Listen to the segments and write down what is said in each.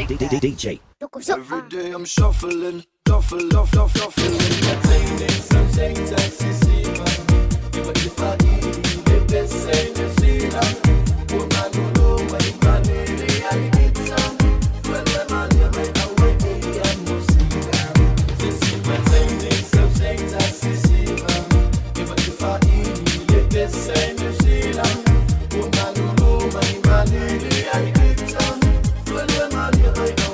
DJ. Every day I'm shuffling, shuffling. Some things I see, even if I eat the same, you see now. Woman, you know my money, I need some. Well, my money, right now, I'm no see now. Some things I see, even if I eat the same, you see now. Woman, you know my money, I need some. Well, my money, right now.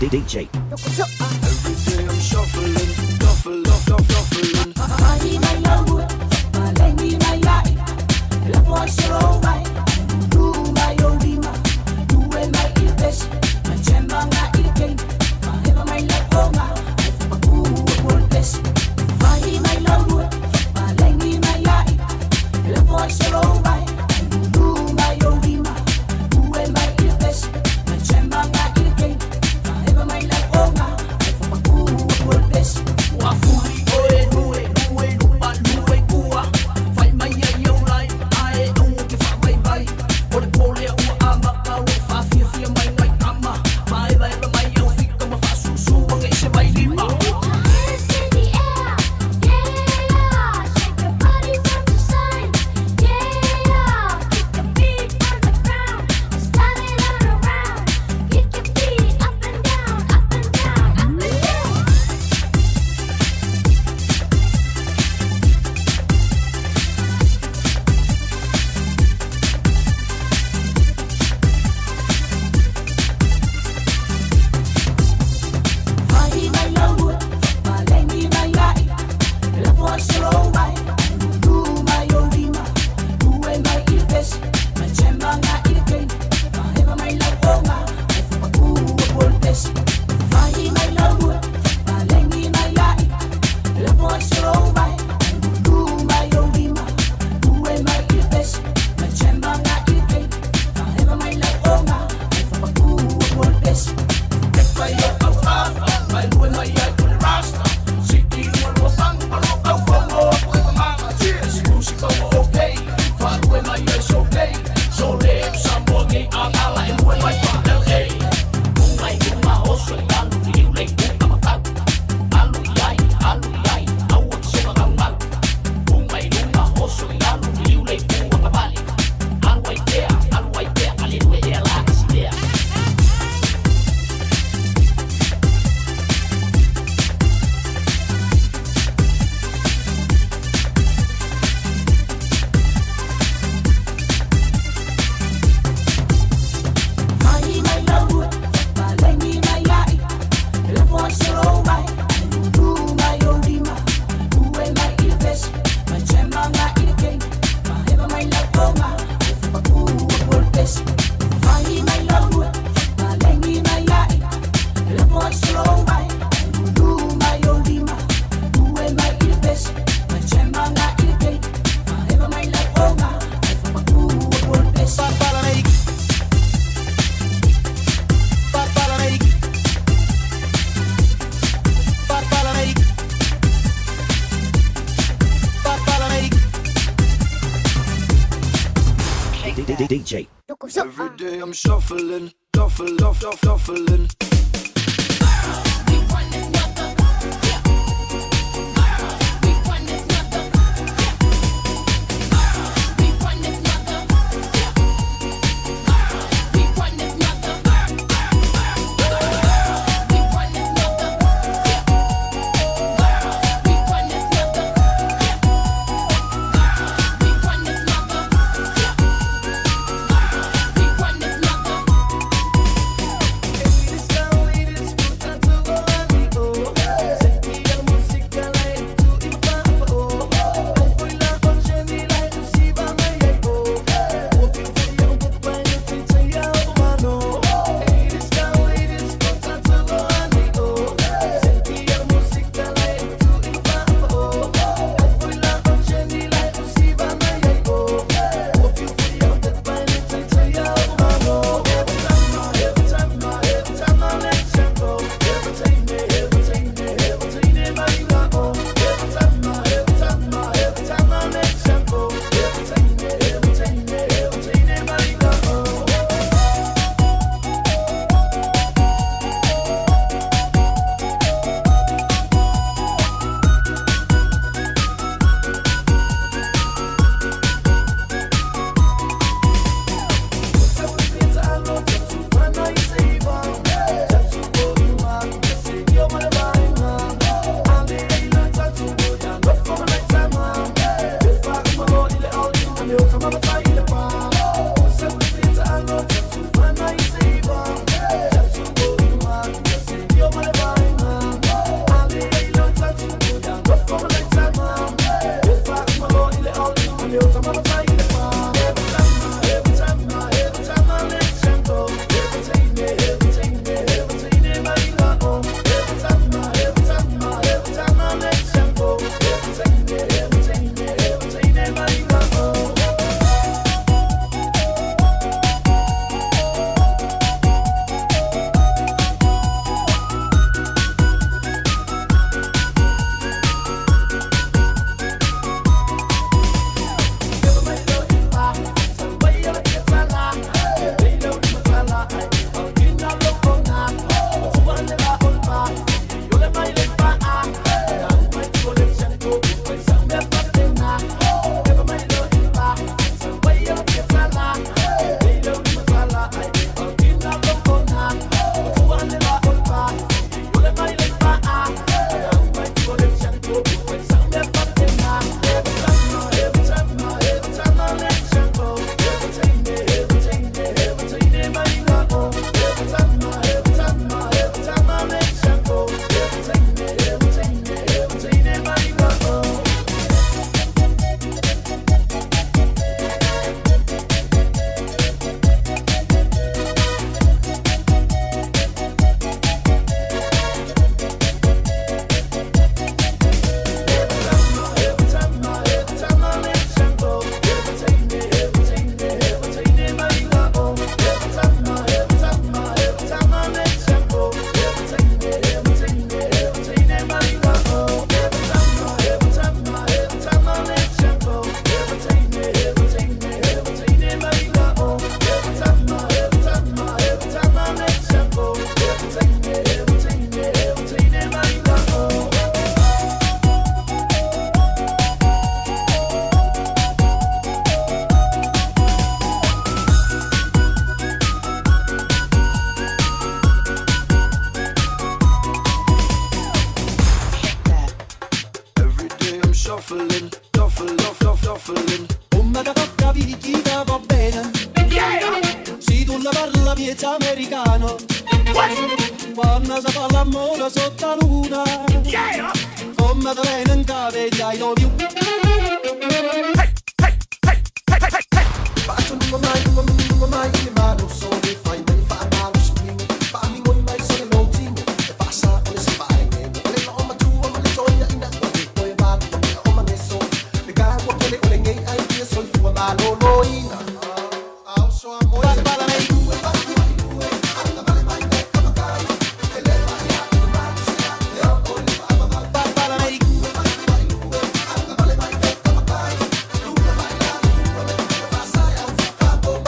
DJ. Every day I'm shuffling, shuffling. Money my love, my lady my life. Love was so right. Do my orima, do my ilbes. My chemba na ilken. My heaven my love oma. My good worthless. Money my love, my lady my life. Love was so right. Do my orima, do my ilbes. My chemba na ilken. My life, oh my, my good worthless. Wafuri, fight my young life. I don't give a bye. Or the polio, I'm a power of fear, my white mama. My life, my young feet, come a fast, so I get my lima. Hands in the air, yeah. Shake your body from the side, yeah. Kick the beat on the ground, start it all around. Kick your feet up and down, up and down, up and down. Money my love, my lady my life. Love was so right. Do my orima, do my ilbes. My chemba na ilken. My heaven my life, oh my good worthless. Money my love, my lady my life. Love was so right. Do my orima, do my ilbes. My chemba na ilken. My heaven my life, oh my good worthless. Get my love out, my boy my yard for the rasta. City one was on, but I'll go for more. Cheers, music okay. Far away my ears okay. DJ. Every day I'm shuffling, shuffling. Shuffling. Come da tocca picchita va bene. Se tu la parla miezza americano. Quando si fa l'amore sotto la luna. Come da viene in cave I love you. Faccio non mai ma non so che fai mai fa ma lo schifo. Fammi non mai sono l'ultimo. E passa come si fa e le no ma tu ma le gioia in acqua che poi va o ma messo. Le cago quelle le gay ai che sono fu ma lo loina. Au so amore. Balla lei. Anda vale mai becca magari. E le vai a ma si ha e ho con le fa ma Balla lei. anda vale mai becca magari. Tu vai là tu me passa al capo.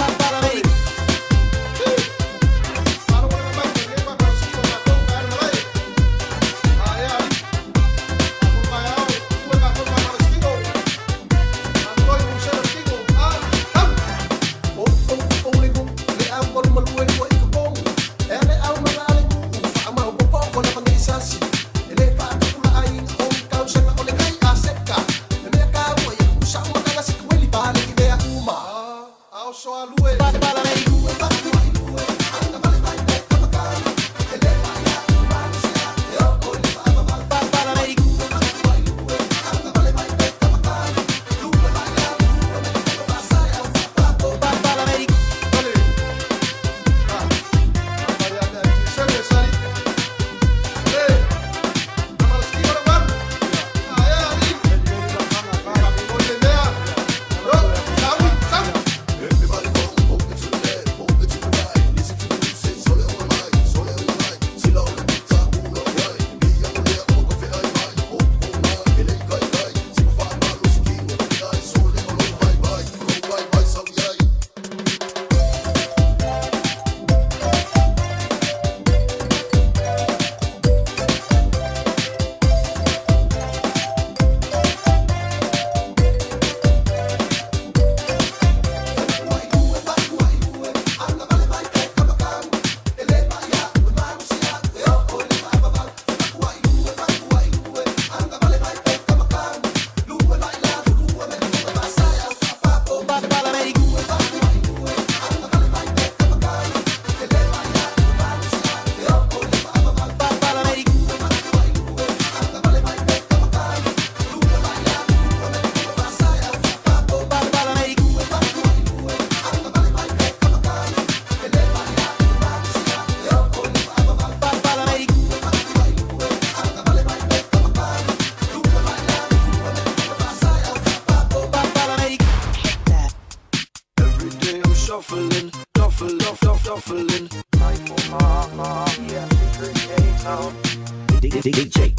DJ. DJ.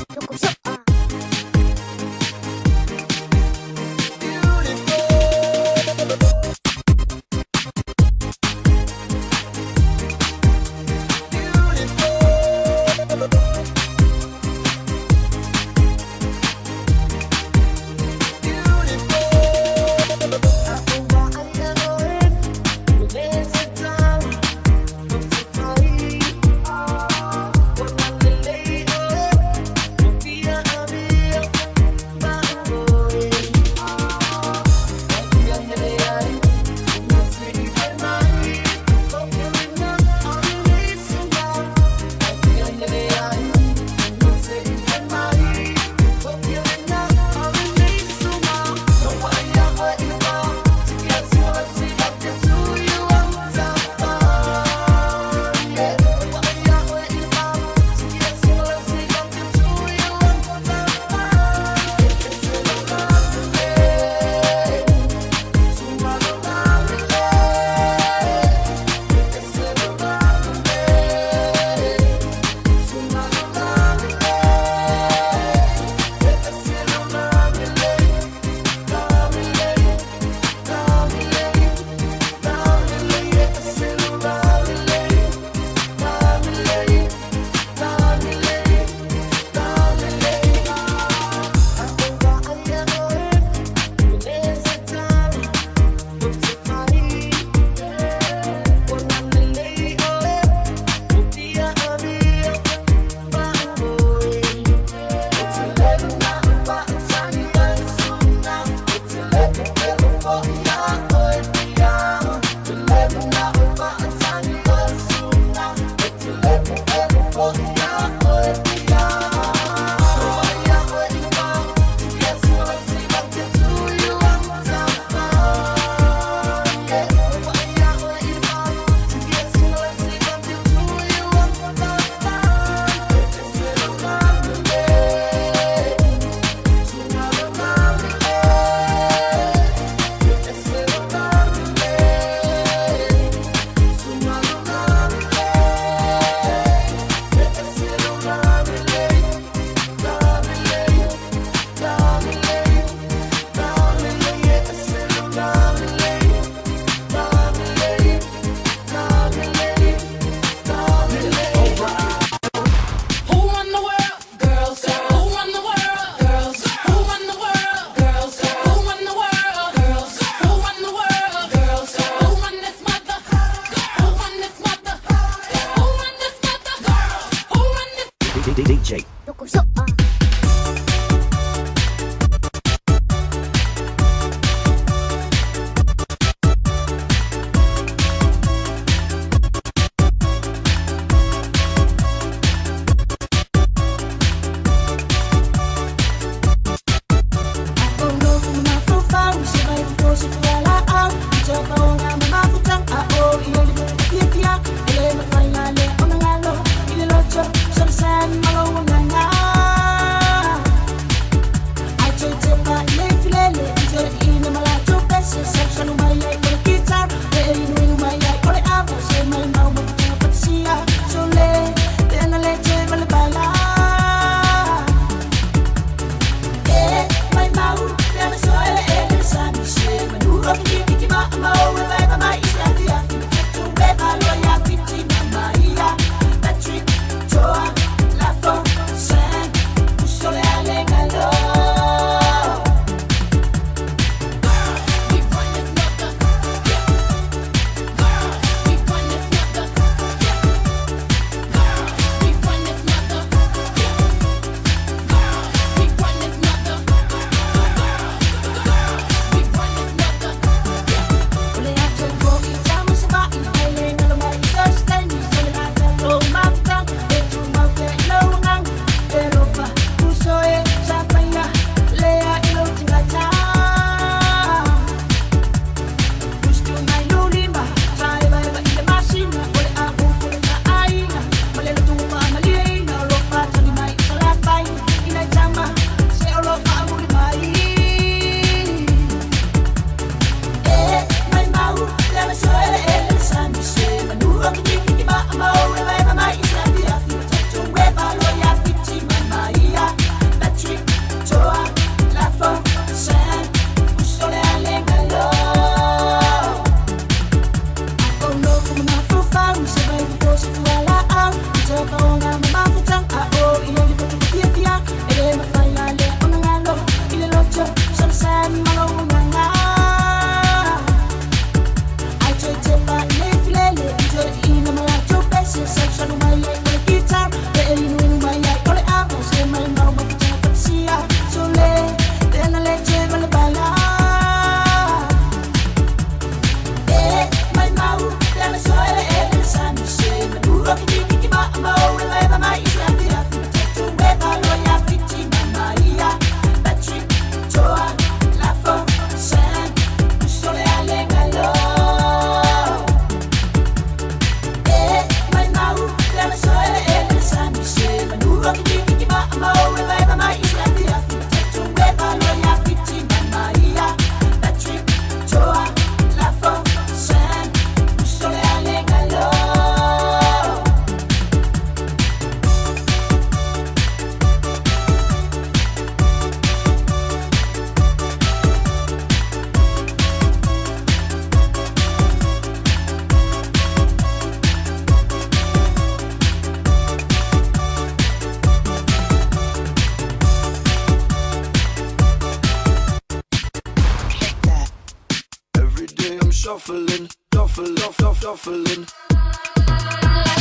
shuffling, shuffling, shuffling.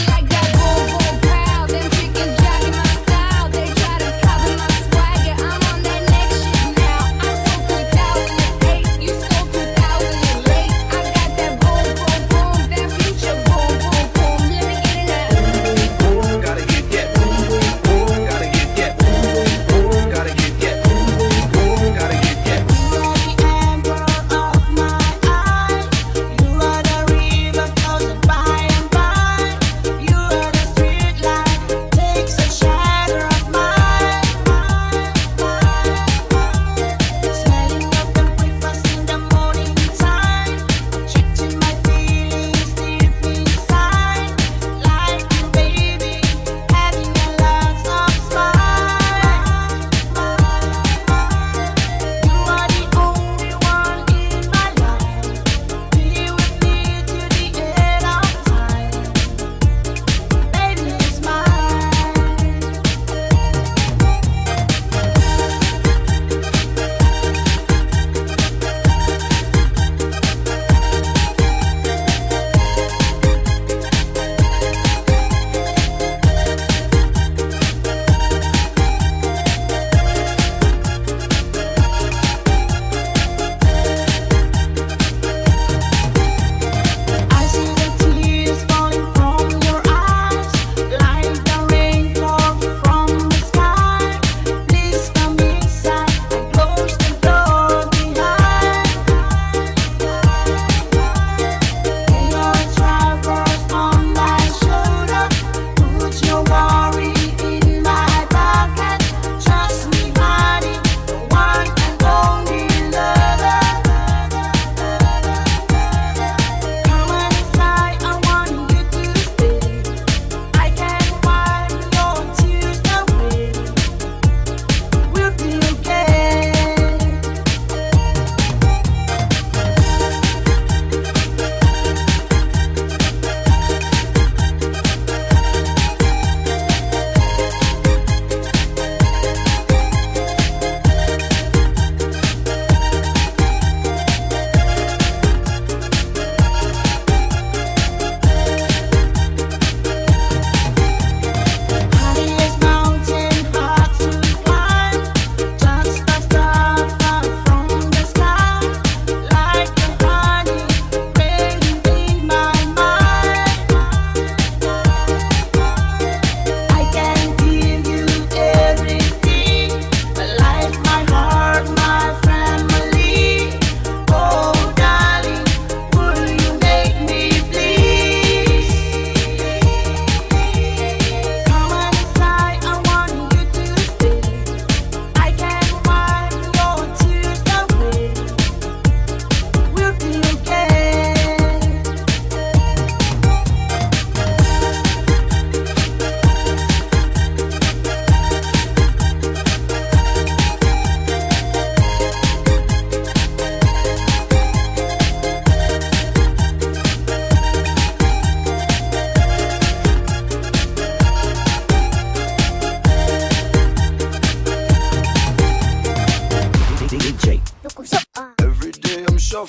Like that boom boom pow, them chickens jacking my style. They try to copy my swagger. I'm on that next shit now. I sold 2008, you sold 2008. I got that boom boom boom, that future boom boom boom. Let me get in that. Gotta get that boom boom boom. Gotta get that boom boom boom. Gotta get that boom boom boom. Gotta get that. You are the river flows by and by. You are the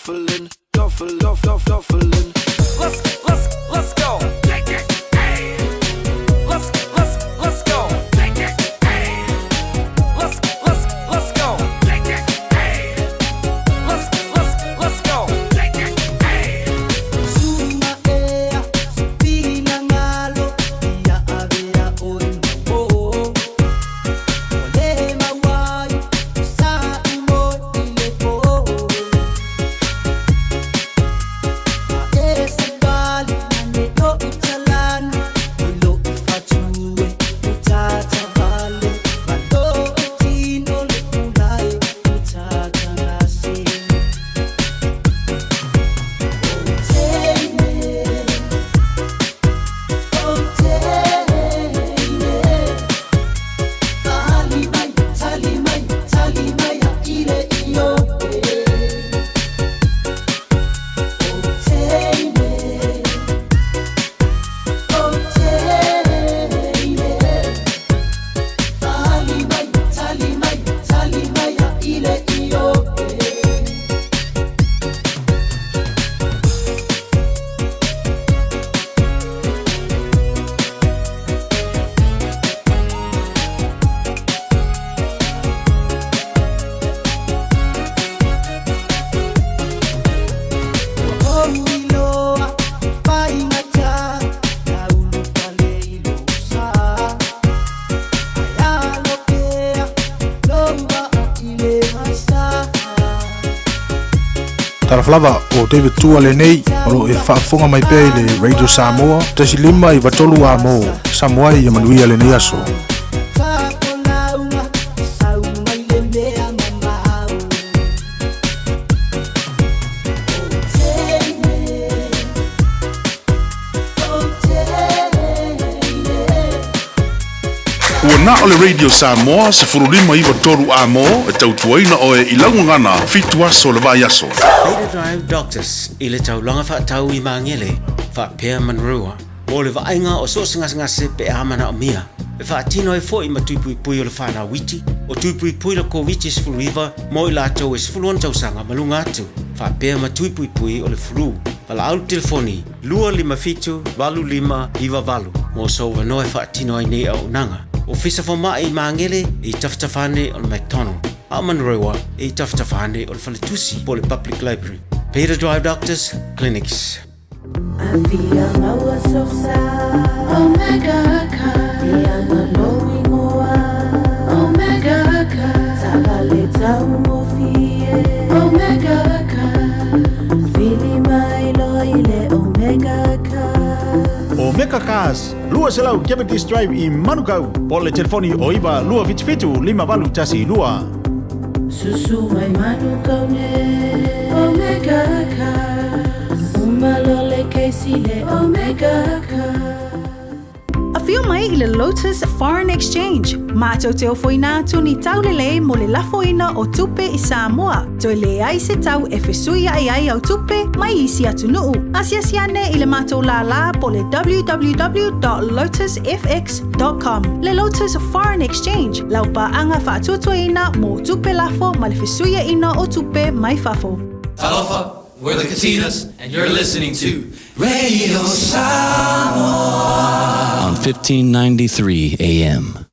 shuffling, shuffle, shuffling. Let's go. Take it, hey. Let's go. Take it, hey. Let's go. Take it, hey. Let's go. Take it, hey. Suma ea, pina ngalo, ia avea oi mo. Ole mawai, sa imo ile po. A esa bali, ane lo utalan, lo ifatue, utata vale, valo utino le ulai, utata nasi. Taraflava o David Tua le nei o e whaafonga mai pei le Radio Samoa tasi lima I watolu a mo Samoa I amanuia le nei aso. Ua na o le Radio Samoa se furulima I watolu a mo e tautuaina o e ilaungangana fitu aso le vai aso. Beta Drive Doctors I le taulanga whaatau I maangele whaapea manrua mo le vaenga o so ngase pe amana o mia e whaatino e fo I matupui pui o le whana witi o tupui pui le COVID is full river mo I lato is full on tausanga malunga atu whaapea matupui pui o le flu wala au telefoni 255-25 mo so wanoe whaatino ai nei au nanga o fisa fo mai maangele I taftafane o le McDonald Amanrewa e taftafane o le Faletusi po le Public Library. Beta Drive Doctors Clinics. I feel my was of sound. Omega Ka. Diana Lowi Moa. Omega Ka. Sagaleta Umofie. Omega Ka. Fili mai loile Omega Ka. Omega Cars, lua selau Cavendish Drive I Manukau. Po le telefoni o iwa lua fitu 5 tasi lua. Susu mai Manukau ne. Omega Ka. Umalole keisile Omega Ka. Afio mai I le Lotus Foreign Exchange. Mato te ofoina tu ni taulele mo le lafoina o tupe I Samoa. Toi le ai se tau e fesuia ai au tupe mai isi atu nuu. Asiasiane I le mato la po le www.lotusfx.com. Le Lotus Foreign Exchange. Laupa anga whaatutuaina mo tupe lafo ma le fesuia ina o tupe mai fafo. Talofa, we're the Katinas, and you're listening to Radio Samoa On 1593 AM.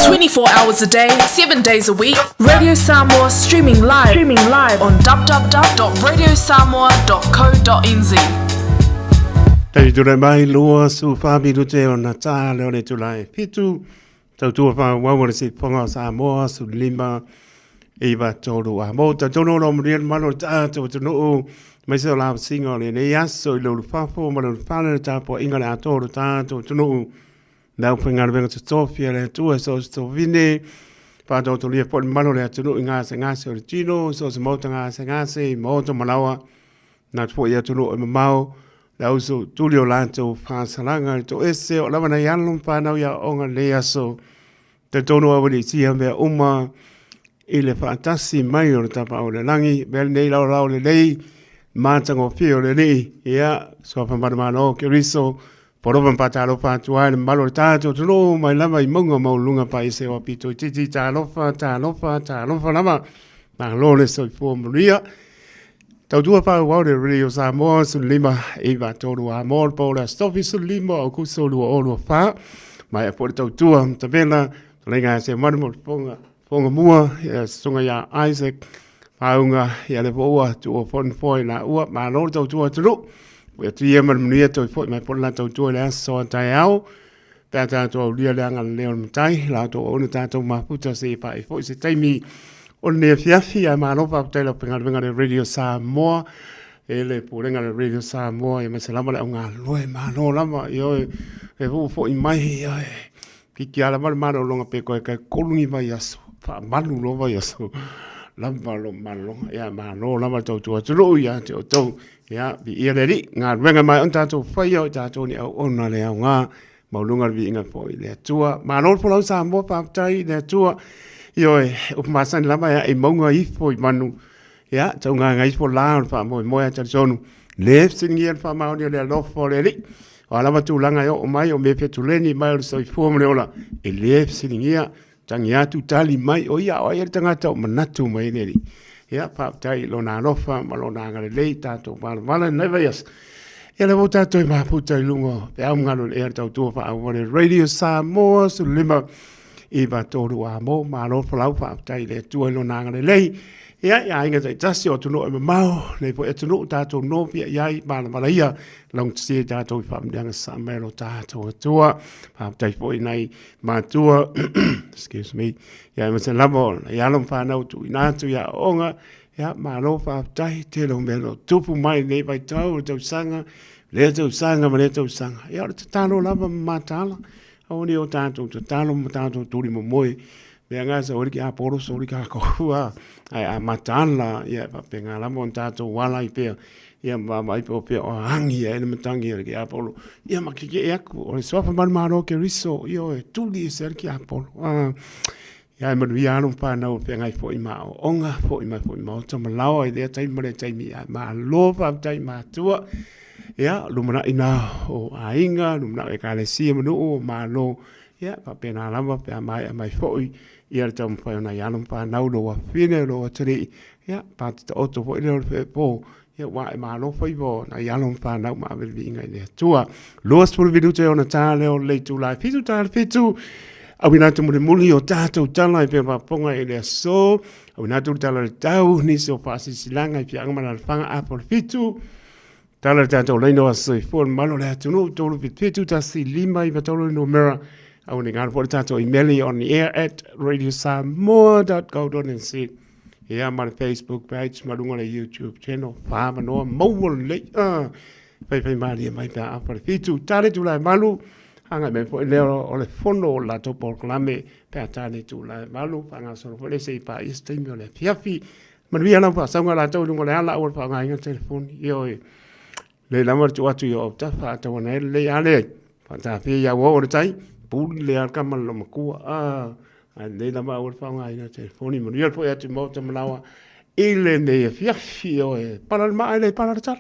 24 hours a day, 7 days a week. Radio Samoa streaming live on www.radiosamoa.co.nz. Tei ture mai lua su whabiru te o na tā leo ne tulai pitu. Tau tua wha wawara si ponga Samoa su lima iwa tolu a mo. Tau tono lo mrian mano tā tau tunu mai se o la singa le ne yaso I lo whafo ma lo whana tā po inga le a tolu tā tau tunu. Nau whengara venga tu tofia le tua so vine. Whātau to lia po mano le atunu I ngase o le tino. So se mauta ngase mauta malawa. Nā tupo ia tunu o mamau. Lau so tulio lanto whāsalanga to ese o lawana I alum whanau ia onga lea so te tono awani tia mea uma I le whaatasi mai o le tapa o le langi mea nei lau le nei mātango pia o le nei ia so whamarama o ke riso porovan patalo whātua le malo le tātou tuno mai lama I munga maulunga pa I se o pito I titi tālofa lama nā lole so I fō maria tau tua wha wau de Radio Samoa su lima e va tolu a mor pola stofi su lima o ku solu o lo fa mai a por tau tua ta vela lenga se marmo fonga mua sunga ya Isaac paunga ya le boa tu o fon foi na ua ma no tau tua tru we tu ye man mnia to foi mai por la tau tua le so tai au ta to lia le ngal le tai la to o ta to ma puta se pa e foi se tai mi on ne fiafi a ma no pa tai la penga venga de Radio Samoa ele purenga le Radio Samoa e me se lama le nga loe ma no lama yo e vo foi mai ki ala mal longa pe ko ka kolungi vai aso fa malu lo vai aso lamba lo malo ya ma no lama to to ya to ya bi iri nga venga mai on ta to fa yo ta to ni ona le nga maulunga vi inga po le tua ma no po sa mo pa tai le tua yo o ma san lama ya e monga I po manu ya to nga ngai po la fa mo ya ta sonu le singier fa ma ni le lo fo le ala matu langa yo o mai o me petuleni mai o soi fo mle ola e le siningia tangia tu tali mai o ia o ia tanga to manatu mai neri ya pa tai lo na lofa ma lo na ngale le ta to vala never yes ya le vota to ma puta lungo pe am ngalo e ta to fa o Radio Samoa su lima e va to a mo ma lo fa fa tai le tu lo na ngale le ya inga tai tasi o tuno e mau le po e tuno ta to no pia ya ma ma ia long si ta to fam dang sa me lo ta to tua pa tai po nai ma tua excuse me ya ma se labo ya long fa na tu na tu ya onga ya ma lo fa tai te lo me lo tupu mai nei vai tau to sanga ma le to sanga ya ta lo lava ma tala o ni o ta to tu mo moi me nga sa ori ka poro so ori ka ko ai a matala ya pa penga la monta to wala I pe ya ma mai pe o hangi e me tangi ki apolo ya ma ki e ku o so fa man maro ke riso yo e tu di ser ki apolo ya me vi anu pa na o penga I fo I ma onga fo I ma to ma lao I de tai mo tai mi ma lo fa tai ma tua ya lumana ina o ainga lumana e ka le si mo no ma lo ya pa pena lava pe mai fo ia tam fa na ya lum pa na lo wa fine lo tri ya pa to auto fo le po ya wa ma lo fo bo na ya lum pa na ma vi ngai le tua los por vidu te ona ta le o le tu la fitu ta fitu a wina tu muli o ta tu ta la pe pa ponga ile so a wina tu ta la tau ni so fa si silanga pi ang ma fa a por fitu tala tato leino a se for malo le tu no to fitu ta si lima I va to no mera I want to go for tato email on the air at radiosamoa.co.nz. Yeah, my Facebook page, my YouTube channel, Farm no mobile late. Pay money, my pa for fitu. Tare tu la malu. Hanga me for leo o le fondo la to proclame per tare tu la malu. Hanga so for le sei pa istemio le fiafi. Man via na pa sanga la to ngo la o pa ngai telephone yo. Le la mar tu atu yo ta fa ta wana le ale. Pa ta fi ya wo o tai. Pun le ka mal lo makua le la ma o fa ngai na telefoni mo io poi atu mo te malawa ile ne fiafi o para il male para il tala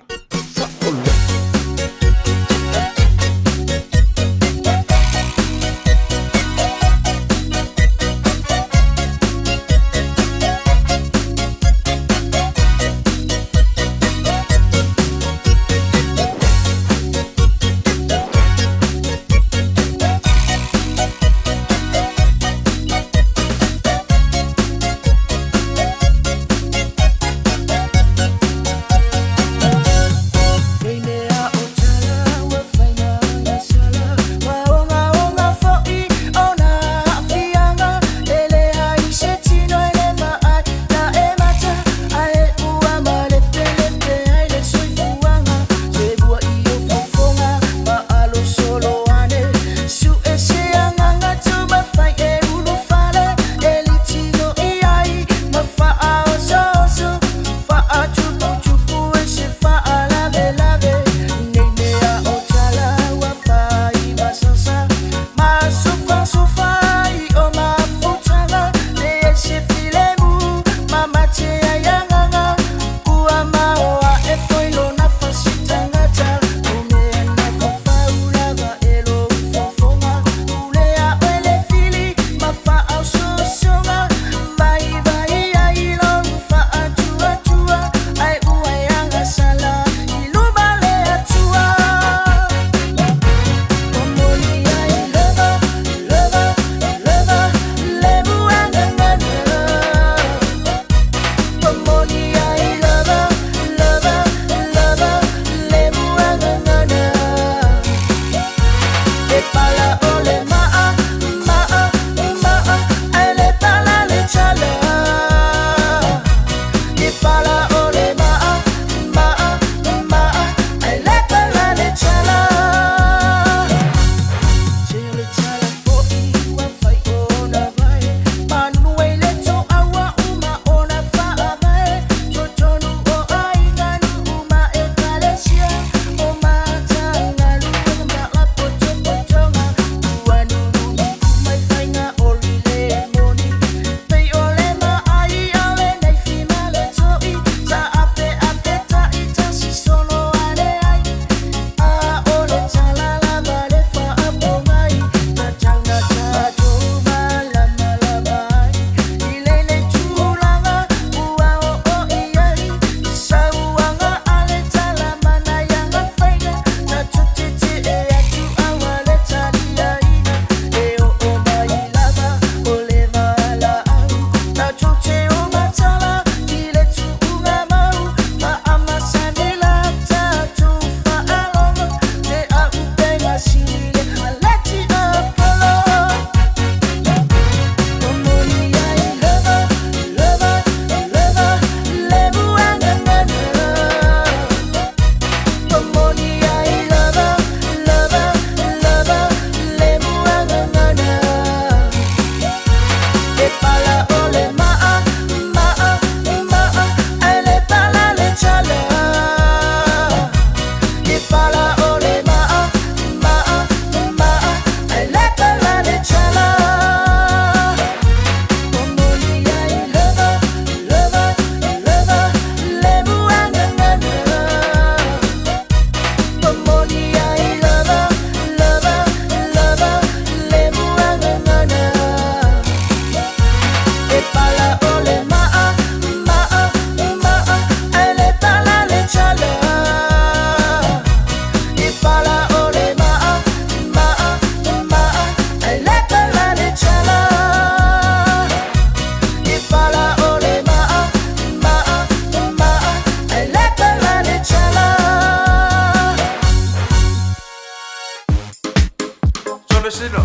le sino.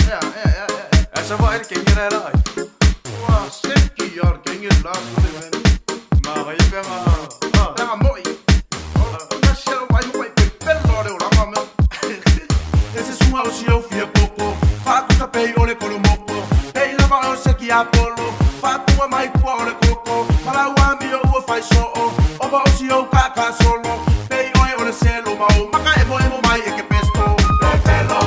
Ja. Essa var det ingen där. Wow, seki jag ingen last men. Ma vai penga. Penga moi. Jag ser vad jag vill pello det ora mamma. Esse suma o seu fia poco. Fato sapei ole colo moco. Ei lava o seki apolo. Fato mai cuore coco. Para o amigo o faz so. Oba o seu kaka solo. Ei oi ole selo ma o maka e mo mai e que pesto. Pepelo.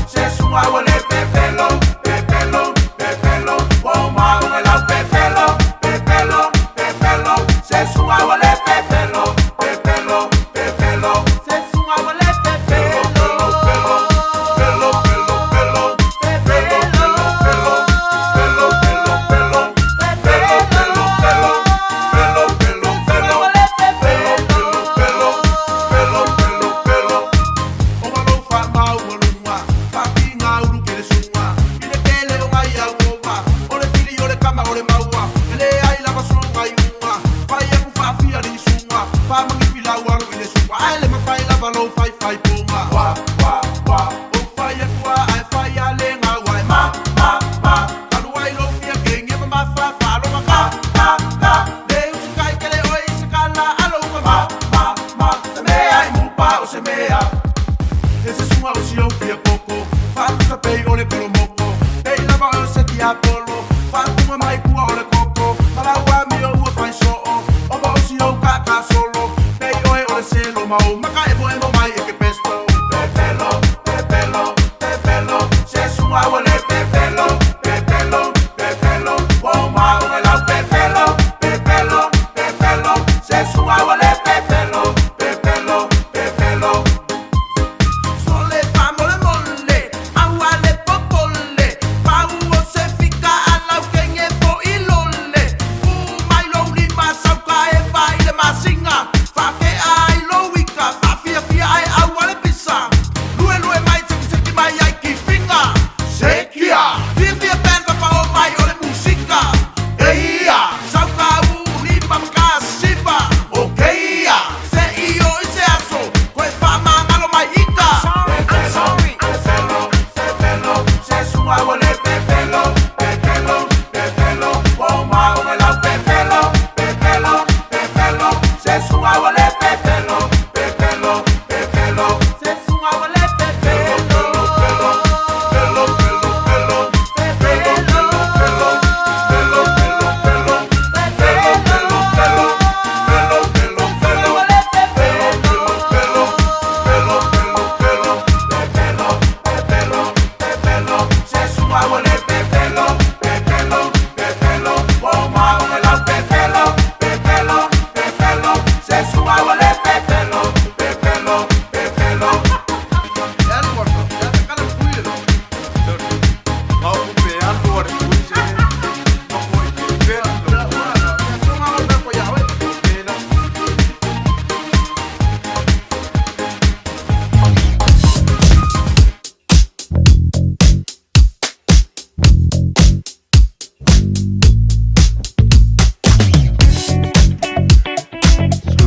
Se suma o le pepelo. O ma o la pepelo. Se suma o le pepelo. Se suma o le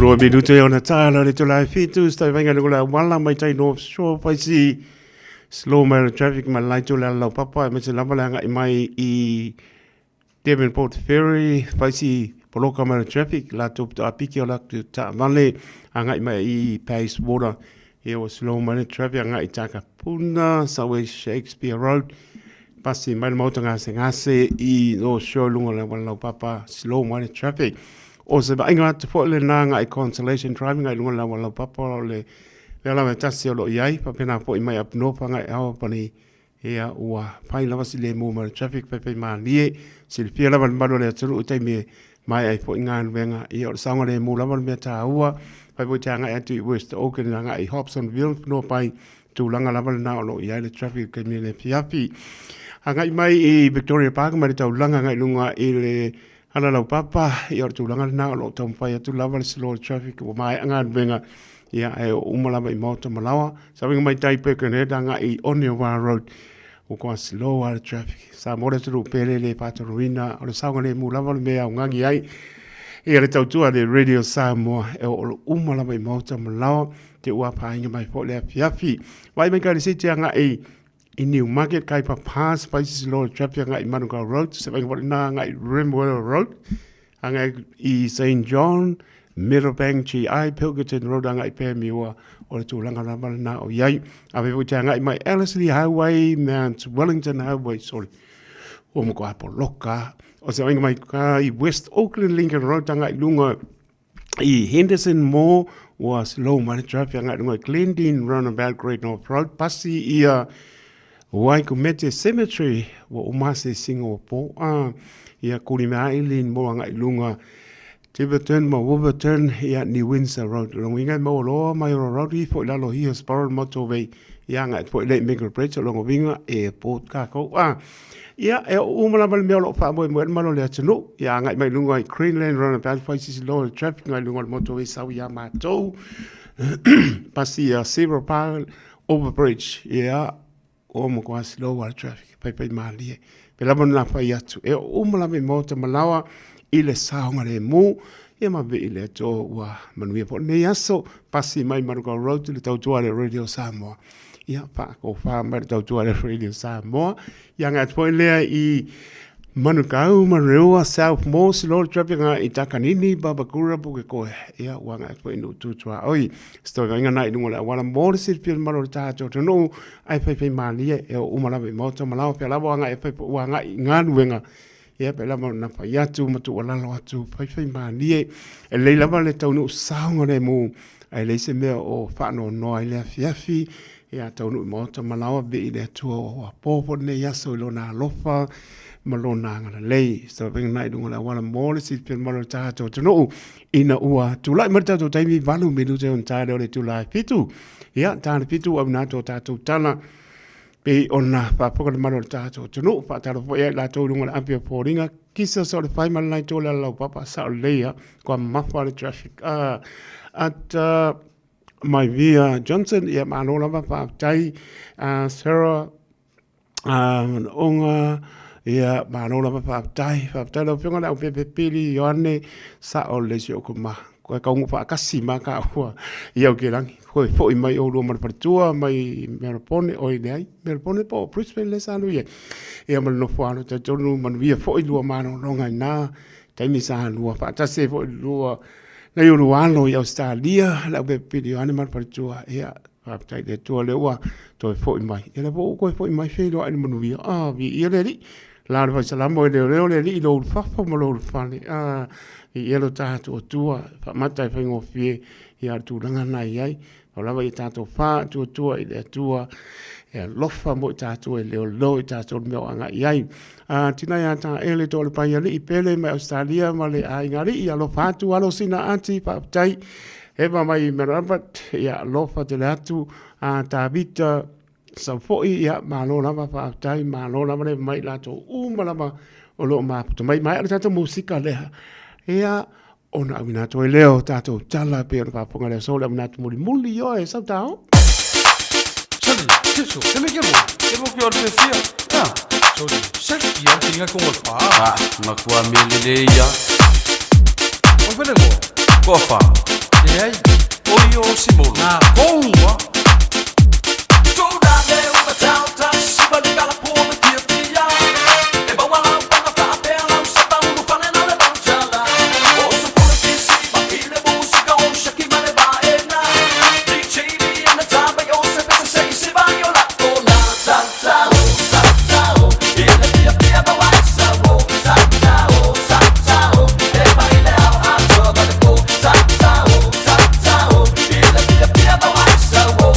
Lo minute ona tala le tula fitu sta venga le wala mai tai North Shore pai si slow man traffic ma lai tula lo papa me se lava nga mai I Devonport Ferry pai si poloka ma traffic la top to apiki ola ta vale anga mai I Pace Water e o slow man traffic anga I taka puna sawe Shakespeare Road pasi mai mo tanga se I North Shore lunga le wala papa slow man traffic o se ba inga te fo le nanga I consolation driving ai lunga la papa le la me tasi lo yai pa pena fo I mai up no panga au pani ea ua pai lava si le mo traffic pe ma nie si le pia lava mano le tulu tai me mai ai fo inga venga I o sanga le mo lava me ta ua pai po tanga atu West Auckland nga I Hobsonville no pai tu langa lava na lo yai le traffic ke me le piapi anga mai I Victoria Park mai tau langa nga lunga I le ala lau papa I o tu langa na lo tau pai atu lava le slow traffic o mai anga venga ia e umalama I mauta malawa sabi mai tai pe kene danga I Oniowa Road o ko slow traffic sa more tu pele le patoruina o le saunga le mulava le mea ngangi ai Ia le tautua le Radio Samoa e o umala mai mauta malao te ua painga mai po le afiafi. Wai mai kare siti anga i New Market kai pa pass Spices Law traffic anga i Manuka Road se vai ngapore na anga i Rimwell Road anga i St. John Middlebank GI Pilgerton Road anga i Pemiua o le tūlanga rama na o iai a me puti anga i mai Ellerslie Highway Mount Wellington Highway sorry o mo ko apo loka o se ainga mai ka i West Auckland Lincoln Road tanga i lunga i Henderson Mall was low money traffic anga i lunga i Glendine Roundabout Great North Road pasi ia Waikumete Cemetery wa umase singo po ia Kurimea Island mo anga i lunga Tiverton ma Wolverton ia New Windsor Road longinga mo lo mai road i fo lalo hi Sparrow Motorway ia nga fo le Mega Bridge longo winga airport ka ko ia e umala mal me lo fa mo malo le tunu ia nga mai lunga i Greenland Roundabout Spices Law traffic nga lunga motorway sa ia ma to pasi ia Silver Park Overbridge ia o mo kwa slow wall traffic pai mali pe la bona fa yatu e umala me mota malawa ile saunga le mu e ma ve ile to wa manuia po ne yaso pasi mai Manuka Road le tautua le Radio Samoa ia pa ko fa mai tautua le Radio Samoa ia nga po le i Manuka Marua South Mall slow traffic nga i Takanini Babakura buke ko ia wa nga po inu tutua oi sto nga na i ngola wala mo se pil malo ta to no ai pai mali e umala me moto malao pe la nga e pai wa nga ngan wenga ia pe la mo na pa yatu matu wala lo atu pai mali e le lava le tau no saunga le mu ai le se me o fa no no ai le fiafi ia tau no moto malao be ile tu o popo ne yaso lo na lofa malona ngana lei so venga nai dunga la wala mole si pe malo tato no ina ua tu lai mata to taimi valu minu te on tare le tu lai pitu ia tare pitu au na to tato tana pe ona pa poko le malo tato no pa taro po ia la to dunga la ampia poringa kisa so le fai malai to la la papa sa leia kwa mafa le traffic at my via Johnson ia manola pa tai Sarah onga ia manola pa tai lo pinga la pe pili yone sa o le sio kuma ko ka un fa kasima ka ho ia ke lang ko fo mai o lo mar partua mai merpone o idei merpone po Brisbane le salu ia ia mal no fo alo te tonu man via fo i lo mano longa na tai mi sa lu fa ta se fo lu na yo lu alo i Australia la pe pili yone mar partua ia tai de to le wa to fo mai ia po ko fo mai fe lo ani manu via vi ia le la va salamo le li lo fa mo lo fa i elo tato tua fa mata fa ngo fie ia tu langa nai ai ola vai tato fa tu tua i le tua e lofa mo tato e le lo tato me anga ai tina ya ta ele to le pai ali pele mai Australia ma le ai ngari ia lo fa tu alo sina anti pa tai e va mai merabat ia lofa te latu ta vita sa foi ia malo lava fa tai malo lava le mai la to malama o lo ma to mai le tato musika le ia ona mina to leo tato tala pe pa ponga le sola mina to muli yo e sa tao Sali, eso, se me quiero que yo decía. Soli, sai che tinha con o fa. Ma qua mi le ya. O vengo. Qua fa. E aí, o io Simone. Bomba. So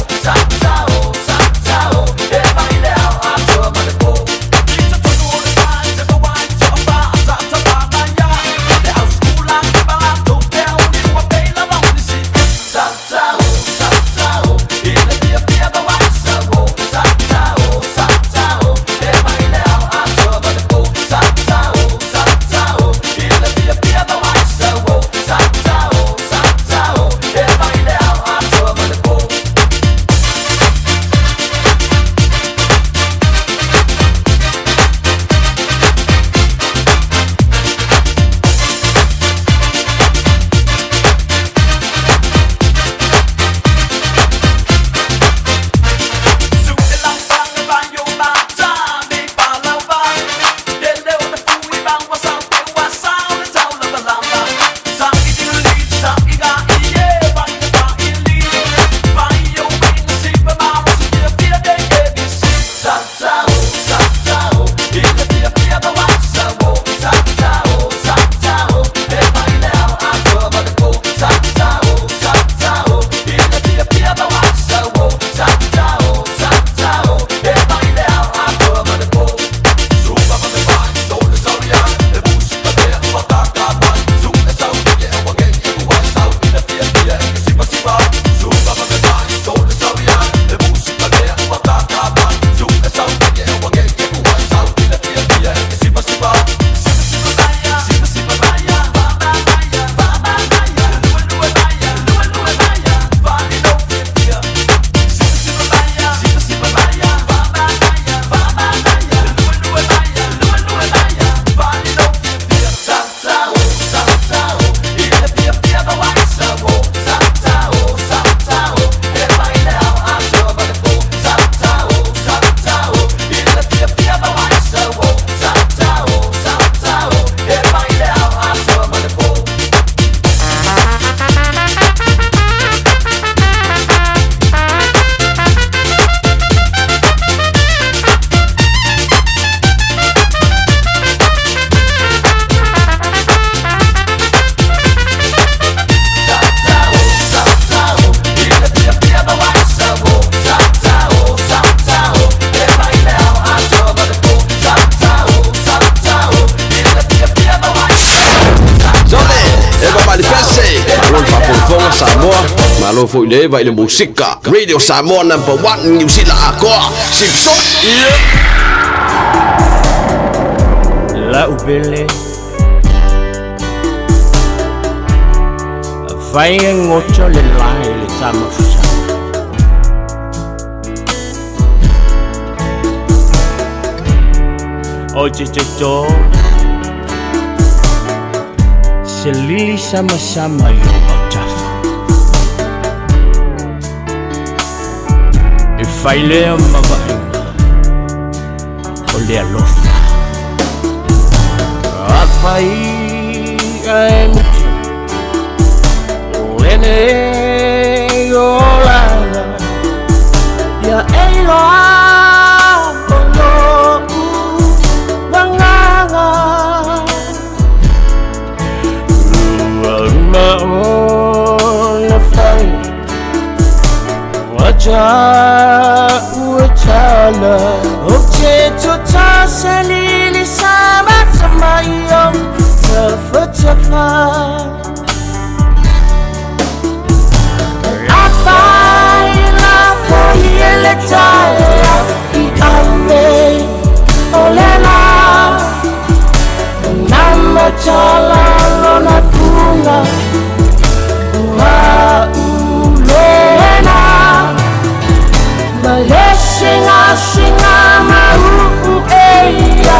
lo foi le vai le musika Radio Samoa number 1 New Zealand ko sipso La ubele Vai ngocho le lai le tama fusa Oje jojo Selili sama-sama yo bautafa E fai lea mabainga O lea lofa Apai ai mucho Lene yo lana Ya eiloa Wachala Objeto taselili sama-sama yung tafa-tafa Afay na foyelitaya Iame olela Namachala lona funga Singa mahu eya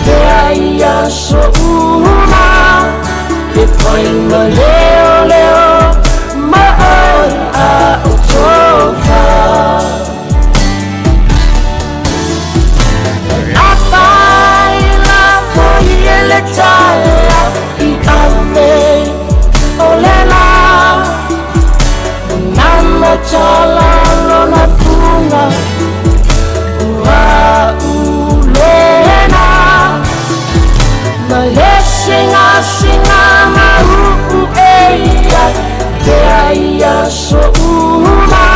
Eya so uma Ifoi maleo Maoi a utofa Afai la foyelitaya Iame olela Namachala lona funga Singa mahu eya Eya so uma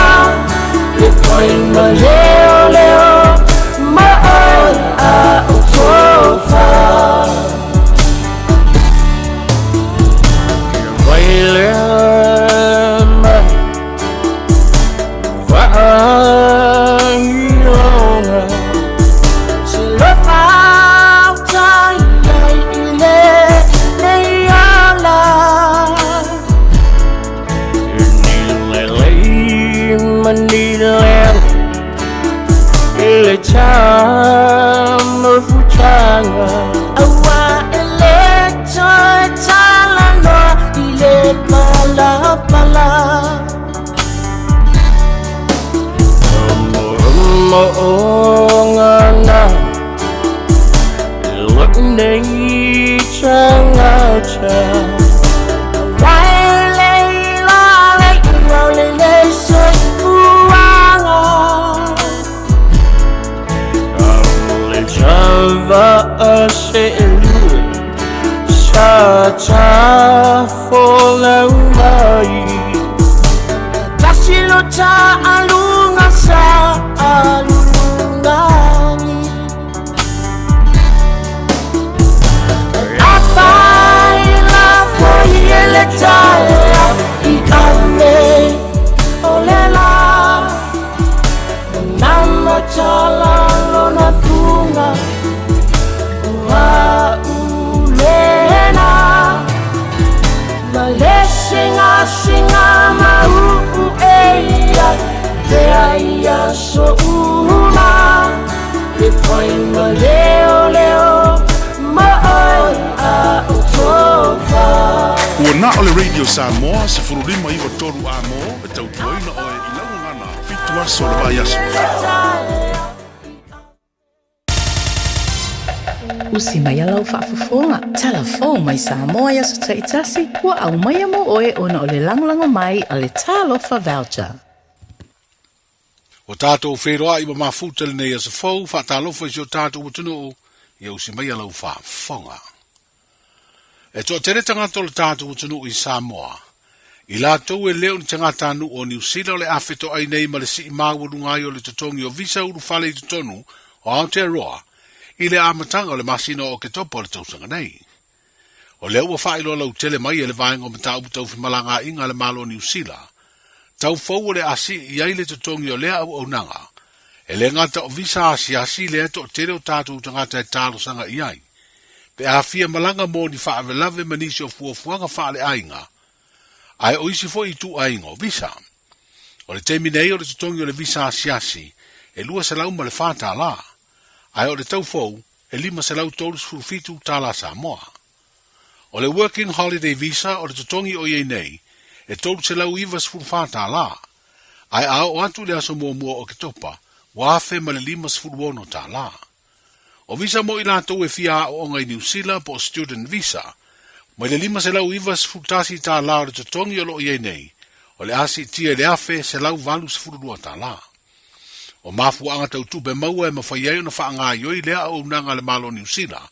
Ifoi maleo Maoi a utofa Wailema Wa'ayona Silofa Chama fuchanga Awa ele choy chalano Ile pala pala Ngana Laknei changa cha Waile la le Waile le soy fuanga Java aselu Chacha fola umai Tasilo cha alunga sa alungani Afai la foyelitaya Iame olela Namachala lona funga Ulena Singa mahu eya Eya so uma Ifoi maleo Maoi a utofa Ua na ole Radio Samoa se furulima iwa toru amo e tau tuaina oe i lau ngana fitua so le vai aso. Usi mai alau whaafafonga. Talafo mai Samoa yaso taitasi. Ua au mai amo oe ona o le langolango mai a le talofa voucher. O tātou wheroa iwa mafuta le nei asa fau, whaatalofa isi o tātou watunu o, ia usi mai alau whaafonga. E toa tere tangata le tātou watunu i Samoa. I lātou e leo ni tangata anu o New Zealand le awhito ai nei ma le si māwarungai o le tatongi o visa uru whale i tatonu o Aotearoa, i le amatanga o le masino o ke topo le tausanga nei. O leo wa whaelo lau tele mai e le vaenga o mta uputau whimalanga inga le malo New Zealand. tau fau o le asi iai le totongi o lea au nanga. E le ngata o visa asi lea to tere o tātou tangata e tālo sanga iai. Pe a fia malanga mo ni wha avelave manisi o fuafuanga wha le ainga. Ai o isi fo i tu ainga o visa. O le teimi nei o le totongi o le visa asi e lua se lau ma le whātā la. Ai o le tau fau e 5 se lau tolus furufitu tāla Samoa. O le working holiday visa o le totongi o iei nei e tolu se lau iwa sfuru whātā la. Ai ao o atu le aso mua o ke topa, wafe ma le 5 sfuru ono tā la. O visa mo i lātou e fia o ngai New Zealand po student visa, ma le 5 se lau iwa sfuru tasi tā la o le totongi o lo iei nei, o le asi tia le afe se lau valu sfuru lua tā la. O mafu anga tau tupe maua e mawhaiai o na whaanga ioi lea o unanga le malo New Zealand,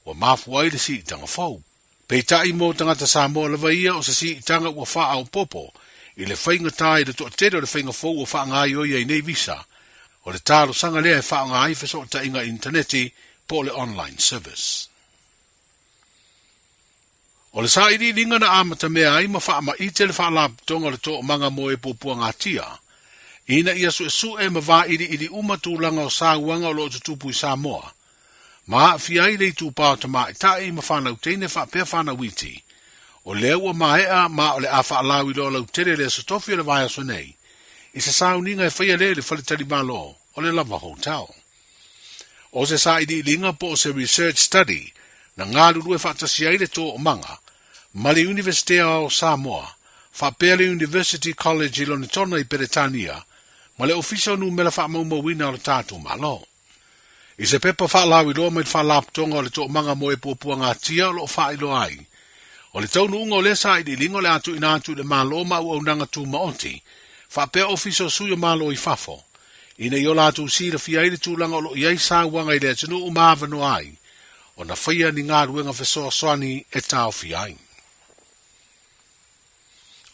o mafu ai le si i tanga fau. Peitai mo tangata Samoa le vaia o sa si i tanga ua wha au popo, i le whainga tai le toa tere o le whainga fau o whaanga ioi ai nei visa, o le tālo sanga lea e whaanga ai feso o ta inga interneti po le online service. O le sa iri ringa na amata mea ai ma wha ma i te le wha laptonga le toa manga mo e popua ngā tia, ina ia su e ma wā iri umatulanga o sa uanga o lo tutupu i Samoa, ma fiai le tu pa ta mai tai ma fana utene fa pe fana witi o le ua mai ma o le afa lawi lo lo tere le sotofi le vai so nei i se sauninga e fai le fale tali malo o le lava hotel o se sa idi linga po se research study na ngalu lue fa tasi ai le to manga ma le University o Samoa fa pe le University College lo ni tona i Peretania ma le official nu mela fa mo wina o tatu malo. I se pepa wha lawi loa mai wha laptonga o le tō manga mo e pōpua ngā tia o lo wha ilo ai. O le taunu unga o le sa i di lingo le atu ina atu le malo ma ua unanga tū maoti, wha pea ofiso suyo malo i fafo. Ina i o la atu si le fia i le tūlanga o lo iai sa wanga i le atunu umava no ai, o na whaia ni ngā ruenga fesoa soani e tau fia ai.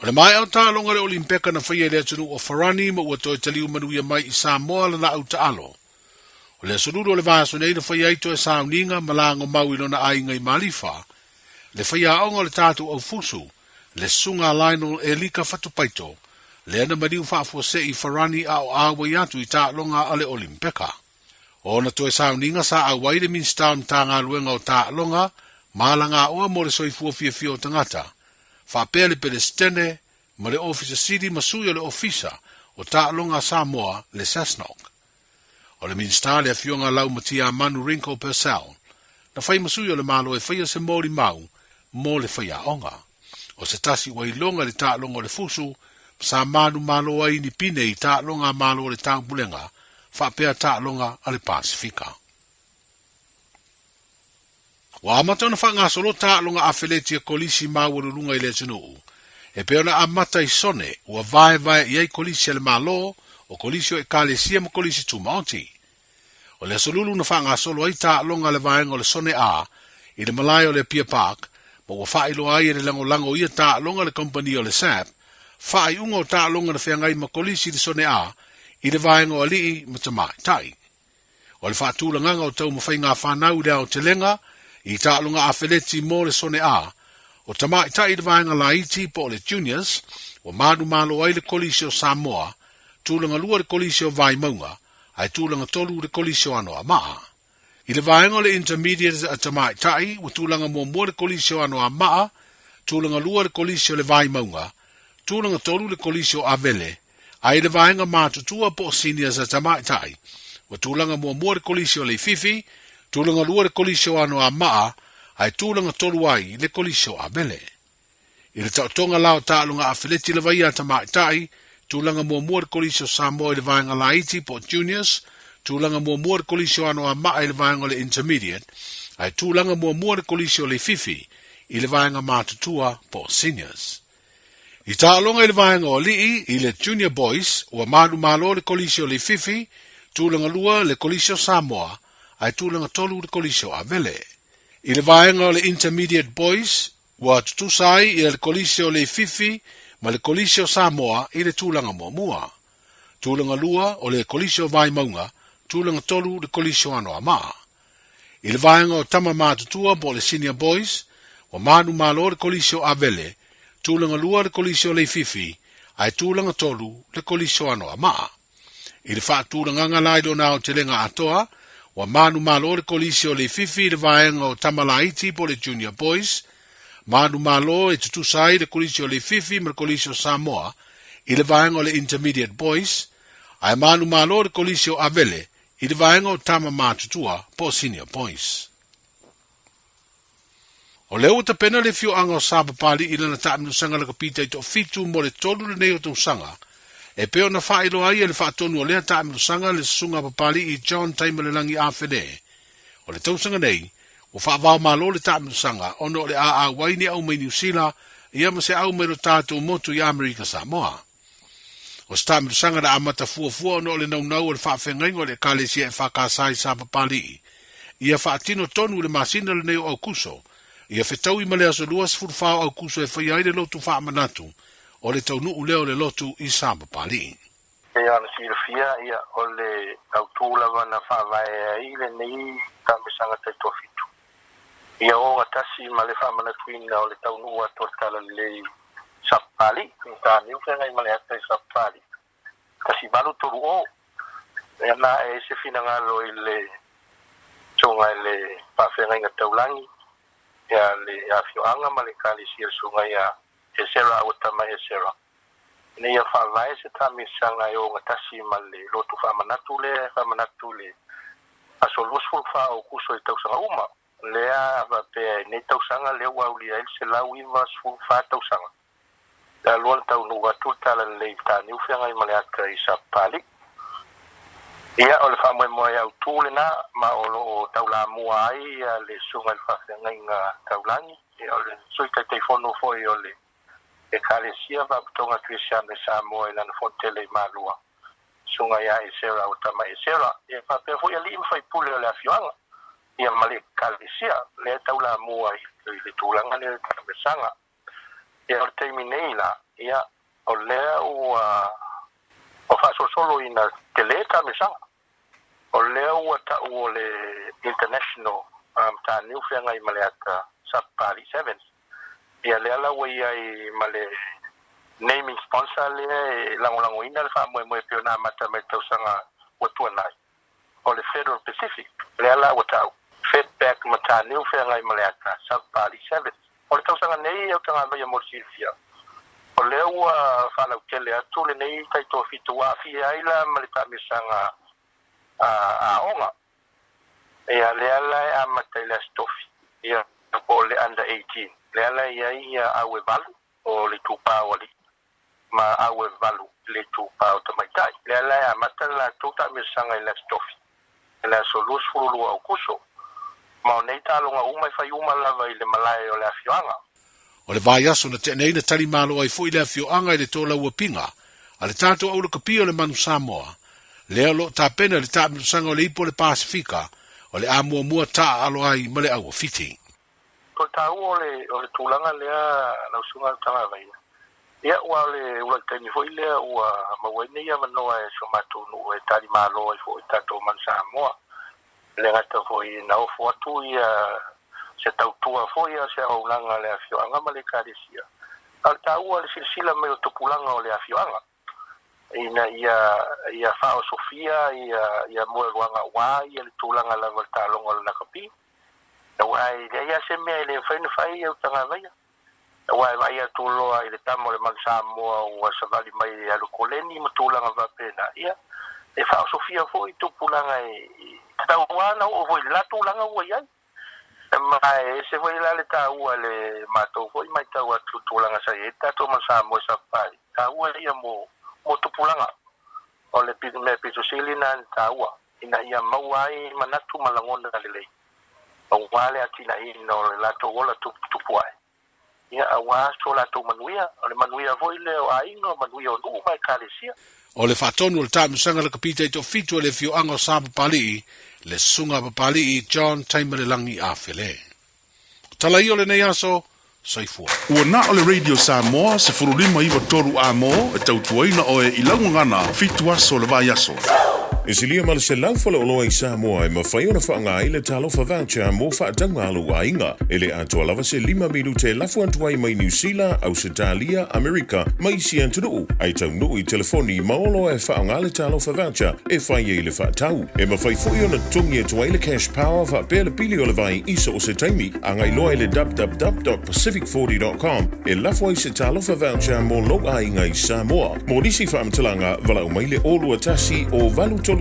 O le mai au tā longa le Olimpeka na whaia i le atunu o Farani ma ua toi taliu manuia mai i Samoa la na au ta alo. O le sururu o le vaso nei na whaia ito e sauninga malango mauilo na ai ngai malifa, le whaia aonga le tātu au fusu, le sunga laino e lika whatupaito, le ana mariu whaafose i Farani au awa atu i tā longa ale Olimpeka. O na to e sauninga sa au waire Minstown tā ngā luenga o tā longa, malanga oa mo le soifua fia o tangata, whapea le Pelestene, ma le ofisa siri masuia le ofisa o tā longa Samoa le Cessnock. O le minsta le afionga lau matia manu Rinko Purcell, na whai masui o le malo e whaia se mori mau, mo le whaia onga. O se tasi wai longa le tā longa le fusu, sa manu malo ai ni pine i tā longa malo le tāngpulenga, whapea tā longa ale Pasifika. Wa amata na whanga solo tā longa awheletia kolisi mawaru lunga i le tunuu, e peona amata i sone, ua vai iai kolisi le malo, o kolisi o e kalesia ma kolisi tu maoti. O le solulu na whanga solo ai tā longa le vaenga o le sone a, i le malai o le Pier Park, ma ua whailo ai e le lango ia tā longa le company o le SAP, whai unga o tā longa na whiangai ma kolisi le sone a, i le vaenga o lii ma tamai tai. O le whaatūlanganga o tau ma whai ngā whanau lea o te lenga, i tā longa a wheleti mo le sone a, o tamai tai le vaenga la iti po le juniors, o madu malo ai le kolisi o Samoa, tūlanga lua le kolisi o vai maunga, ai tūlanga tolu le kolisi o ano a maa. I le vaenga le intermediate a tamai tai, o tūlanga mua le kolisi o ano a maa, tūlanga lua le kolisi o le vai maunga, tūlanga tolu le kolisi o avele, ai le vaenga mātutua po seniors a tamai tai, o tūlanga mua le kolisi o le fifi, tūlanga lua le kolisi o ano a maa, ai tūlanga tolu ai le kolisi o avele. I le tautonga lao tālunga a whileti le vaia tamai tai, tūlanga mua le kolisi o Samoa i le vaenga la iti po juniors, tūlanga mua le kolisi o ano a maa i le vaenga le intermediate, ai tūlanga mua le kolisi o le fifi i le vaenga mātutua po seniors. I tālonga i le vaenga o lii i le junior boys, ua madu malo le kolisi o le fifi, tūlanga lua le kolisi o Samoa, ai tūlanga tolu le kolisi o avele. I le vaenga o le intermediate boys, ua tutusai i le kolisi o le fifi, ma le kolisi o Samoa i le tūlanga mua. Tūlanga lua o le kolisi o vai maunga, tūlanga tolu le kolisi o ano a maa. I le vaenga o tama mātutua po le senior boys, wa manu malo le kolisi o avele, tūlanga lua le kolisi o le fifi, ai tūlanga tolu le kolisio ano a maa. I le whaatūlanga ngalai do nao te lenga atoa, wa manu malo le kolisio le fifi le vaenga o Tamalaiti po le Junior Boys, manu malo e tutusai le kolisio le fifi ma le kolisio Samoa, i le vaenga o le Intermediate Boys, ai manu malo le kolisio Avele, i le vaenga o Tama Matutua po Senior Boys. O leo ta pena le fio anga o Sabapali i lana taaminu sanga la kapita i to fitu mo le tolu le neo tau sanga, e peo na whaelo ai e le whaatonu o lea taaminu sanga le sunga papali i John Taimalelangi Awhene. O le tau sanga nei, o whaavao malo le taaminu sanga, ono le a waini au mai New Zealand, ia ma se au mai lo tātou motu i Amerika Samoa. O se taaminu sanga na amata fuafua ono le naunau o le whaafengaingo o le kalesia e whakasai Sabapali. Ia whaatino tonu le masina le neo au kuso, ia fetau i male aso luas furfao au kuso e whai aile lotu wha manatu o le tau nuu leo le lotu i Sabapali. Ia na sirafia ia o le au tūlawa na whawai ai le nei tāmisanga tai toa fitu. Ia o ngatasi ma le wha manatu ina o le tau nuu ato tala le Sabapali, ka niu whenga i male atai Sabapali. Kasi balu toru o, ia na e se fina ngalo i le tonga i le pawhenga inga taulangi, ia le afioanga ma le kalisia sunga ia e sera au tama e sera. Ina ia whawai se tamisanga i o ngatasi ma le lotu whamanatu le aso lusful wha o kuso i tausanga uma. Lea vape nei tausanga leo wauli a il se lau iwa sful wha tausanga. Ia luan tau nuwa tūtala le tani uwhenga i male aka i Sabapali. Ia o le whamoe moe au tūle na ma o taula mua ai le sunga i whawhenga inga taulangi. Ia o le suita te whono foi o le e kalesia vaputonga Christian le Samoa i lana fontele i malua. Sunga ia e sera o tama e sera. Ia whapea foi ali ima whai pule o le afioanga. Ia male kalesia le taula mua i le tūlanga le kamesanga. Ia o le teimi nei la, ia o lea o whaasosolo i na tele kamesanga. O lea ua tau o le international ta niu whenga i male aka Sabapali Sevens. Ia lea la wei ai male naming sponsor lea e langolango ina le wha moe pio na mata mai tausanga watua nai. O le Federal Pacific, lea la ua tau. Feedback mata niu whenga i male aka Sabapali Sevens. O le tausanga nei au tanga mai a morsifia. O lea ua whanau tele atu le nei taito fitu wafi aila male tamisanga a onga. Ia lea la e amata ila stofi. Ia o le under 18. Lea la ia awe valu o le tupa o li. Ma awe valu le tupa o tamaitai. Lea la e amata la tuta misanga ila stofi. Lea so lus furulu au kuso. Ma o nei talonga umai fai uma lava i le malai o le afioanga. O le vai aso na tenei na tali malo ai fo i le afioanga i le tola ua pinga. A le tato au le kapi o le manu Samoa. Lea lo ta pena le ta sanga o le ipo le Pasifika o le amua mua ta alo ai ma le au fiti. Ko tau o le tūlanga lea lausunga tanga vai. Ia ua le ua tani foi lea ua mawene ia manoa e somatu nu e tali malo e fo i tato man Samoa. Le ngata foi na ofo atu ia se tautua foi a se aulanga le afioanga ma le karesia. Al tau le silsila me o tupulanga o le afioanga. Ina ia fao Sofia ia moe ruanga wa ia le tūlanga la valtalonga la kapi. Wai ia se mea le whai au tanga vai. Wai vai a tūloa i le tamo le man Samoa ua savali mai alu koleni ma tūlanga vapena. Ia e fao Sofia foi tupulanga i tauana o voi la tūlanga ua iai. Mai se voi la le taua le matou foi mai taua tūlanga sa e tato man Samoa Sabapali. Taua ia mo tupulanga o le me pitusili na taua ina ia mauai manatu malangona lelei o wale atina ina o le lato ola tupuai ia awa so lato manuia o le manuia voile o aino manuia o nuu mai kalesia o le whaatonu o le tāmusanga le kapita i to fitu o le fioanga o Sabapali le sunga Papali i John Taimalelangi Awhene. Tala i o le nei aso Saifua. Ua na o le Radio Samoa se furulima iwa toru a mo e tautuaina o e ilaungangana fitu aso le vai aso. E silia ma le se lau fala oloa I Samoa e mawhai ona whaanga I le talofa voucher mo whaatanga alu a inga. E le atua lava se 5 minute lafu antuai mai New Zealand, Australia, Amerika, mai si antunu. Ai tau nuu I telefoni maolo e whaanga le talofa voucher e whai e le whaatau. E mawhai fui ona tungi e tuai le cash power whaapea le pili o le vai iso o se taimi. Anga iloa e le www.pacific40.com e lafu ai se talofa voucher mo lo a inga I Samoa. Mo nisi whaamtalanga vala umai le olua tasi o valu tolu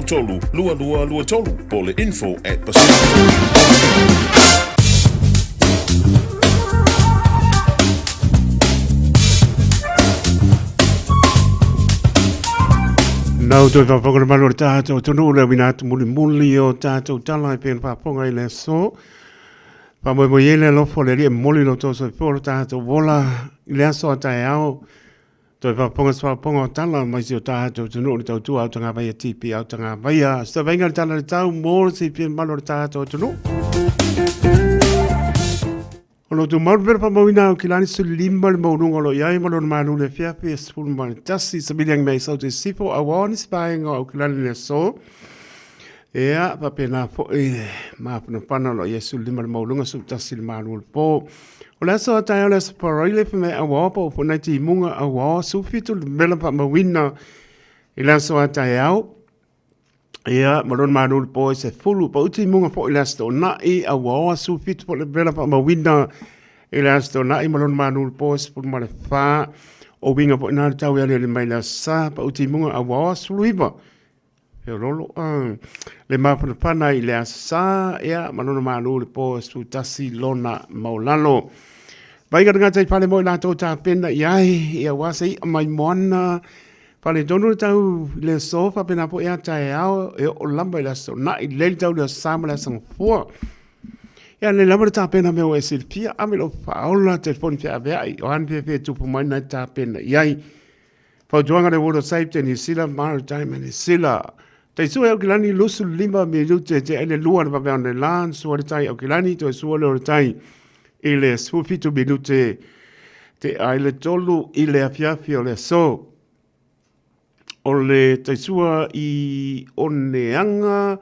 lua tolu po le info@pacific40.com. Nau tui whapakora manu o tātou tonu le winatu muli o tātou tala I pēn whaponga I le so. Whamoe mo iele lofo le ria moli lo tōso I pōro tātou wola I le aso a tae ao. Toi whaponga o tala mai si o tātou tonu o tau tua au tanga vai a tipi au tanga vai a. Sta vainga le tala le tau mōra si pēn manu o tātou tonu. Ono tu mau vera pamawina o kilani su 5 le maununga lo iai malo na manu le fiapi e spulu mani tasi sabiliang mei sau te sipo a wani spainga o kilani le so. Ea papena po e maapuna pana lo Yesu 5 le maununga su tasi le manu le po. O le aso atai o le saparoile pa me a wapa o po naiti imunga a wapa su fitu le mela pamawina I le aso atai au. Ea malo na manu le po e se fulu pa uti imunga po I le aso na I a wapa su fitu po le mela pamawina I le aso na I malo na manu le po e se fulu ma le fa o winga po ina le tau ia le mai le sa pa uti imunga a wapa su luiba. E rolo le mapuna pana I le asa ea manona manu le po su tasi lona maulalo. Vai ka ngata I pale mo la to ta pena iai ia wasi mai mona pale donu tau le sofa pena po ea tae ao e o lamba I la so na I le tau le sama la sang fo. Ia le lamba ta pena me o silpia amelo faola telefon fia vai o han pe tupu mai na ta pena iai. Fa joanga le wodo safety ni sila maritime ni sila. Tai sua au kilani lusu 5 minute te ele lua na papea ne lan sua le tai au kilani to sua le tai ele su fitu minute te aile tolu ile afiafi o le so o le tai sua I oneanga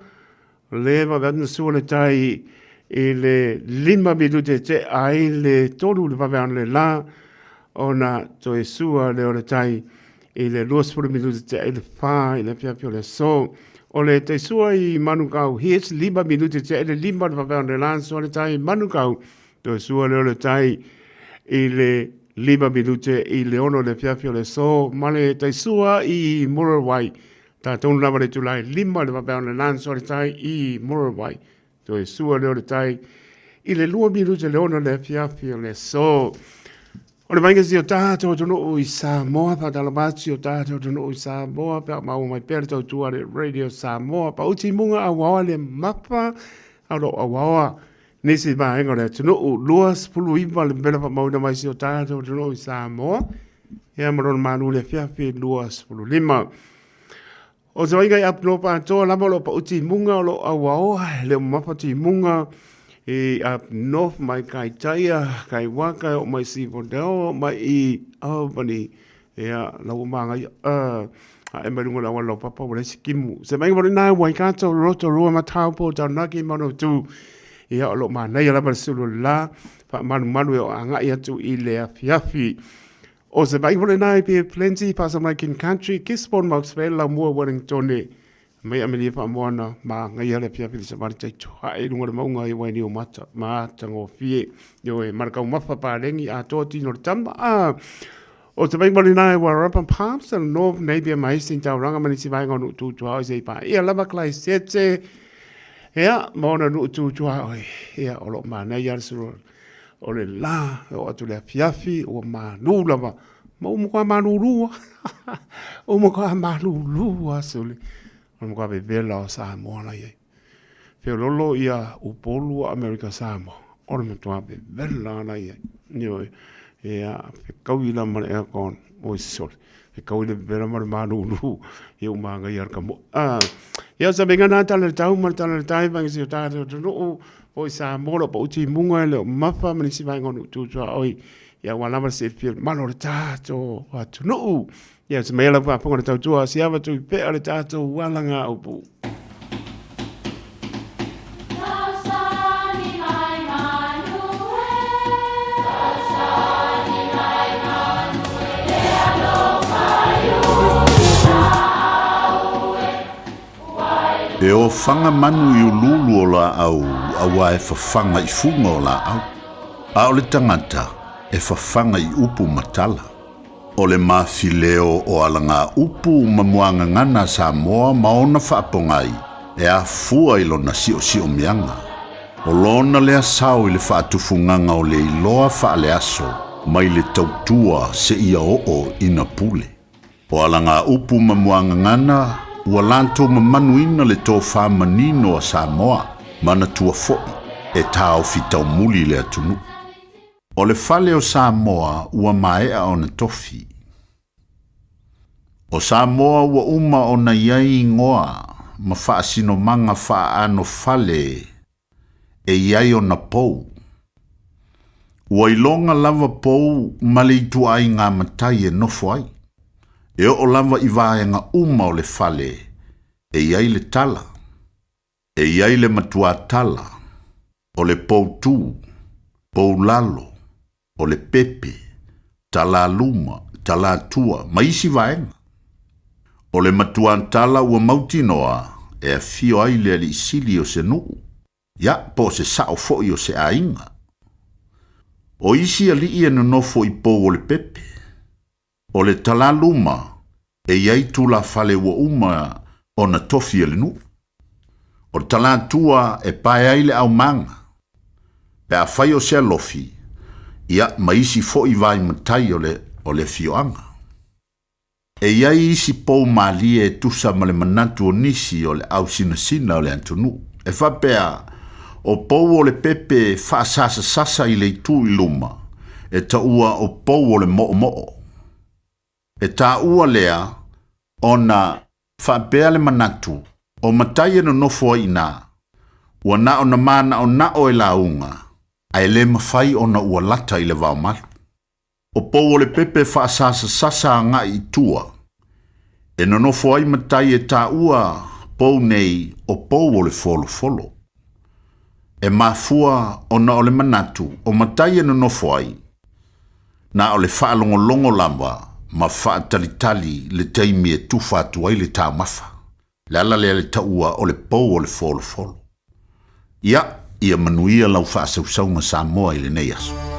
le papea sua le tai ele 5 minute te aile tolu le papea ne la ona to sua le tai ile luas por minutos te ele fa ile afiafi o le so o le te sua I manukau hies 5 minutos te ele 5 na papea ne lan so le tai manukau to sua le tai ile 5 minutos ile ono le afiafi o le so male te sua I Murawai ta tonu lava le tulai 5 na papea ne lan so le tai I Murawai to sua le tai ile 2 minutos le ono le afiafi o le so. O le mainga si o tātou tono o I Samoa, pa talabati o tātou tono o I Samoa, pa mau mai pere tau tua le Radio Samoa, pa uti munga a wawa le mapa, alo a wawa, nisi maenga le tono o luas pulu iwa le mbela pa mauna mai si o tātou tono o I Samoa, ea marona manu le fiafi luas pulu 5. O te mainga I apno pa toa lama lo pa uti munga lo a wawa, le mapa ti munga, E up north mai kai taia, kai waka o mai sipodeo, mai I Albany, ea lau manga a e marunga lawa lau papa wale sikimu. Se mai wale nai wai kato roto rua matau po tau naki mano tu, ea o lo manai ala sulu la, pa manu e o anga ia tu I le afiafi. O se mai wale nai pe plenty pa sa mai kin country, Kispon Maxwell la mua Wellington mai ameli pa moana ma ngai ale pia pili sa mari tai toa e lunga maunga I wai ni o mata ma tango fie yo e marka umafa pa lengi a toa tino tamba o te mai mali nai wa rapa palms and north navy mai sin tau ranga mani si vai ngonu tu tua o sei pa ia lava klai sete ea maona nu tu tua oi ea o lo ma nei ar suru o le la o atu le fiafi o ma nu lava ma umu kwa ma nu lua umu kwa ma nu lua suli Ono kwa vela o Samoa na ye. Feo lolo ia upolu Amerika Samoa. Ono me toa vela na ye. Nio ia fe kauila mara ea kon o isol. Fe kauila vela mara manu ulu. Ia umanga ia kamo. Ia sa benga na tala tau mara tala tai vangi si o tata o o Samoa po uti munga le mafa mani si vangi onu tutua oi. Ia wala mara se fio mano le tato atu no. Ia se mea la pa ponga tau tua si ava tu pe ale tato walanga upu. E o whanga manu i ululu o la au, awa e whawhanga i funga o la au. A o le tangata e whawhanga i upu matala. O le mawhileo o alanga upu mamuanga ngana Samoa maona whaapongai e a fua ilo na sio mianga. O lona lea sao i le whaatufunganga o le iloa whaale aso mai le tautua se ia o ina pule. O alanga upu mamuanga ngana ua lanto mamanuina le tō whamanino a Samoa mana tua foi e tāo fitau muli le atunu. O le whale o Samoa ua maea o na tofi. O Samoa ua uma o na iai ngoa ma whaasino manga whaano whale e iai o na pou. Ua ilonga lava pou male i tuai ngā matai e nofo ai. E o lava i vaenga uma o le whale e iai le tala. E iai le matua tala. O le pou tū, pou lalo, o le pepe, tala luma, tala tua, maisi vaenga. O le matua tala ua mautinoa e a fio ai le ali sili o se nuu. Ya po se sao foi o se ainga. O isi ali ia no nofo i pou o le pepe. O le tala luma e iai tula fale ua uma o na tofi le nuu. O le tala tua e pae ai le au manga. Pe a fai o se alofi, ia maisi fo i vai matai o le fioanga. E iai isi pou malia e tusa ma le manatu o nisi o le au sina o le antunu. E whapea o pou o le pepe whaasasa i le tu i luma, e ta ua o pou o le mo'o. E ta ua lea o na whapea le manatu o matai e no nofo i nā, ua na o na mana o na o e launga, ai le mawhai o na ua lata i le vau malu. O pou o le pepe whaasasa nga i tua, e no nofo ai matai e ta ua pou nei o pou o le folo. E mafua o na o le manatu o matai e no nofo ai, na o le whaalongolongo lamba ma whaatalitali le teimi e tufa atu ai le tā mafa. Le ala le taua o le pou o le folo. Ia manuia lau whaasaunga Samoa i le nei aso.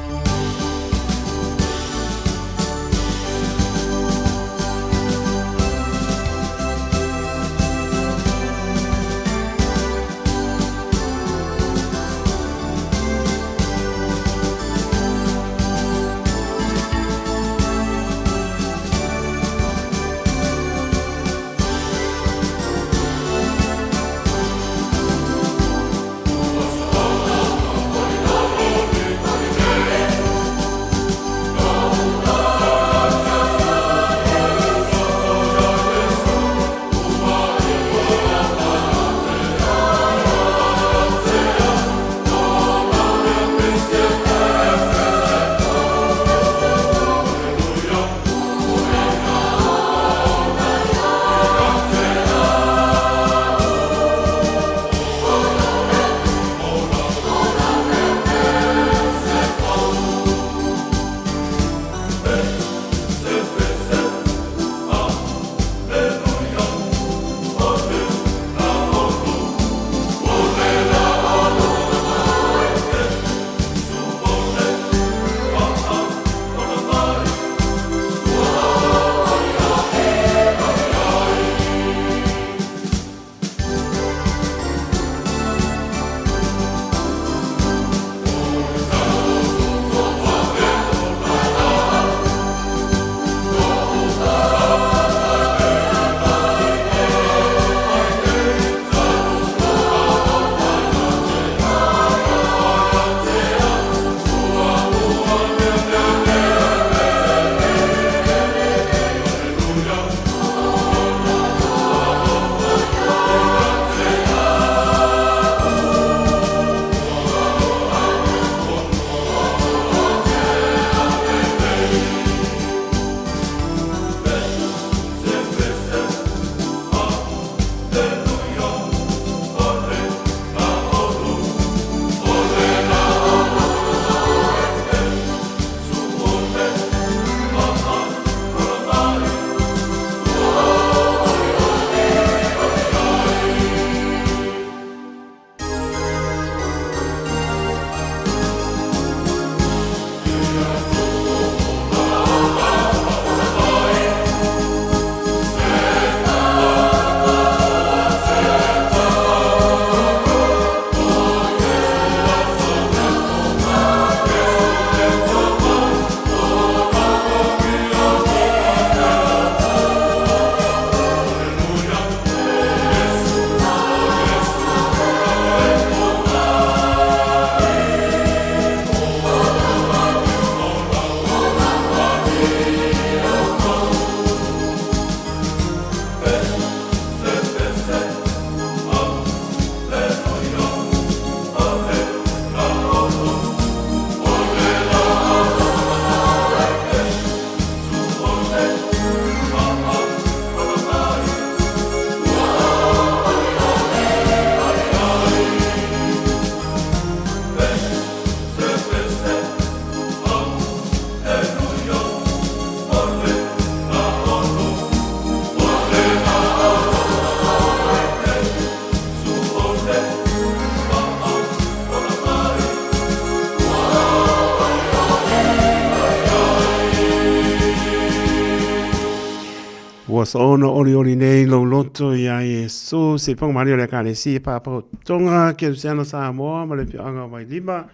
ua soona ori nei lo loto ia Yesu se pong mani o le kane si pa tonga ke usiano Samoa ma le pianga mai lima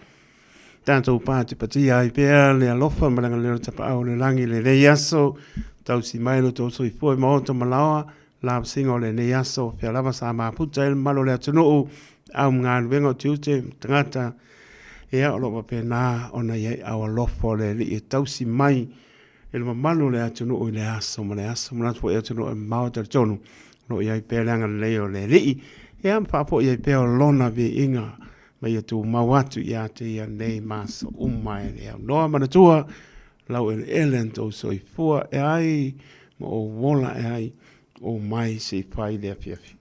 tanto pati pati ai pea le alofa ma le tapa au le langi le yaso tau si mai lo to so i foi mo to malawa la singo le ne yaso pe lava sa ma puta el malo le tunu au ngan vengo tuute tangata ia o lo pe na ona ye au lofo le li tau si mai el mamalo le atunu o le aso ma po e atunu e mau te tonu no ia i pelanga le o le li e am pa po ia i pe o lona vi inga ma ia tu mawatu ia te ia nei maso umai le au noa mana tua lau el elento so i fua e ai ma o wola e ai o mai se fai le afiafi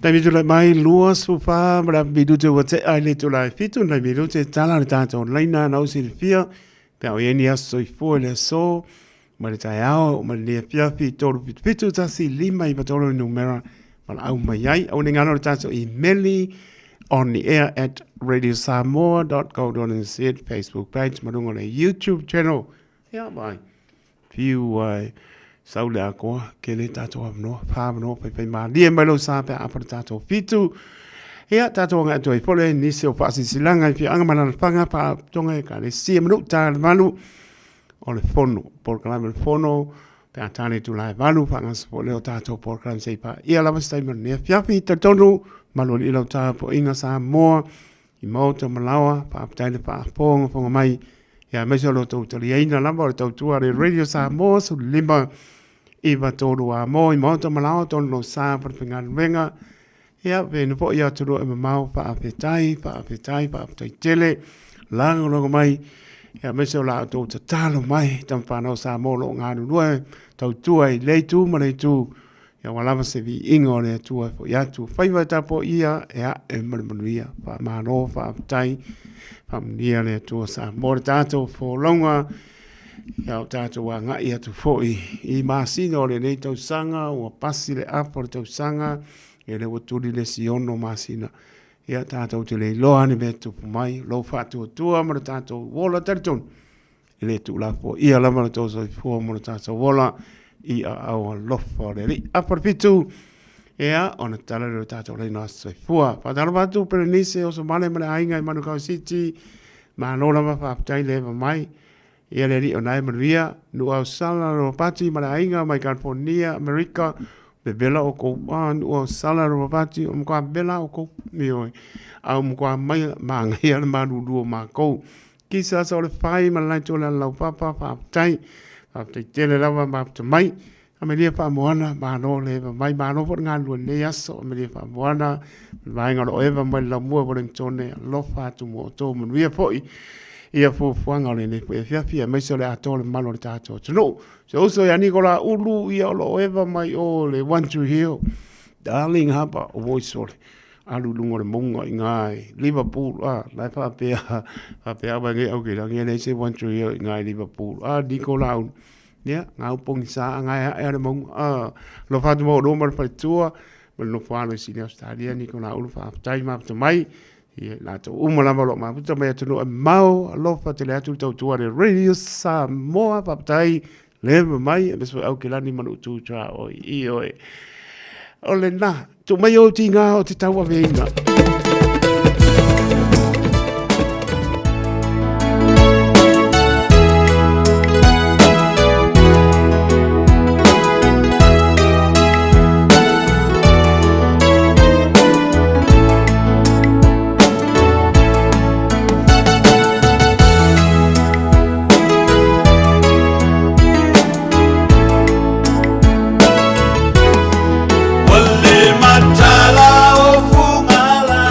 Nai mitu lai mai lua sufa mara mitu te wate ai le tu lai fitu nai mitu te tala le tātou laina na usi le fia pe au ieni aso i fua le so ma le tai ao ma le fiafi toru fitu tasi lima i patoro numera ma la au mai ai au ningano le tātou i meli on the air at radiosamoa.co.nz Facebook page marungo le YouTube channel ia mai view sau le akoa ke le tātou amno, pāmano, pai maa lia mai lau sāpe apa tātou fitu. Ia tātou ngā tui pole nisi o pāsi silanga i pia anga mana panga pā tonga e ka le sia manu tā le malu o le fono, por kalame le fono, pe a tāne tu lai malu pā ngā sapo leo tātou por kalame sei pā. Ia lama stai manu nea fiapi ta tonu, malu li lau tā po inga sā moa, i mauta malawa, pā ptaile pā pōnga fonga mai, ia meso lo tau tali eina lamba o le tau tua le radio sā moa, su lima, iwa tōru a mō i mauta malawa tōnu no sā parapingan wenga. Ia, venu po ia tūru e mamau pa apetai tele, lango longo mai. Ia, meseo la tō ta tālo mai, tam whanau sā mō lo ngānu nue, tau tua i leitu ma leitu. Ia, walama se vi ingo le tua po ia tu. Whaiwa ta po ia, ia, e manuia, pa mano, pa apetai, pa mnia le tua sā mō le tātou fō longa. Ia o tātou a ngai atu fōi i māsina o le nei tau sanga, o pasi le apa le tau sanga, e le waturi le siono māsina. Ia tātou te le loa ni me tupu mai, lo whātu o tua, mara tātou wola taritun. I le tu la fō, ia lama le tau soi fō, mara tātou wola, i a aua lofa le li. Apa pitu, ia, ona tala le tātou le nā soi fōa. Pātara wātu, pere nise, o so male male ainga i Manukau City, mā lola ma whāptai le mai, ia le ri o nai manuia, nu au sala ro pati mara inga mai California, Amerika, be bela o kou, nu au sala ro pati, o mkwa bela o kou, mi oi, au mkwa mai maanga ia le manu duo ma kou. Kisa sa o le whai, ma lai tō le lau papa, whaptai tele lawa ma pta mai, a me lia wha moana, ma no le eva mai, ma no pot ngā lua ne aso, a me lia wha moana, mai ngā ro eva mai la mua waring tōne, lofa tu mo tō manuia poi, ia fuanga le ne pe fiafia mai so le atole malo le tato no so ya Nicola ulu ia lo eva mai o le want to heal darling hapa o voice ole alu lungo le monga ngai Liverpool lai pa pe ba nge o ke la nge se want to heal ngai Liverpool Nicola ya ngau pong sa ngai le mong lo fa mo do mar pa tua lo fa lo sini Australia Nicola ulu fa tai ma mai ia la to umalama lo ma puta mai tunu mau alofa te le atu tau tua le Radio Samoa papai le mai e beso au ke lani manu tu tra o i oi ole na tu mai o tinga o te tau aveina Matala o funga la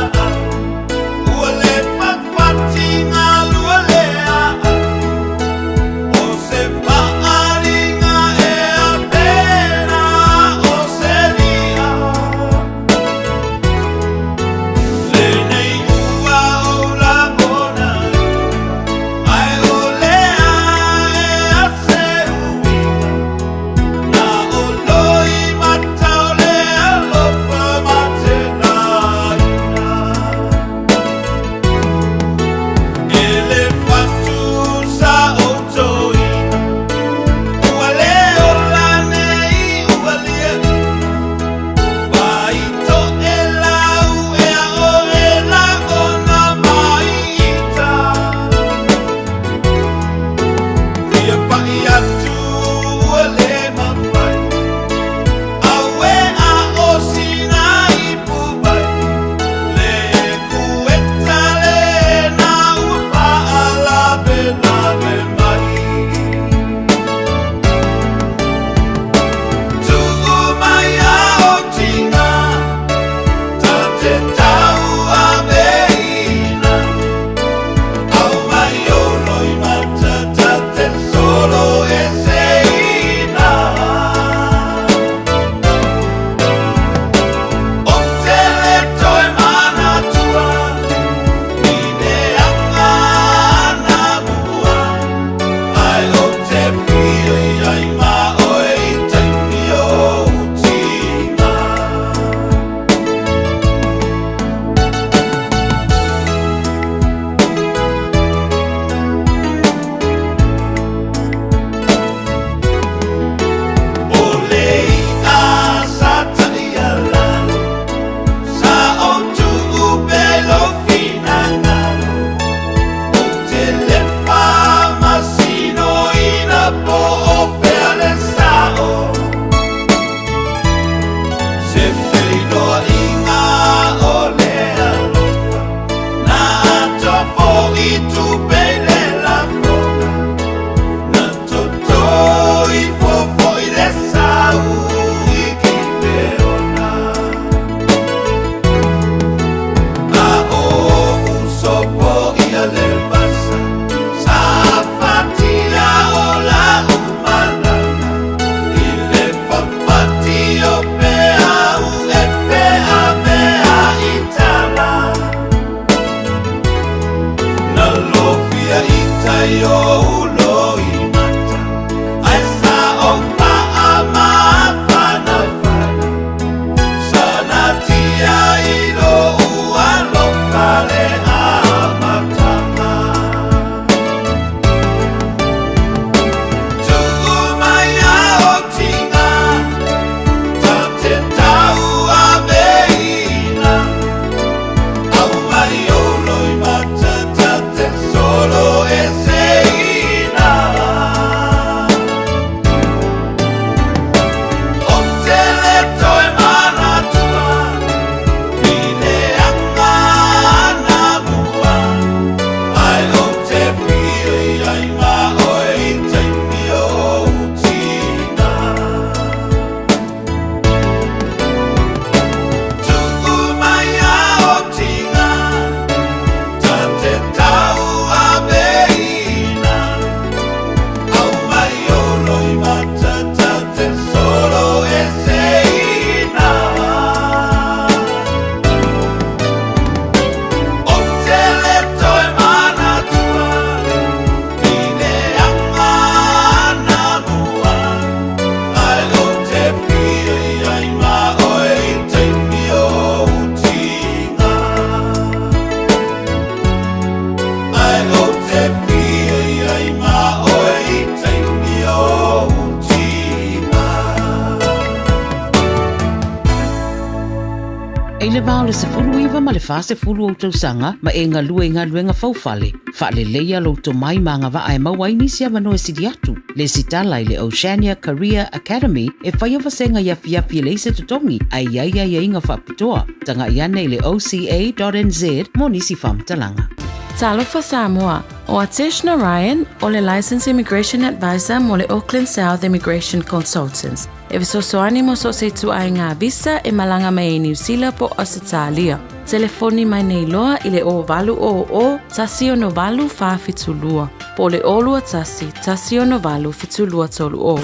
le vao le se fulu iwa ma le fa se fulu o tausanga ma e ngalua i ngaluenga faufale. Fa le leia lo to mai manga va ai mawai nisi ama no e sidi atu. Le sitala i le Oceania Career Academy e whai ova senga yafi yafi le se tutongi ai ia inga whapitoa. Tanga iane i le oca.nz mo nisi whamtalanga. Talofa Samoa, o Atish Narayan, o le Licensed Immigration Advisor mo le Auckland South Immigration Consultants. E visosoani mo so se tu ai ngā visa e malanga mai e New Zealand po Australia. Telefoni mai nei loa i le o valu o tasio no valu fa fitulua. Po le olua tasio no valu fitulua tolu o.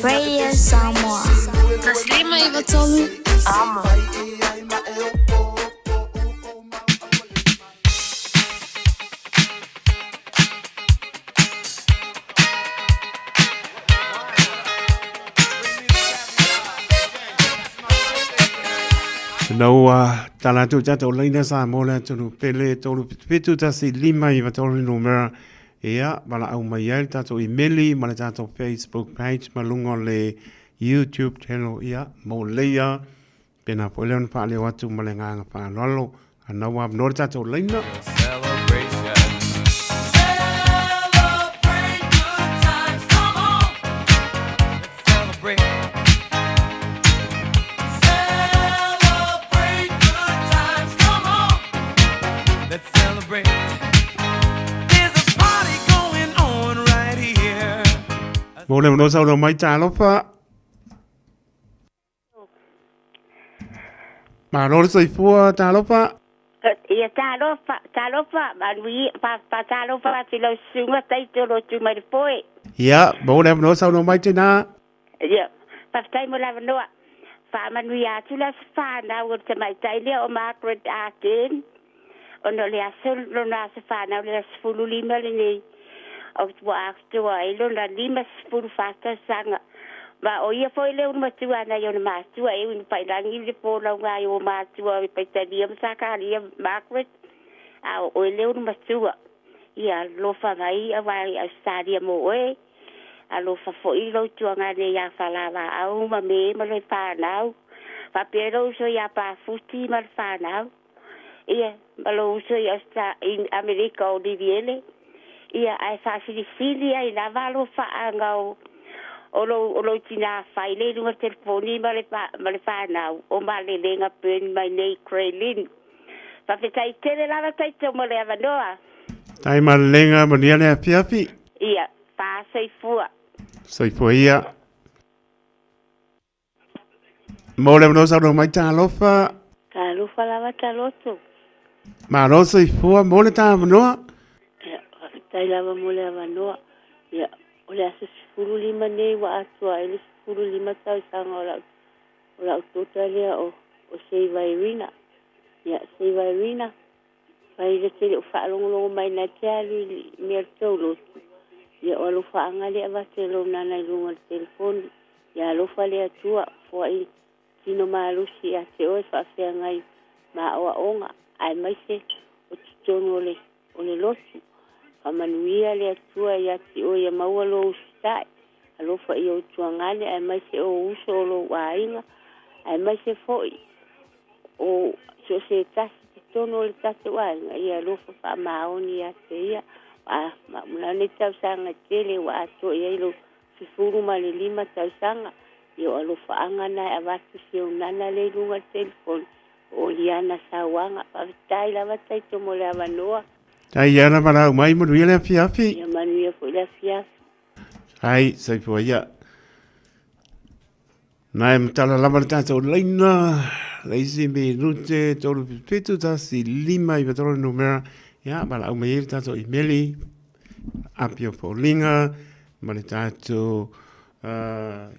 Radio Samoa. Taslima iwa tolu. Ama. No, talatu tato leina sa mola tonu pele tolu pitu tasi lima i vatolu numera ia bala au mai ai tato emaili ma le tato Facebook page malungo le YouTube channel ia mo leia pena po leon pa le watu ma le nganga pa lolo ana wa no tato leina Mo le no sa no mai talofa. Ma no se fua talofa. Ia talofa, manui pa talofa si lo sunga tai to lo tu mai foi. Ia, mo le no sa no mai tina. Ia, pa tai mo la no. Fa manui a tu la fa na o te mai tai le o Margaret Akin. Ono le asul lo na se fa na le sfulu lima le nei. O tua aktua ilo la lima spuru fata sanga ma o ia foi le un matua na yo na matua e un pai langi le po la nga yo matua e pai tadia sakaria Margaret a o le un matua ia lo fa mai a vai a stadia mo e a lo fa foi lo tua nga le ya fala va au ma me ma le fa nau fa pero so ya pa futi ma fa nau ia ma lo so ya sta in America o di viene ia ai fasili ai la valo fa angau o lo tina fai le lunga telefoni ma le fa na o ma le lenga pen mai nei Crelin fa fetai tele la tai to mo le avanoa Tai ma lenga ma nia le api ia fa sei fua ia mo le no sa no mai talofa la taloto ma no sei fua mo le ta no tai lava mole avanoa ia o le asa sifuru lima nei wa atua e le sifuru lima tau sanga o la utota lea o Seiva Irina ia Seiva Irina pai le tele o whaalongolongo mai na te ali mea tau lotu ia o alofa anga le avate lo nana i lunga le telefoni ia alofa le atua fua i tino maalusi a te oe whaafea ngai ma oa onga ai mai se o titono o le lotu manuia le atua ia ti o ia maua lo ustai alofa i o tuangane ai mai se o uso o lo wainga ai mai se foi o so se tasi tono le tasi wainga ia alofa fa maoni ia te ia ma muna ne tau sanga tele wa ato ia ilo sifuru ma le lima tau sanga ia alofa angana avatu se unana le lunga telefon o liana sawanga pavitai lava tai tomo le avanoa Tai yana mana mai mo le api ia manuia foi le afi ai sai fo ia nai mtala la marta to leina leisi me rute to pitu tasi lima i vetoro numera ia bala mai ta to emaili apio polinga malita to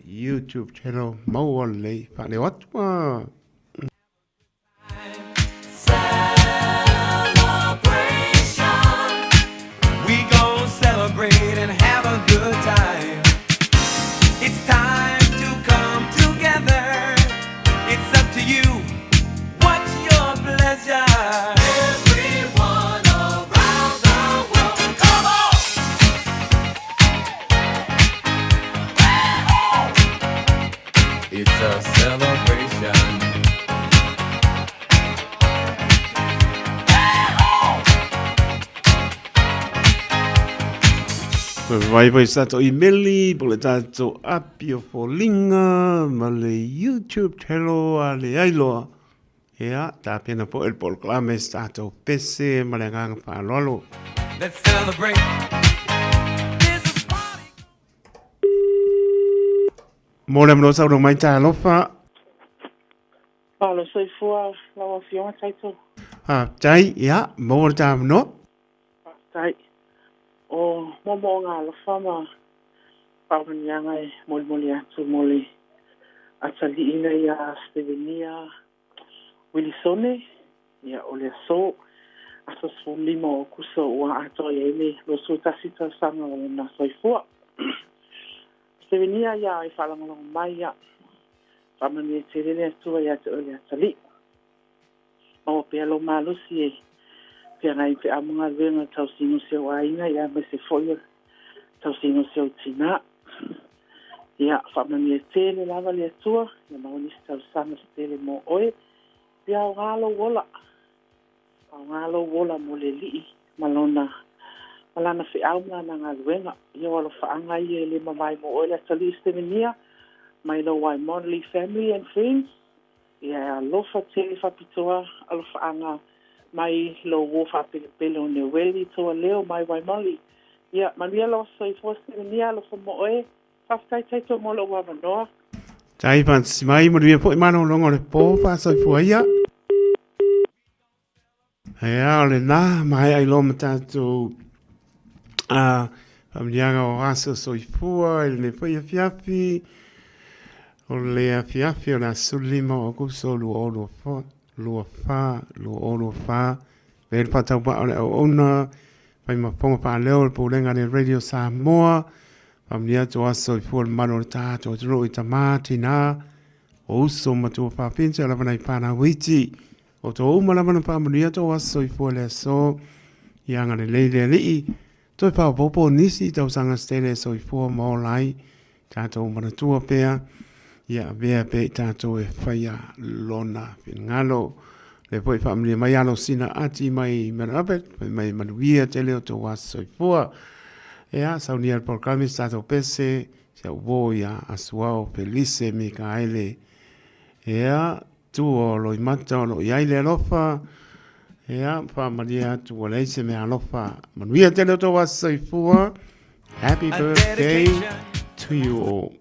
YouTube channel mau le pa le watwa And have a good time. It's time to come together. It's up to you. What's your pleasure? Everyone around the world, come on! It's a celebration. Vai vai sato emaili po le tato apio folinga ma le YouTube channel a le ailoa. Ea, ta pena po el proclame stato pese ma le ngang pa lolo. Let's celebrate. Mole mno sa no mai ta lofa. Palo soi fua lawa fiona taito. Tai ya, mo ta no. Tai. O momo nga lo fama pawanyanga moli atu moli atali ina ya Stevenia Willisone ya ole so aso limo kuso wa ato yele lo so tasita sanga na soifua Stevenia ya ifalanga mai ya pamani tirene tu ya to ole atali o pelo malusi pia ngai pe amunga venga tau sino se waina ya me se foyo tau sino se utina ya famani tele lava le tua ya mauni tau sana tele mo oe pia ngalo wola mo le li malona fe auna na ngalwenga ya wala fa anga ye le mamai mo oe la tali Stevenia my lo wai Monley family and friends ya lo fa tele fa pitoa alo fa anga mai lo wo fa pele ne weli to leo mai wai mali ya manuia lo so I foste ni lo mo e fa tai to mo lo wa no Tai pan mai mo dia po mano longo le po fa so fu ya ya le na mai ai lo mata to am dianga o aso so fu il ne foi fiafi o le fiafi o la sulimo o ku so lo fo lo fa ver pata pa ona pai ma ponga pa leo po lenga ne Radio Samoa pamnia to aso for manota to ro itamati na o so ma to pa pincha la bana pana witi o to uma la bana pa mnia to aso for le so yanga le le to pa popo nisi to sanga stele so for mo lai ta to mana tu pe ya vea pe tato e whaia lona ngalo le poi family mai alo sina ati mai manapet mai manuia tele o to waso fua ya saunia el programa stato pese se voia asuao felice Mikaele ya tu lo imata lo yaile lofa ya familia tu le se me alofa manuia tele o to waso fua happy birthday to you all.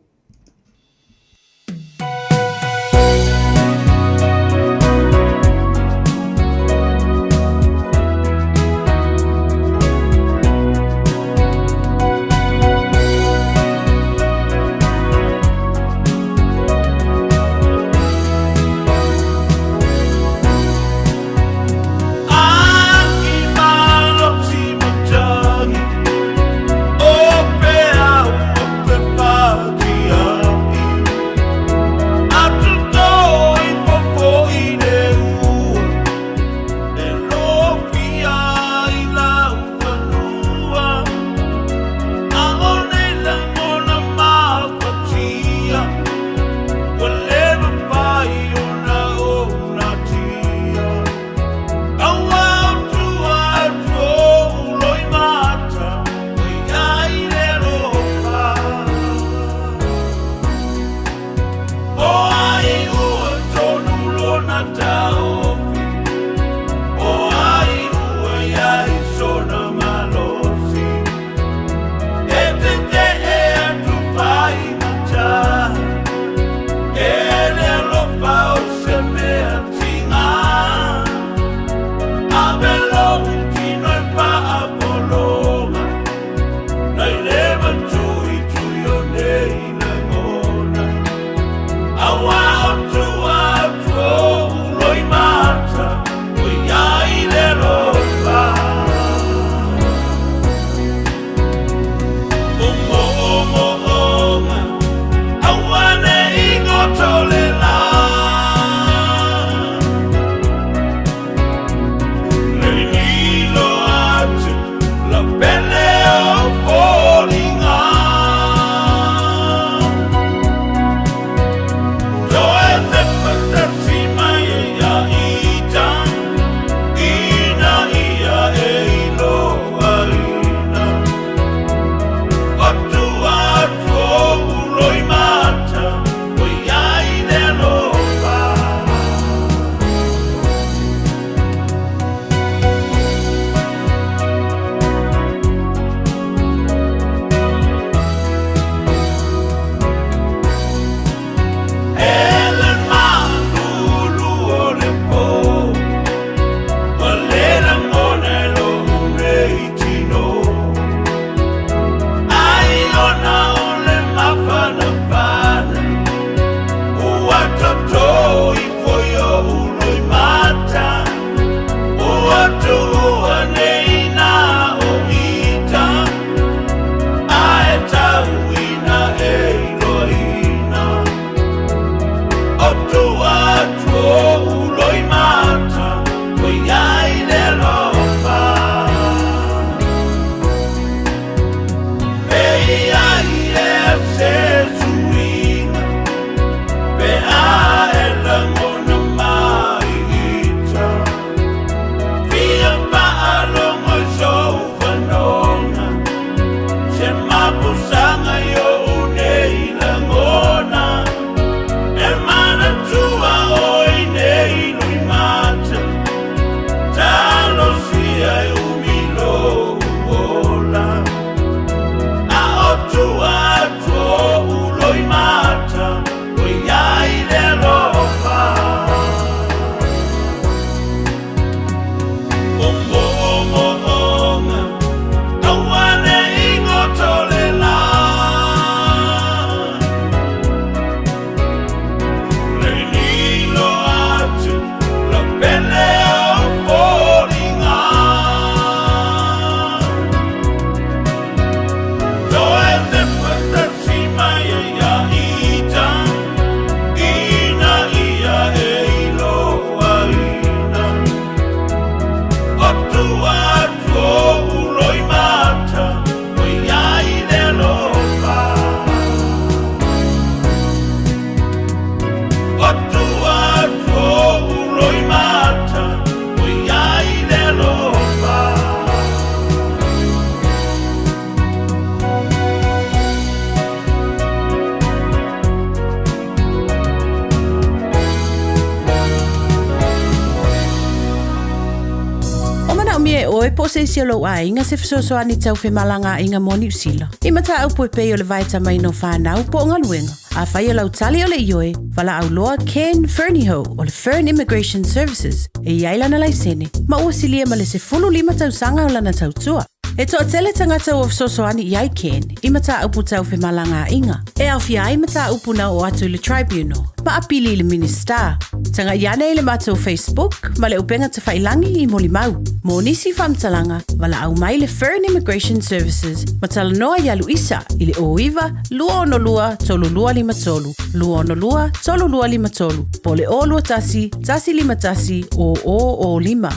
Toi po se isi lo a inga se fisoso ani tau fe malanga inga mo New Zealand. I mata au po pe o le vaita mai no whanau po ngā luenga. A whai o lau tali o le ioe, wala au loa Ken Fernieho o le Fern Immigration Services. E iaila na laisene, ma ua silia ma le se 15 tau sanga o lana tau tua. E toa tele tangata o fisoso ani iai Ken, I mata upu tau fe malanga inga. E au fia I mata upu na o atu le tribunal, ma apili le minister. Tanga iana I le mato Facebook, ma le upenga te whailangi I moli mau. Mo nisi whamtalanga, wala au mai le Fern Immigration Services, ma tala noa ia Luisa, I le oiwa, lua ono lua, tolu lua lima tolu. Lua ono lua, tolu lua lima tolu. Po le o lua tasi, tasi lima tasi, o lima.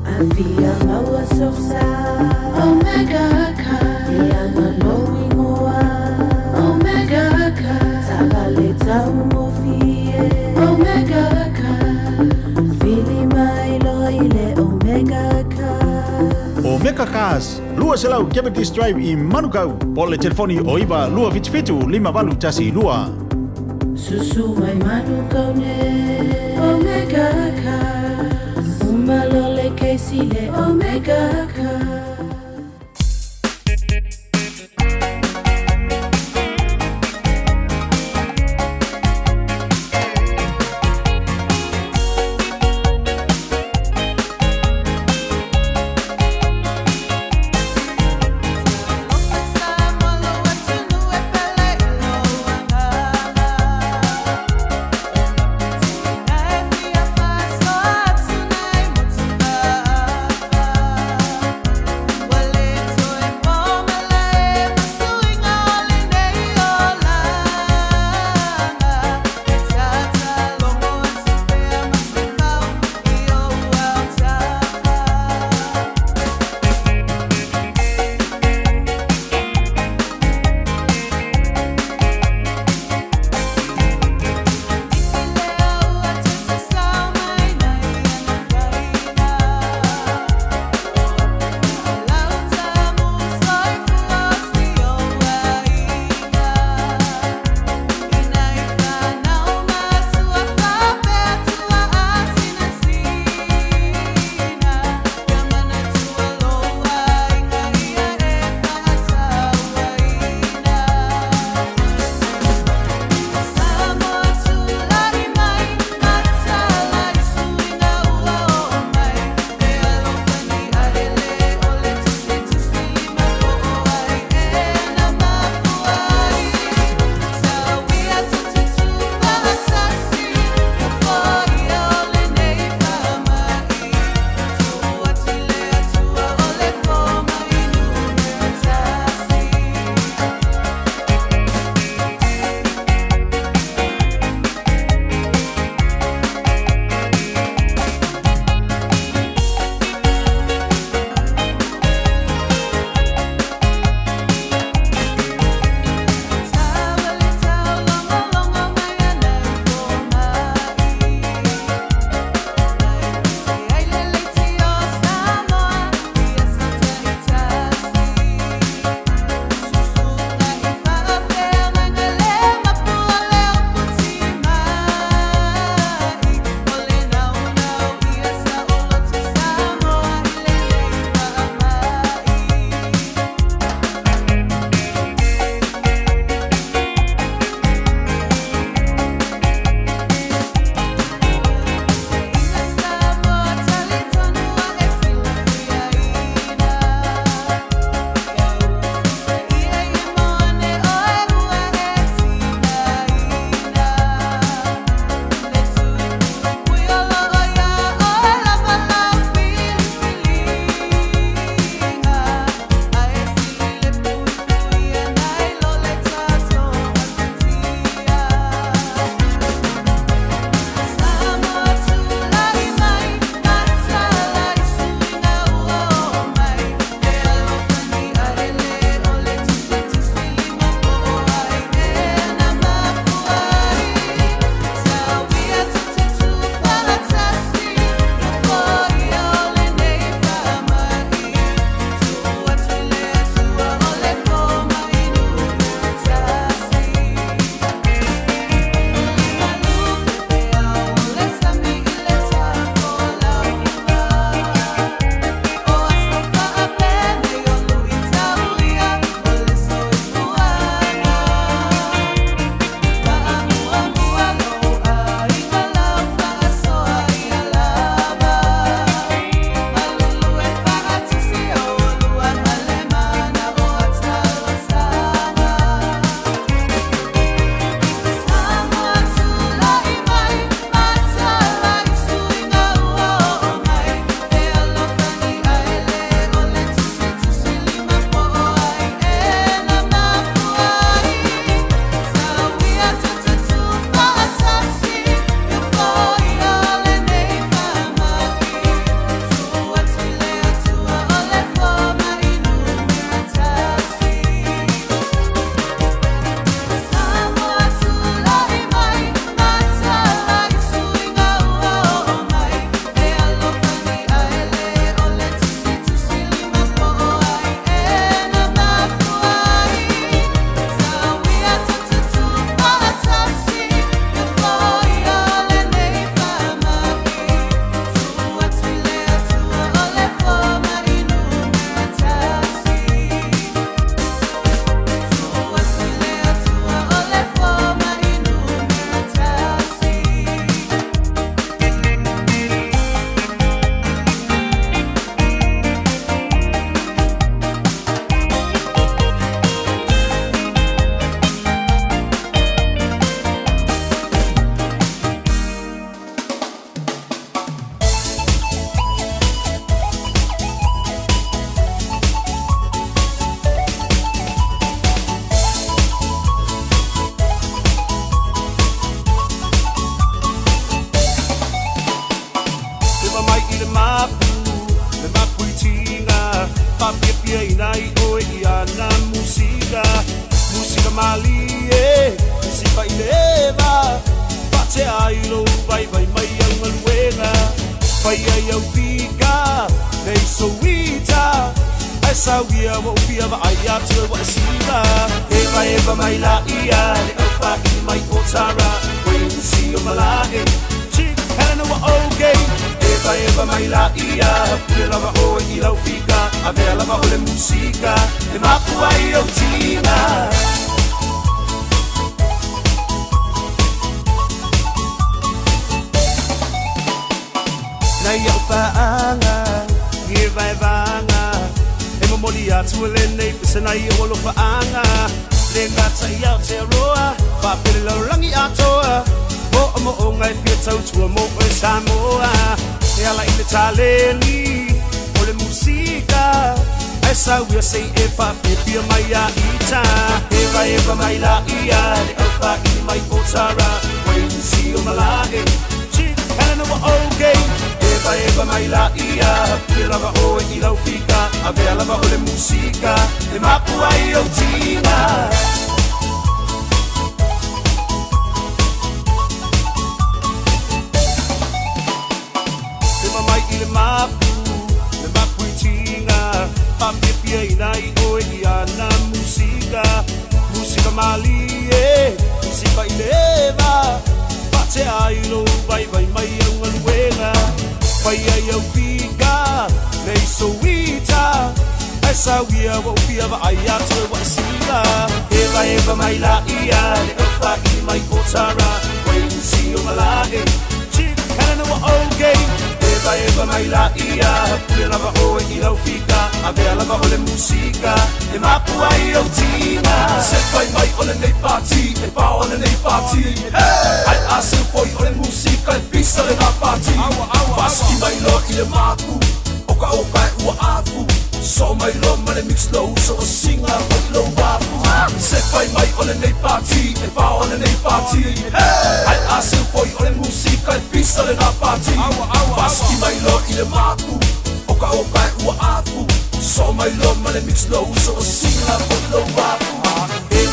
Avia maua sosa Omega ka Ia maloi moa Omega ka Tabale tau mofie Omega ka Fili mai loile Omega ka Omega Cars, lua selau Kepetis Drive I Manukau. Po le telefoni o iwa lua fitu lima valu tasi lua. Susu mai manukau ne Omega ka Umalole keisile Omega ka Te ailo vai vai mai au maluenga Vai ai au fika Nei so wita Ai sa wia wa upia wa ai atu wa siva Eva mai la ia Le au whaki mai o tara Wait to see o malae Chick Helena wa okay Eva mai la ia Pule lava o i lau fika A vea lava o le musika Le mapu ai au tina Nai au whaanga, nge vai vanga E mamoli atu le nei pisa nai o lo whaanga Le ngata I au te roa, whapere lau rangi atoa O amo o ngai whia tau tua mo o e Samoa E ala I le taleni, o le musika E sa wia sei e whapepia mai a ita Eva mai la ia, le au whaini mai o tara Wait to see o malae Helena wa okay Eva mai la ia Pule lava o I lau fika A vea lava o le musika Le mapu ai au tina Le mamai I le mapu I tina Papipia ina I oe I ana musika Musika mali Musika I leva Te ailo vai vai mai au maluenga Vai ai au fika Nei so wita Ai sa wia wa upia wa ai atu wa siva Eva mai la ia Le au whaki mai o tara Wait to see o malae Chick Helena wa okay Eva mai la ia Pule lava o I lau fika A vea lava o le musika Le mapu ai au tina Se vai mai o le nei party E pa o le nei party Ai ase foi o le musika E pisa le na party Paski mai lo I le mapu Oka e ua afu So mai lo ma le mix low So o singa mai lo wafu Se vai mai o le nei party E pa o le nei party Ai ase foi o le musika E pisa le na party Paski mai lo I le mapu Oka e ua afu So mai lo ma le mix low So o singa mai lo wafu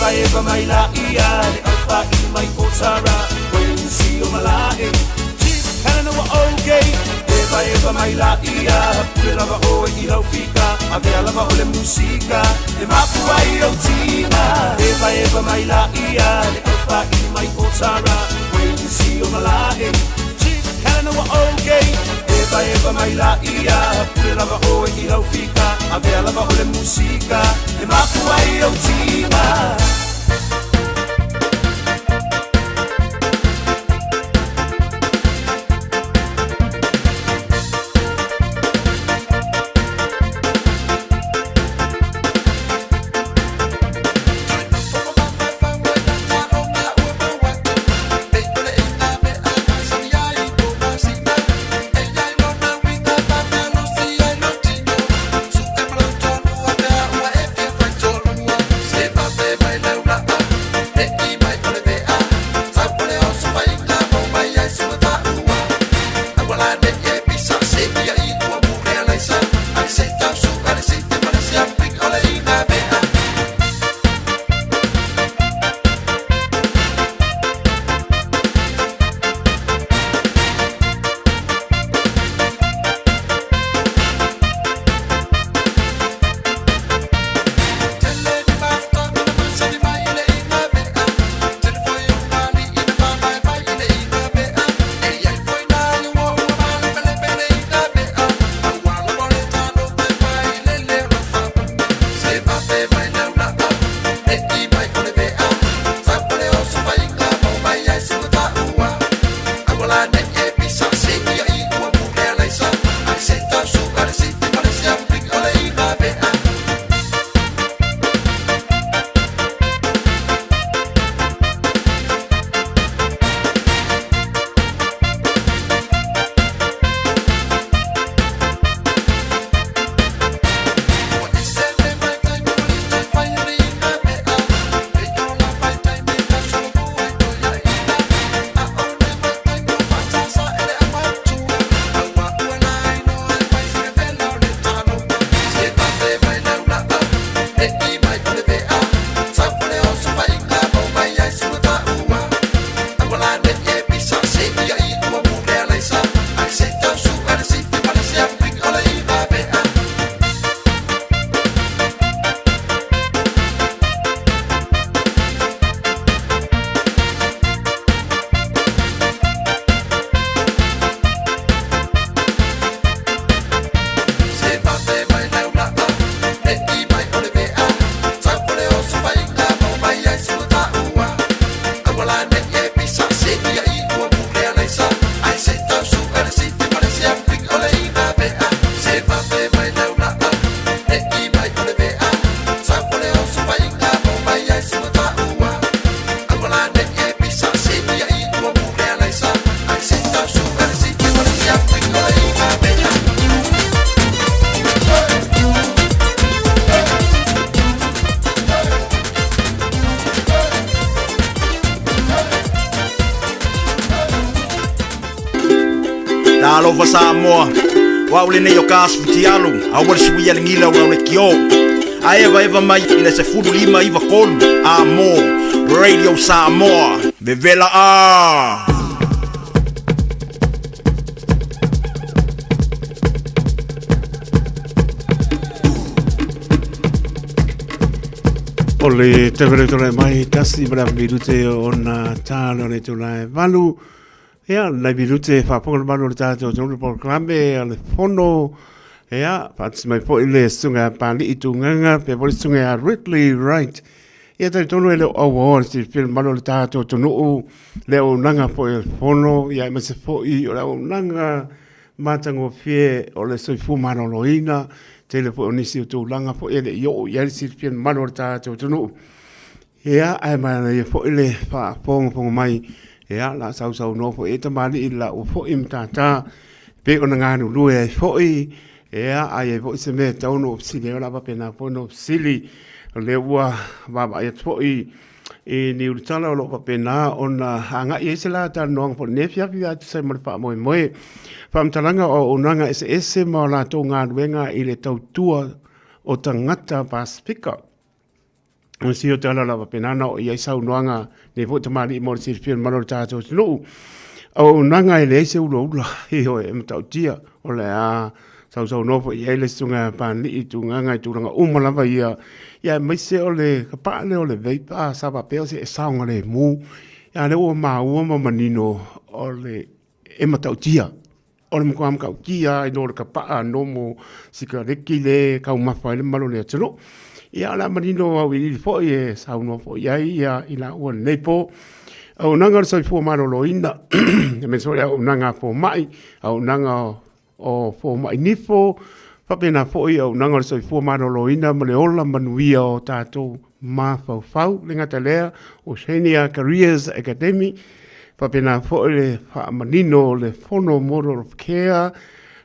Eva mai la ia Le au whaki mai o tara Wait to see o malae Chief Helena wa okay Eva mai la ia Pule lava o I lau fika A vea lava o le musika Le mapu ai au tina Eva mai la ia Le au whaki mai o tara Wait to see o malae Chief Helena wa okay Eva mai la ia Pule lava o I lau fika A vea lava o le musika Le mapu ai au tina Baila Talofa Samoa wa ule ne yo kasfutialo a wale suia lingila wa ule kio a eva mai ina se fulu lima iva kolu amo Radio Samoa bevela a Ole te vere tole mai tasi bra birute ona talo ne tole valu ya la birute fa por valu tato jo por clambe al fondo ya pats mai po ile sunga pali itunganga pe por sunga Ridley Wright ya te tolo ele award si film valu tato to no le onanga po el fondo ya me se po I ora onanga matango fie ole so fu mano loina telefoni si tu langa po ele yo ya si film manorta to no ya ai ma ye po ele fa pong mai ya la sau no po eta mali ila o po imtata pe ona nganu lu e po ya ai po se me ta no si le la pa pena po no sili le wa ba ya po ni utala lo pa pena ona hanga yesela ta no po ne fia fia se mo pa mo Pam talanga o unanga ese ma la to ngā ruenga I le tau tua o tangata Pasifika. O si o te ala lawa penana o iai sau noanga ne po te mani I mori sirpia manor tātou tino. O unanga I le ese ula ula I ho e mtau tia o le a sau nopo iai le sunga pani I tu nganga I turanga umalawa ia. Ia maise o le kapane o le veipa sapa peo se e saunga le mu. Ia le o maa uama manino o le e matau tia. O le mkwam kau kia I no le kapaa no mo sika reki le kau mawhai le malo le atano. Ia la marino au I fo e sau no fo iai ia I la ua nepo. Au nanga le soifua maro lo ina. E me sore au nanga fo mai. Au nanga o fo mai nifo. Papena fo I au nanga le soifua maro lo ina. Ma le ola manuia o tātou ma fau le ngata lea. O Senia Careers Academy. Papena fo le fa manino le fono model of care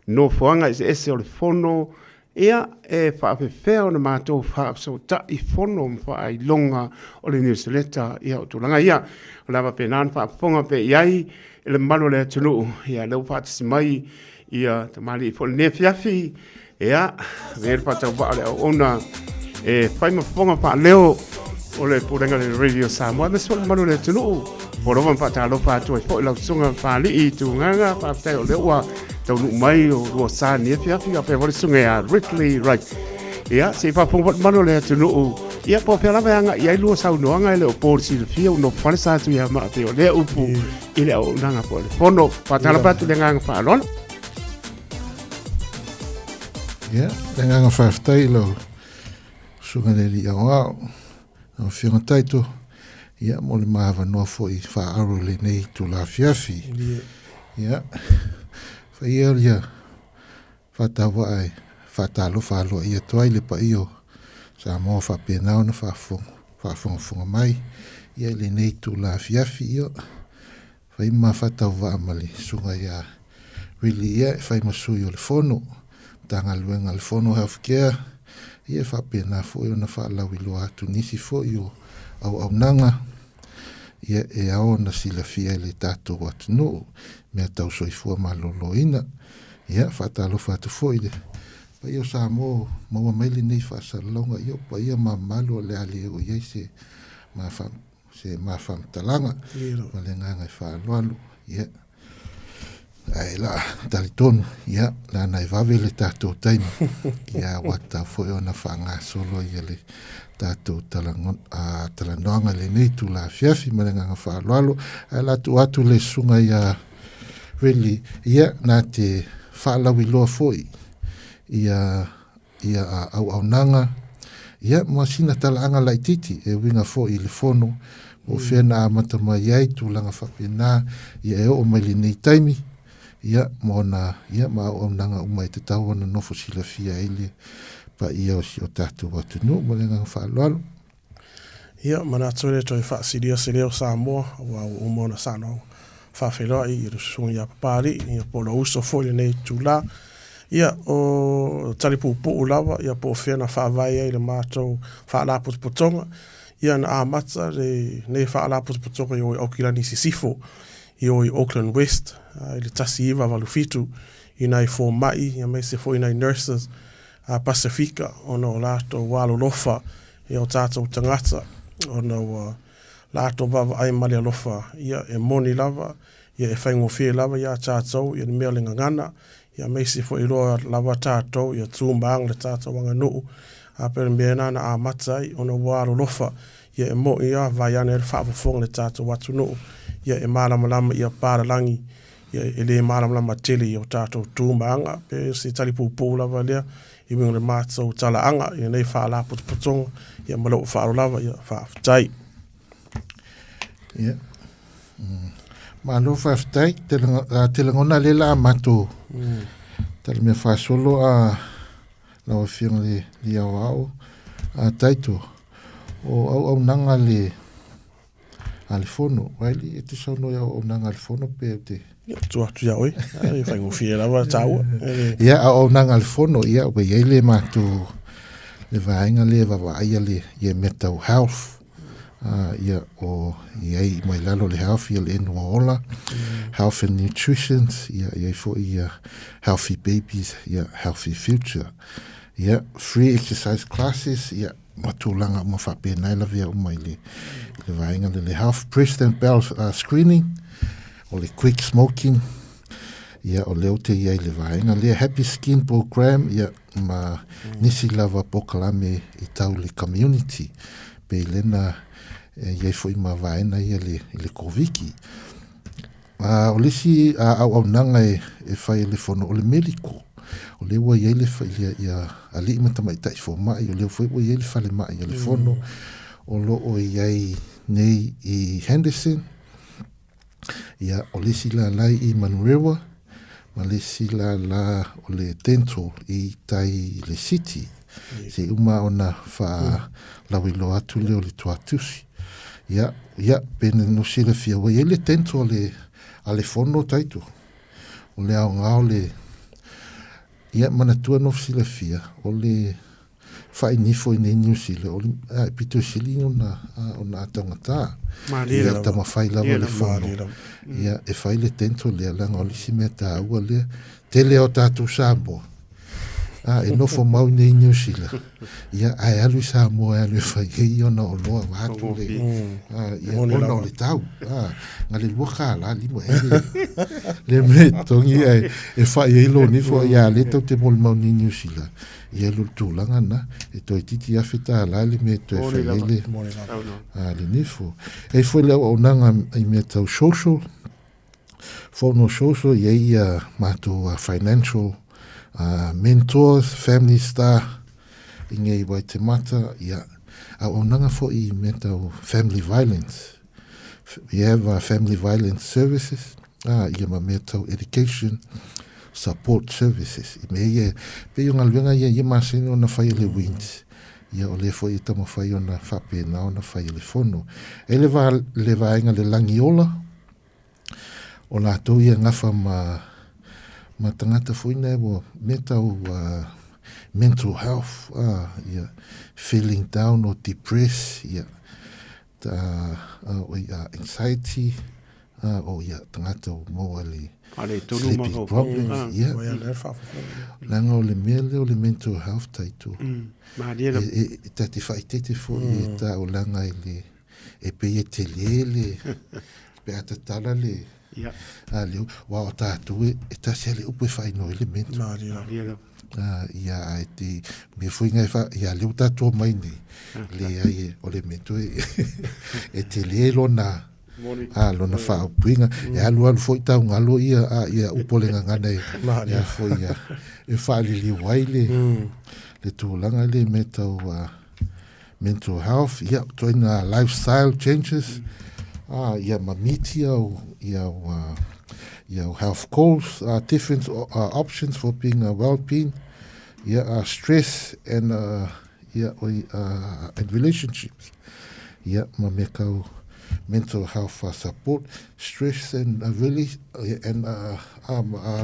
no foanga ese o le fono ia e fa fea o na mato fa so ta I fono fa I longa o le newsletter ia o tulanga ia o lava penan fa fonga pe iai le malo le tunu ia le fa tsimai ia tamali fo le fiafi ia ver fa tau ba le ona e fa ma fonga fa leo o le purenga le Radio Samoa me so le malo le tunu Poro van pata lo patu e fo la sunga fali I tu nganga pa tai o le wa tau nu mai o sa ni fia fia pe vol sunga ya Ridley Wright ia se fa pong mano le tu nu ia po pe la vanga ia lu sa no nga le o por si fia no fa sa tu ya ma te o le upu I le o nanga po le fono pata la patu le nganga fa lon ia le nganga fa tai lo sunga le ia wa o fia taito Ia mo le mawa noa fo I wha aro le nei tu la fiafi. Ia. Wha ia lia. Wha tawa ai. Wha talo wha aloa ia toai le pa io. Sa mo wha penao na wha fonga mai. Ia le nei tu la fiafi io. Wha ima wha tawa amali. Sunga ia. Really ia. Wha ima sui o le fono. Tanga luenga le fono healthcare. Ia wha pena fo io na wha lawi loa atu nisi fo io. Au nanga. Ia e ao na sila fia le tato watu no. Mea tau soifua malolo ina. Ia whatalo whatu foile. Pa ia sa mo maua maili nei whasalonga. Ia pa ia ma malo le ali o iei se mafam talanga. Ma le nganga I whaaloalo. Ia. Ai la talitonu. Ia la nai vave le tato taimi. Ia wata foi ona whanga solo ia le tato talanoanga le nei tu la fiafi ma le nganga whaaloalo. Ai la tu atu le sunga ia really ia na te whaalawi loa foi. Ia au nanga. Ia masina talaanga lai titi e winga foi le fono. O whiana amata mai ai tu langa whapena. Ia e o mai le nei taimi. Ia mona ia ma o nanga umai te tau na nofo sila fia ele pa ia o si o tatu watu no mo le nganga whaaloalo. Ia mana tore toi wha siria se leo Samoa wa o mona sano whawhiroa I rusunga ia papari ia polo uso foli nei tula. Ia o taripu po ulawa ia po whiana whaavai ai le mātou whaalaput potonga. Ia na amata le nei whaalaput potonga i o Aukirani Sisifo. o i Auckland West, i le tasi iwa walufitu, i nai fō mai, ia mai se fō i nai nurses, Pasifika, ona o lato walo lofa, i o tātou tangata, ona o lato wawa ai mali alofa, ia e moni lava, ia e whaingo whie lava, ia tātou, ia ni mea le ngangana, ia mai se fō i roa lava tātou, ia tūmbaang le tātou wanga nuu, a pere mea nana a matai, ona walo lofa, ia e mo ia vai ane le whaafafonga le tātou watu nuu, ia e malamalama ia pāralangi, ia e le malamalama tele i o tātou tūmbaanga, pe se talipūpū lava lea, i wingo le mātou tala anga, ia nei wha la putopotonga, ia malo whaaro lava, ia whaafutai. Ia. Malo whaafutai, telangona le la matou. Tala mea whaasolo a lawa whianga le au au, a taito. O au nanga le alifono, waili e te sauno ia au nanga alifono pe te. Tu ia oi, e whaingo whie lava tāua. Ia au nanga alifono, ia ue iei le mātou le vaenga le wawaia le ia mental health. Ia o iei mai lalo le health ia le enu ola, health and nutrition, ia fo ia healthy babies, ia healthy future. Ia free exercise classes, ia matulanga mo whapena la via umai le vaenga le health breast and bowel screening, o le quick smoking, ia o leo te iai le vaenga le happy skin program, ia ma nisi lava pokalame i tau le community, pe lena iai fo i ma vaena ia le koviki. O lisi au nanga e whai le fono o le medico, o le ua iai le whai ia ali ima tamai tai fo mai, o leo fo ua iai le whale mai ia le fono, o lo o iai nei i Henderson, ia o lisi la lai i Manurewa, ma lisi la o le dental i tai le city, se uma ona wha lawilo atu leo le tuatusi. Ia, pene no sila fia, wa iai le dental ale fono taito, o le au ngao le, ia manatua no sila fia, o le whai nifo i nei New Zealand, o le pito sili ona atangata, ia tama whai lawa le fono, ia e whai le tento lea langa o lisi mea tā ua lea, te leo tātou Samoa, e nofo mau i nei New Zealand, ia ai alu Samoa e alu whai hei ona o loa watu le, ia ona o le tau, nga le lua kā la limo le me tongi e whai eilo nifo, ia le tau te mol mau ni New Zealand, ia lu tūlanga na, e toi titi a whita ala le me toi whaile, le nifo. E fwoi leo o nanga i me tau social, whono social, ia mātou financial mentors, family star, i ngei wai te mata, ia o nanga fo i me tau family violence. We have family violence services, ia ma me tau education, support services. I me ia, pe yung alwenga ia masini ona whai le wins. Ia o le fo i tamo whai ona whape na ona whai le fono. E le vaenga le langiola, o la tau ia ngafa ma tangata fuina e me tau mental health, ia feeling down or depressed, ia anxiety, o ia tangata o moa le sleeping problems, ia langa o le mea leo le mental health taito e tati whaitete fo i ta o langa e pe e te le pe atatala le leo wa o tātou e tasi ale upe whaino elemento ia ai te me fui ngai ia leo tātou mai nei le ai o le mento e te le lona lona wha puinga e alu foi tau ngalo ia upolenga ngana ia foi e whaali li waile le tūlanga le me tau mental health ia toina lifestyle changes ia mamiti ia health goals different options for being well-being ia stress and and relationships ia mamekau mental health support, stress and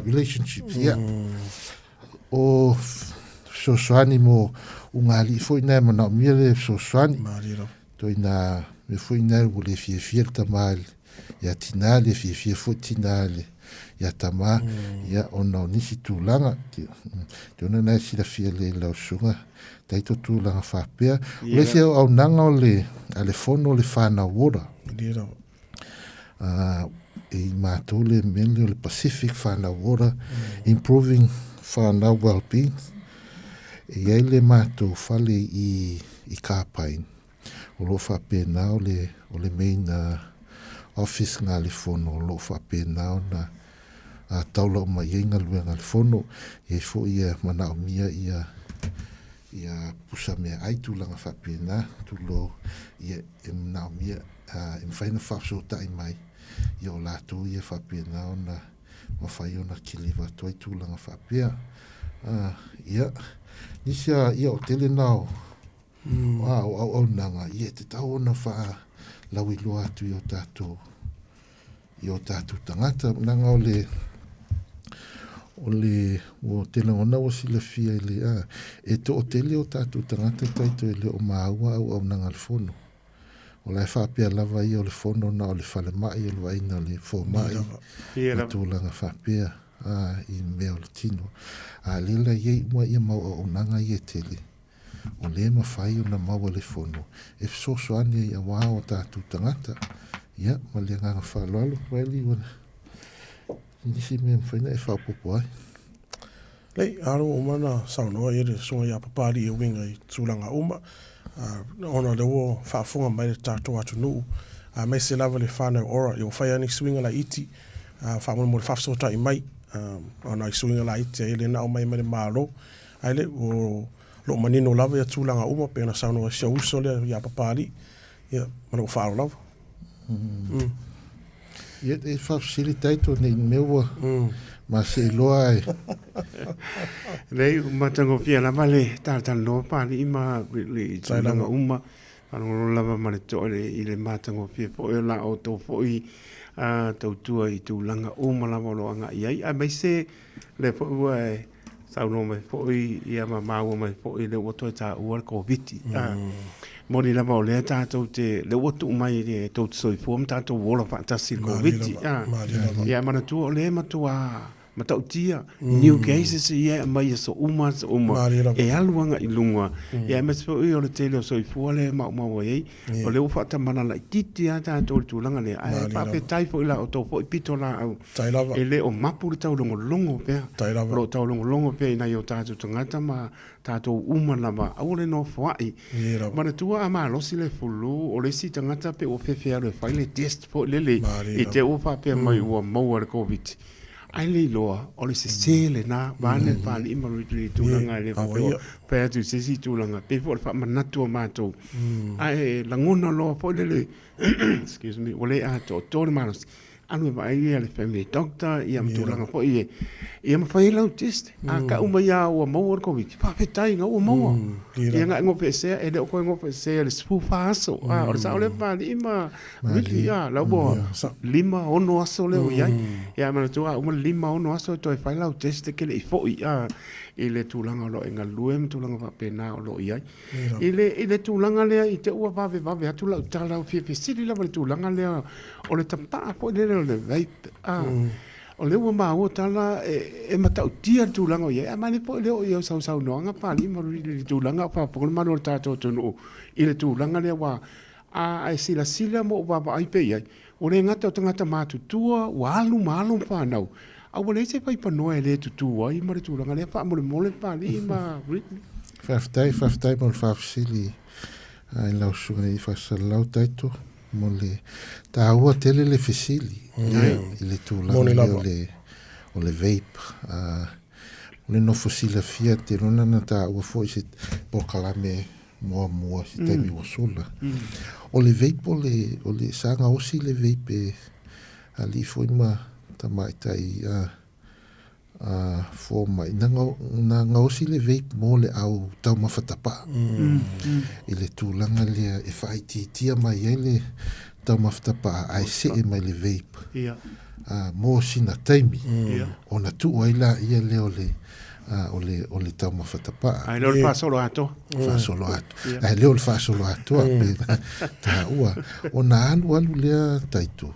relationships. Yeah. O sosuani mo ungali foi na mana mire sosuani. To ina me foi nai o le fie tamal ia tina le fie foi tina le ia tama ia ona nisi tulaga te ona nai sila fia le lausuga taito tulaga faapea o le se aunaga o le alefono o le fanauola e matou le mele o le Pacific fanauola improving fanau well-being e ai le matou fale i Kapain o lo faapena o le main office ngā le fono o lo faapena o na taula o mai ngā luenga le fono e fo ia mana o mia ia pusa mea ai tūlanga faapena tulo ia e mana o mia e mwhaina whapsota i mai ia o lātou ia faapena o na mawhai o na kiliwa toi tūlanga faapea ia nisia ia o tele nao au nanga ia te tau ona wha lawi loa atu i o tātou tangata nanga o tele ona o sila fia i le e to o tele o tātou tangata taito i le o maua au nanga le fono o lai whapea lava i o le fono na o le whale mai o le waina le fo mai a tūlanga whapea i mea o le tino lela iei mua ia mau o nanga i e tele o le mawhai o na maua le fono e fisosoani ia wā o tātou tangata ia ma le nganga whaloalo waili wana nisi mea mwhaina e whapopo ai lei aro o mana saunoa i re songa ia papari e winga i tūlanga uma ona le o whaafunga mai le tātou atu nuu mai se lava le whānau ora i o whai ani swinga la iti whaamona mo le whafsota i mai ona i swinga la iti e le nao mai mai le mālo ai le o lo manino lava ia tūlanga uma pe na saunoa sia uso le ia papari ia mana o whaaro lava ia e whafsiri taito nei meua ma se loa e lei matango pia lava le tātana loa pāli ima le tūlanga uma anong lava ma le toile i le matango pia po e la o tō po i tautua i tūlanga uma lava lo anga iai a mai se le po ua e sauno mai po i ia ma maua mai po i le oto e tā ua ko viti mori lava o lea tātou te le oto mai e tō tsoi fuam tātou wola whaatasi ko viti ia mana tua o lea matua matau tia new cases ia mai so uma e aluanga i lunga ia mas po i o le tele o so i fuale ma e o le ufata mana la titi ata to tulanga le ai pa pe tai fo la o to fo pito la au e le o mapu le tau longo pe ro tau longo pe na yo tatu tangata ma tatu uma la ma au le no fai mana tua ama lo si le fulu o le si tangata pe o fe le fai le test fo le e te ufa pe mai o mo le covid ai le loa o le se le na vane pali ima ritri tūlanga le fo pe atu se si tūlanga pe fo fa manatu o mātou ai langona loa fo le excuse me o le ato tōre manos anu va ai le family doctor ia mtūlanga fo ia ma fai lau test a ka uma ia o mau ko vi pa pe tai nga o mau ia nga ngo pe se e le ko ngo pe se le spu faso o sa le pali ima really ia la bo lima ono aso le ia ia ma tu uma lima ono aso to fai lau test ke le fo ia ile tūlanga lo enga luem tūlanga va pena o lo ia ile tūlanga le i te ua va ve atu lau tala o fi sili la tūlanga le o le tapa po le vape o le ua mau tala e matau tia tūlanga o ia mani po le o ia sau noanga pali ma ri tūlanga pa po ma no tato tonu ile tūlanga le wa a sila mo va ai pe ia o le ngata o tangata matutua wa alu malo pa nau a wale se pai pa noe le tutu ai ma tu langa le fa mole pa li ma faftai mo fafsili ai lau suga i fasalau taito mo le taua tele le fisili i le tu langa o le vape le no fosila fia te rona na taua fo i se pokalame mua si taimi wasula o le vape o le sanga osi le vape ali fo ima tamai tai fo mai na ngausi le vape mo le au tau mawhatapa i le tūlanga lea e whai tia mai e le tau mawhatapa ai se e mai le vape mo sina taimi o na tu ai la ia leo le o le tau mawhatapa. Ai leo le whaasolo ato. Whaasolo ato. Ai leo le whaasolo ato. Ta ua. O na alu lea taitu.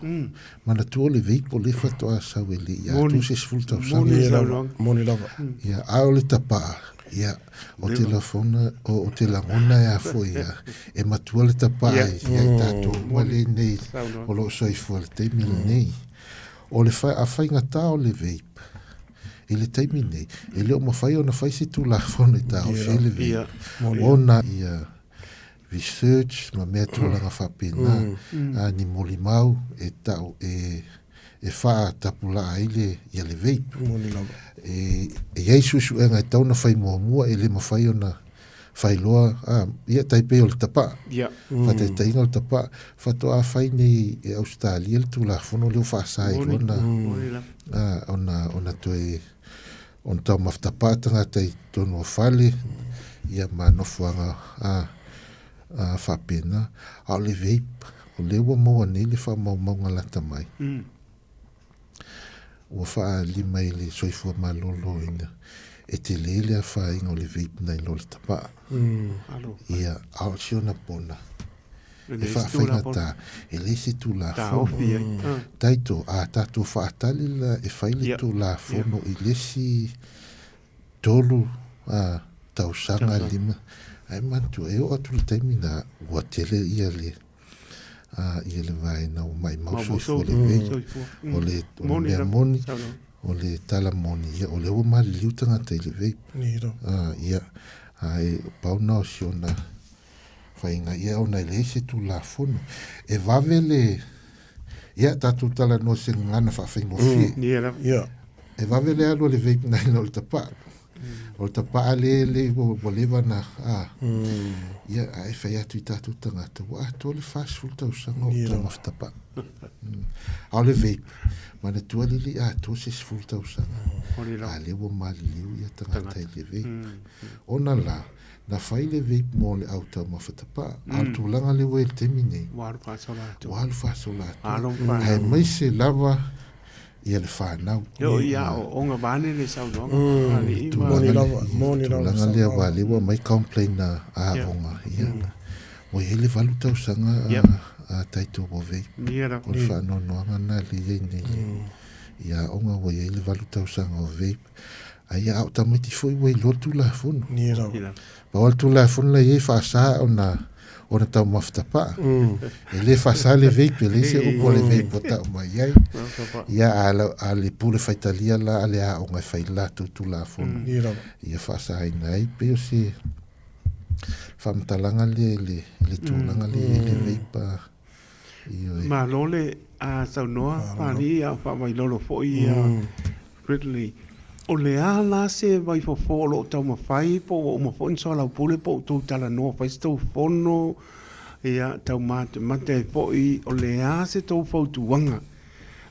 Mana tua le veipo le whatoa sau e li. Ia tu se sfulta usanga. Moni lava. Ia ao le tapa. Ia o te lafona o te langona e a foi ia. E matua le tapa ia i tato. Wale nei. O lo soifua le teimi nei. O le a whaingata o le veipo. E le taimi nei, e leo mawhai o na whai se tu la whona i tau while vi. Ona ia research, ma mea tūlanga whapena, ni moli mau, e tau, e wha tapula aile i le veip. E iei susu e ngai tau na whai mua, e le mawhai o na whai loa, ia taipei o le tapa. Whatai tainga o le tapa, whatoa whai nei e Australia le tu la whona leo whaasai rona. Ona toi on tau maftapatanga tai tonu o whale ia manofuanga whapena a le veip o lewa maua nei le wha maunga lata mai ua wha lima i le soifua malolo ina e te lele a wha inga o le veip nai lo le tapa ia ao siona pona e whaafengata e leisi tu la fono taito a tato whaatali la e whaile tu la fono i lesi tolu tausanga lima ai mantu e o atu le taimina ua tele ia le vai na o mai mauso o le vei o le mea moni o le tala moni o le ua mali liutanga te le vei ia ai pauna o siona whainga ia o nei leise tu la fono. E wawele, ia tatu tala no se ngana whawhaingo fie. E wawele alo le veip nai no le tapa. O le tapa le o lewa na, ia ai whai atu i tatu tangata. Wa to le fast food tau sanga o tau maftapa. Ao le veip. Mana tua lili to se full tau sanga. A le wa mali liu ia tangata i le veip. Ona la, na whaile veip mo le au tau mawhatapa. Al tūlanga le wei temi nei. Walu whasolatu. Walu whasolatu. Hai mai se lava ia le whanau. Yo ia o onga vane le sau no. Moni lava. Tūlanga le wale wa mai complain na a onga. Mo hele walu tau sanga a taito o veip. O le whanau noanga na le iei nei. Ia onga wa hele walu tau sanga o veip. Ai au tamiti foi wei lotu la fono. Paul tu la fono la ye fasa ona tau maftapa. Ele fasa le veip le se o le veip pota mai ai. Ia a le pule faitalia la ale a onga faila tu la fono. Ia fasa ai nai pe se famtalanga le tulanga le veip ma lole a saunoa pani a fa mai lolo foi Ridley o le ala se vai fo folo tau ma fai po o ma fon so la pule po tu tala no fai sto fono ia tau mate po i o le a se tau fo tu wanga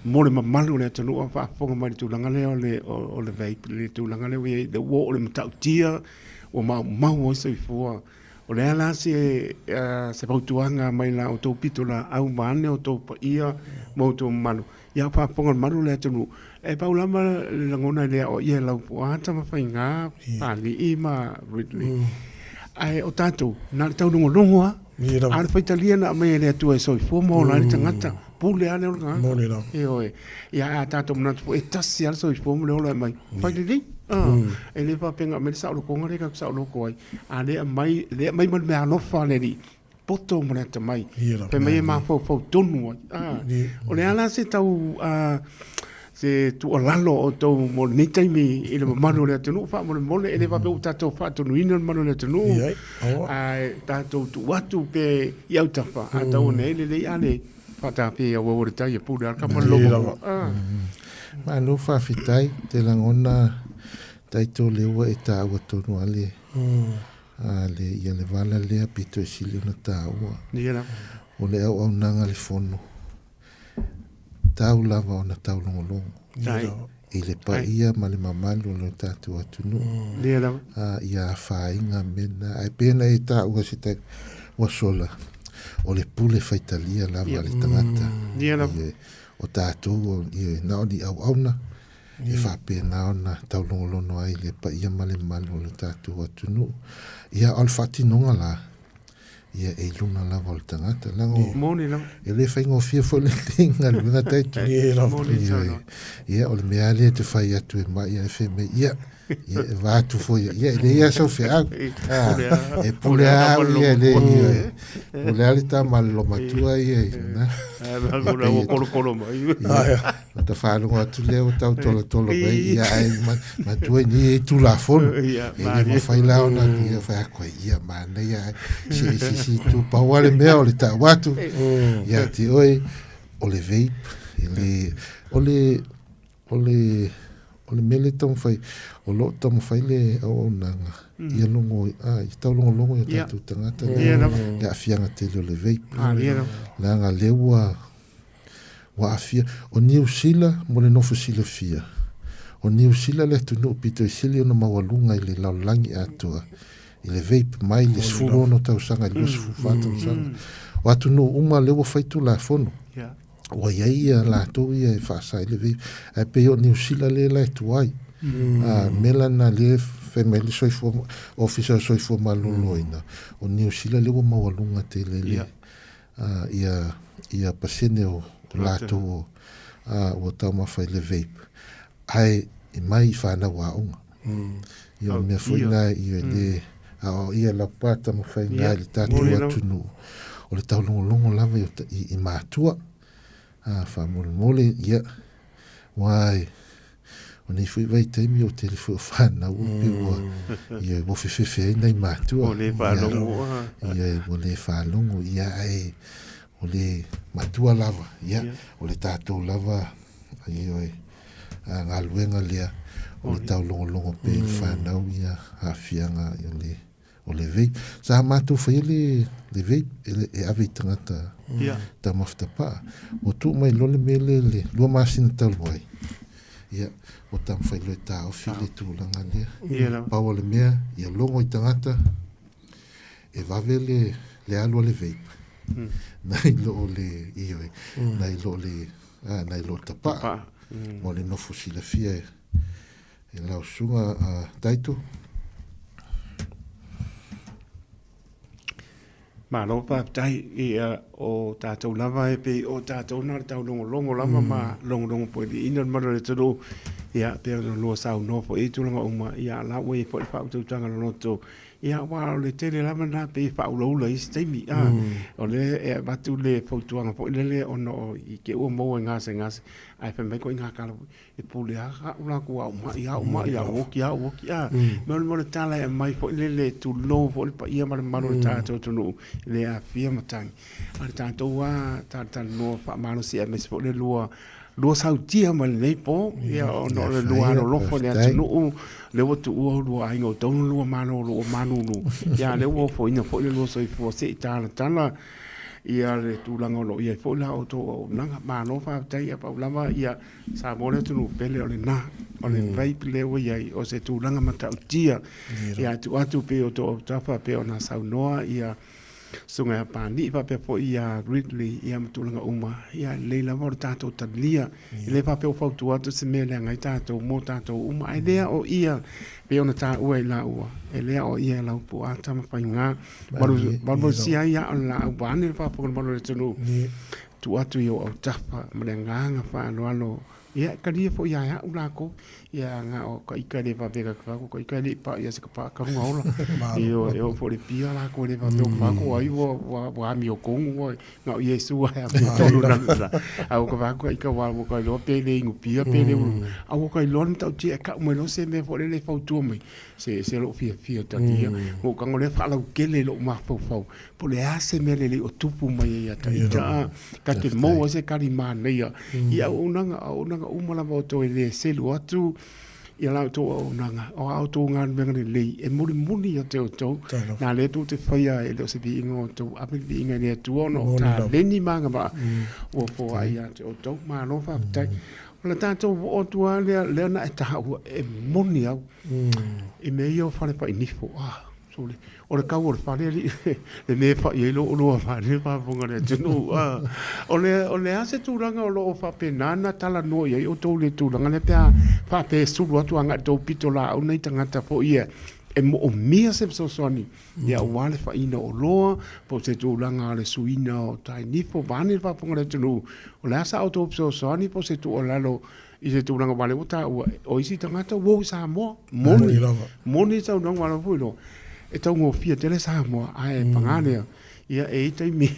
mo le mamalu le tanu a fa fonga mai tu langa le o le vai le tu langa le we the wo le mata tia o ma o se fo o le ala se fo tu wanga mai la o to pitola au mane o to ia mo to malu ia fa fonga malu le tanu e paulama le ngona le o ia lau puata ma fainga ali i ma Ridley ai o tato na tau lungo lungo a faitalia na me le tu e soi fo mo la tangata pule ale o nga e oi ia tato mna tu e tasi al soi fo mo le mai faitali e le pa penga me sa lo ko ngare ka sa lo ko ai ale mai man me ano fa le ni poto mo ta mai pe mai ma fo tonu o le ala se tau se tu olalo o tau mo ni taimi i le manu le tunu fa mo le ele va pe tato fa tunu ina manu le tunu ai tato tu watu pe ia tafa a tau ne le ale fa ta pe o wo ta ia pu dar ka mo lo ma no fa fitai te langona taito le wa eta wa tonu ale ale ia le vala le apito sili na taua o le au nanga le fono tau lava ona tau longolongo. I le pa ia ma le mamalu lo tatu atunu. Ia whainga mena. Ai pena e ta ua se tai ua sola. O le pule faitalia lava le tangata. O tatu o nao ni au auna. e whapena ona taulongolono ai le pa ia male malo le tātou atunu. Ia al whatinonga la, ia e luna lava o le tangata. Moni lang. E le whaingo fia fo le tinga le minga taitu. Ia o le mea lea te whai atu e mai ia e wheme. Ia e vātu fo ia. Ia le ia sau whea. E pule au ia le ia. Pule ali tā malo matua ia. Agora o kolo mai. Ta whālungo atu leo tau tola tola mai. Ia ai matua ni e tu la fono. E le whai lao na ia whai akwa ia mana ia. Si tu pauale mea o le tā watu. Ia te oi o le vape. O le mele tamu whai, o lo tamu whai le au nanga. Ia longo, i tau longo i a tātou tangata. Ia awhianga te leo le vape. Nanga lewa, wa awhia. O New Zealand, mo le nofu sila fia. O New Zealand le tunu pito i sili ona mawalunga i le laulangi atua. I le vape mai le sfuro no tau sanga, i le sfuro whātau sanga. O atunu uma lewa whaitu la fono. O iai la tau ia e whaasai le vape. E pe o New Zealand le la e tuai. Mela na le family soifo, officer soifo maloloina. O New Zealand lewa mawalunga te lele. Ia pasene o la tau o tau mawhai le vape. Ai, i mai i whāna waonga. Ia o mea fuina i le... o ia la pata mo fai ngai le tātou atunu. O le tau longo lava i mātua. Wha mole ia. Wai. O nei fui vai teimi o telefu o whana upi ua. Ia wo whewhewhe nei mātua. O le whalongo. Ia o le whalongo. Ia ai. O le mātua lava. Ia. O le tātou lava. Ia oi. Ngā luenga lea. O le tau longo pe le whanau ia. Hawhianga i o le vape. Sa mātou whai le vape e awe i tangata ta mawhitapa. O tū mai lole mele le lua māsina tau luai. Ia, o tam whai loe tā o while tūlanga lea. Pau le mea, ia longo i tangata e wawe le alua le vape. Nai lo le ioi. Nai lo le, nai lo tapa. Mo le nofu sila fia e lau sunga taito. Ma lo pa tai o tātou lava e pe o tātou nā tau longo lava ma longo po i ina mara le toro ia pe o lo sau no po i tulanga uma ia la we po i pa tu tanga no to ia wa le tele lava na pe pa lo le stemi o le e batu le po tuanga po le ono i ke o mo ngase ai pe me ko nga kala e po le a una ko uma ia o ki mo le tala e mai po le tu lo po pa ia ma lo tātou tunu le a fia matang al tanto wa tata no fa mano si ms po le lo sautia ma le po ia no le lo fo le tunu le wo tu o lo ai no tonu lo mano ia le wo fo ina fo le lo so fo se tala ia le tūlanga lo ia fo la o to nanga mano fa tai pa lava ia sa mole tu pele o le na o le vai pele o ia o se tūlanga mata tia ia tu atu pe o to tapa pe ona sa noa ia sunga pa ni pa pe po ia Ridley ia mtulanga uma ia leila mo tato tadlia le pa pe o fautu atu se mele ngai tato mo tato uma ai lea o ia pe ona ta ua la ua e lea o ia la po ata ma painga baru sia ia la bane pa po mo le tunu tu atu yo au tapa mlenga fa no ia kali fo ia ula ko ia nga o ka ikale va vega ko ikale pa ia se pa ka nga ola io fo le pia la ko le va do pa ko ai wa mi o ko ngo nga yesu ha tolu na au ko va ko ika wa ko lo pe le ngu pia pe le au ko lo nta ti ka mo no se me fo le fa tu mai se lo fia ta dia ko ka ngole fa la ke le lo ma fo po le ase me le o tupu mai ia ta ka te mo se ka ri ma ne ia unanga umala mo to le selu atu ia la to nanga o auto ngan me le e muni o to na le tu te faia e lo se bi ngo to a bi nga le tu ono ta le ni manga ba o po ai to ma no fa tai la tanto o tu le na ta e muni au e me io fare pa inifo fule. O le kau o le whare li, le me wha i lo loa whare, whaponga le tunu. O le ase tūranga o lo o whape nana tala no i o tau le tūranga le pia whape suru atu anga tau pito la au nei tangata po ia. E mo o mea se so soni. Ia o wale whaina o loa, po se tūranga le suina o tai nifo, vane whaponga le tunu. O le asa o tau so soni, po se tū o lalo, i se tūranga wale o ta o isi tangata wou sa moa. Moni tau nang wala fuilo. E tau ngō fia tele sa moa, ai panganea. Ia e taimi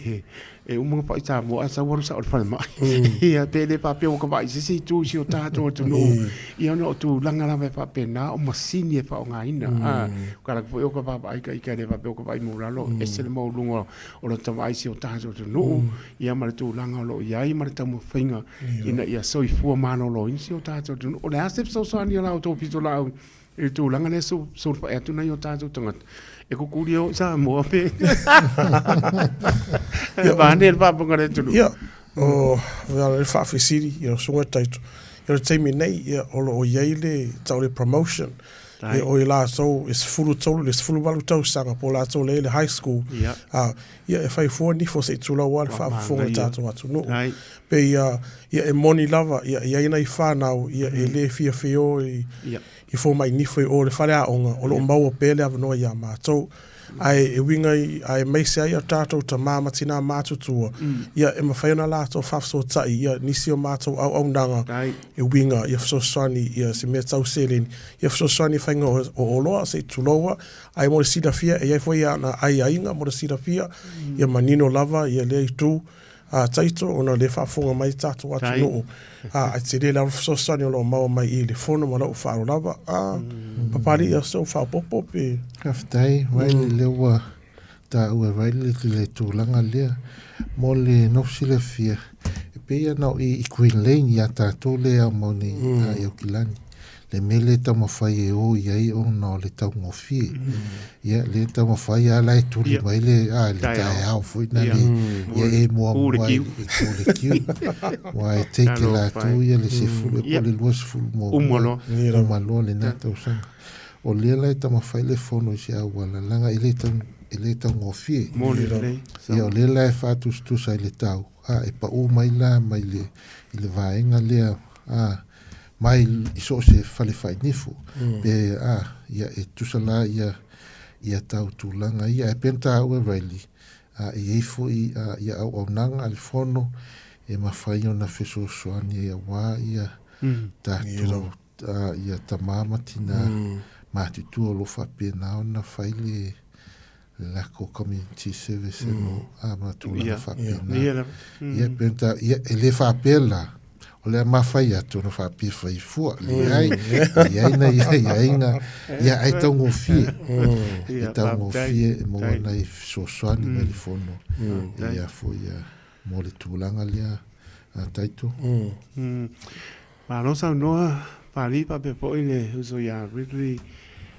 e umanga pa i sa moa, sa waru sa o le whale mai. Ia pele pa peo ka vai, sisi tu si o tātou atu no. Ia no tu langa lawe pa pena, o masini e pa o ngā ina. Kara ka peo ka papa aika ika re pa peo ka vai mōralo. E se le mau lunga o lo tawai si o tātou atu no. Ia mare tu langa lo iai, mare tau mo whainga. Ina ia soi fua mano lo insi o tātou atu no. O le asep so soani ala o tō pito lau. E tu langa le so pa e atu na i o tātou tangata. E kukuri o sa moa pe. Vane e whaponga re tunu. Ia, o le whawhisiri, ia sunga taito. Ia le teimi nei, ia olo o iei le tau le promotion. Ia o i la tau, e sifuru tau, le sifuru walu tau sanga, po la tau le high school. Ia e whai fua nifo se tula wale whafonga tātou atu no. Pe ia e moni lava, ia ina i whanau, ia e le fia fio i fo mai nifo i o le whare a onga, o lo maua pele avanoa ia mātou. Ai e winga ai meise ai a tātou ta māmatina mātutua. Ia e mawhaiona lātou whafso tai, ia nisi o mātou au nanga. E winga, ia fsoswani, ia se mea tau seleni. Ia fsoswani whainga o oloa, se tuloa. Ai mo le sida fia, e iai fwoi ana ai ainga mo le sida fia. Ia manino lava, ia lea i tū. Taito, ona le whafonga mai tātou atu noo. Ai te le lau fsoswani o lo maua mai i le fono ma lau whaaro lava. Papari ia so whaopopo pe. Kaftai, vai le lewa ta ua vai le tūlanga lea. Mo le nofsi le fia. E peia nau i Queen Lane ia tātou lea mo ni a Eukilani. Le mele tau mawhai e o iai o nao le tau ngofie. Ia le tau mawhai a lai tuli mai le tae au fui na le ia e mua mua e kule kiu. Wa e teke la tu ia le se fulu e pole lua se fulu mo umalo le na tau sanga. O le lai tau mawhai le fono si au wala langa i le tau ngofie. Ia o le lai whatus tusa i le tau. E pa u mai la mai le vaenga lea. Mai iso se fale fai nifu. Pe ia e tusala ia tau tūlanga. Ia e penta au e raili. I eifo ia au nanga al fono. E mawhai o na feso soani ia wā ia tātou. Ia tamama tina mātitu o lo whapena o na whaile lako community service no mātūlanga whapena. Ia penta ia e le whapela. O le mawhai atu na whapi whai fua. Ia ai tau ngofie. I tau ngofie e moa nei sosoani me le fono. Ia fo ia mo le tūlanga lea taito. Malosa noa pari pa pe po i le uso ia Ridley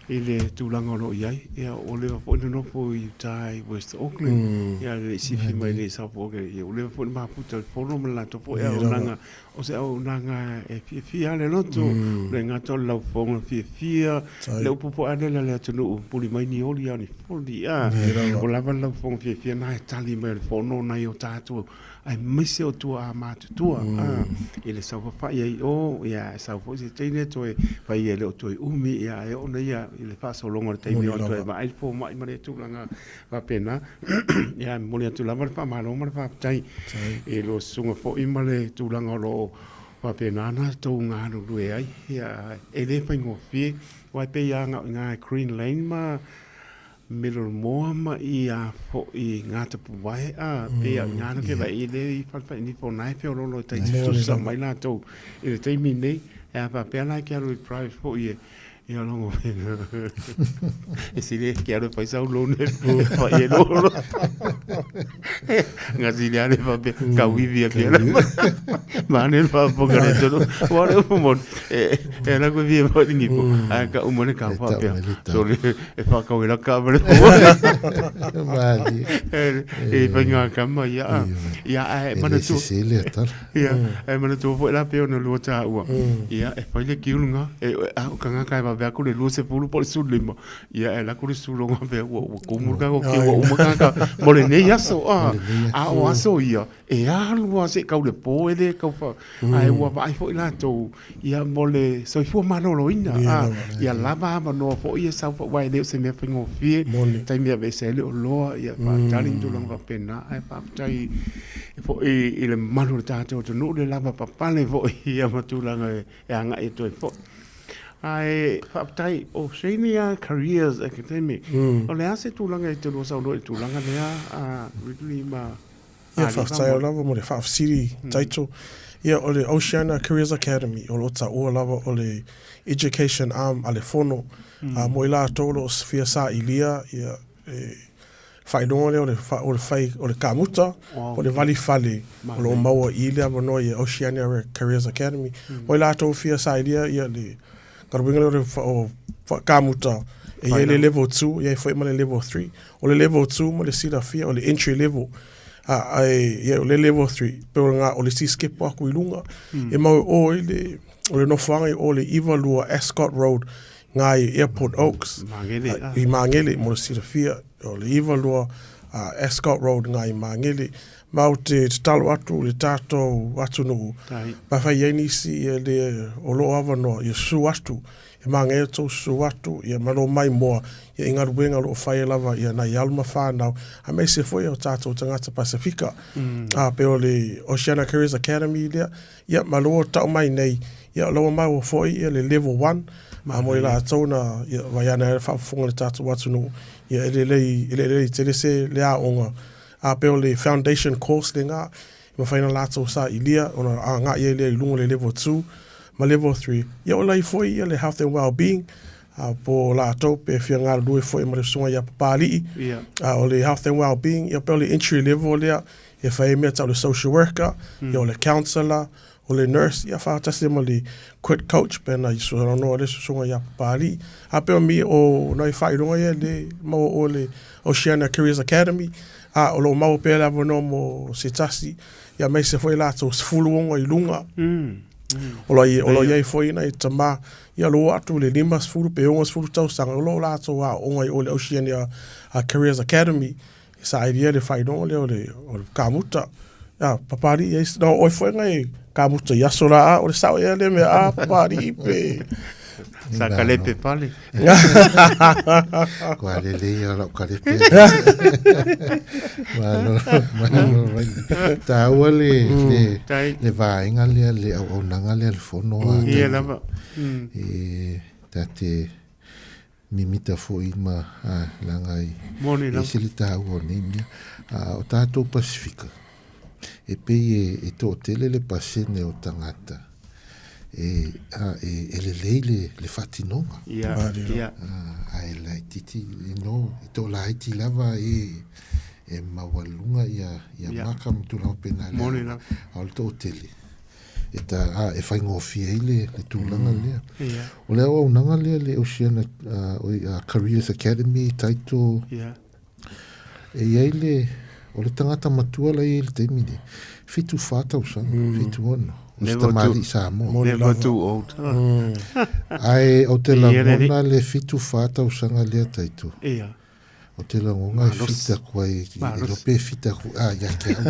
i le tūlanga no iai. Ia o lewa po ina nopo i tai West Auckland. Ia le sifi mai le South Auckland. Ia o lewa po ina maputa le pono malato po ea o nanga. O se au nanga e fia le loto. Le ngato lau ponga fia. Le upupo ane le atunu puli mai ni oli au ni foli. O lava lau ponga fia na e tali mai le pono na i o tātua. Ai mise o tua a mātutua. I le saupa whai ai o. Ia saupa si teine toi. Whai e le o toi umi. Ia e o na ia. I le whasa o longa le teime o toi. Ma aile po mai mare tūlanga whapena. Ia mole atu lava le whamaro ma le whapatai. E lo sunga po ima le tūlanga o lo whapena ana tau ngāru rue ai. Ia e le whai ngofie. Wai pe ia ngā Green Lane ma Middle Moa ma i a fo i ngāta puwai pe a ngāna ke vai i le i whalpai ni po nai pe o lolo i taiti tusa mai la tau i le teimi nei e a pa lai ke aru i private fo i e alongo e si le ke aru pai sau lone pa i e lolo ngā si le ale pa pe ka wivi a ke ala ma ane pa poka re tono wale umon e la kwe via pa tingi po a ka umone ka pa pe so le e pa ka wela ka vare e pa ngā kama ia e mana tu ia e mana tu po la pe o na luota ua ia e pa le kiulunga e a ka ngā kai pa vea ko le lose pulu po su lima ia e la ko le su longa vea wo ko murga ko ke wo maka mo le nei aso a o aso ia e alu se ka le po ele ka fa ai wa vai fo ila to ia mo le so fu manolo ina ia lava no fo ia sa fo vai le se me pingo fie tai me ve se le lo ia pa tali tu longa pena ai pa tai fo e le manu tato to no le lava pa pale fo ia matulanga e anga e to fo ai faaptai o Senior Careers Academy o le ase tulaga i te loa sauloa i tulaga lea a really ma ia faafetai o lava mo le faafesili taito ia o le Oceana Careers Academy o lo taʻua lava o le education arm a le fono mo i latou loo sefia saʻilia ia whaironga leo o le kamuta o le vali fale o lo maua i le avanoa i Oceania Careers Academy mo i latou fia saʻilia ia le karuinga leo o kamuta e ia le level 2 ia foi ma le level 3 o le level 2 mo le sila fia o le entry level ia o le level 3 pero nga o le si skip aku i lunga e mau o le nofanga o le Ivalua Ascot Road nga i Airport Oaks i Mangele mo le sila fia o le Ivalua Ascot Road nga i Mangele mau te talo atu le tātou atu nuku pa whai ei nisi e le o lo avanoa i su atu e mange e tau su atu i malo mai moa i ingaru wenga lo whai e lava i na i alma whanau a mei se foi o tātou tangata Pasifika pe o le Oceana Careers Academy lea ia malo o tau mai nei ia loa mai o foi i le level 1 a mo i la tau na waiana e whaafunga le tātou atu nuku ia ele lei tele se lea onga a pe o le foundation course le nga ma faina lato sa ilia ona a nga ye le lungo le level 2 ma level 3 ia o lai foi ia le health and well-being a po lato pe fia nga lu foi ma le sunga ia papali a o le health and well-being ia pe o le entry level le ia fai me ta le social worker ia o le counselor o le nurse ia fa tasi ma le quit coach pe na iso no le sunga ia papali a pe o mi o na fai lunga ia le ma o le Oceana Careers Academy o lo mau pe la no mo se tasi ia mai se foi lato sfuluonga i lunga o lo ia foi na tama ia lo atu le lima sfulu pe onga sfulu tau sanga lo lato a onga o le Oceania Careers Academy sa idea le fai no le o kamuta papari ia no o foi ngai kamuta ia sola o le sao ia le me papari pe sa kalepe pale kwa le ala kalepe malo ta wale le vai ngale le o nanga le fono ia lava tate mimita foi ma langai moni la silita o nimi o tato Pasifika e pe e to tele le pasene o tangata le fatinonga ai lai titi no to lai ti lava e mawalunga ia maka mtula pena le al to tele eta e fai ngofia ile le tulanga le o le o nanga le Oceana Careers Academy taito e ile o le tangata matua lai le temini fitu fata usanga fitu ono Mali Samo. Never too old. Ai o te langona le fitu fata usanga lea taito. Ia. O te langona fita kwai. Lo pe fita kwai. Ya ke au.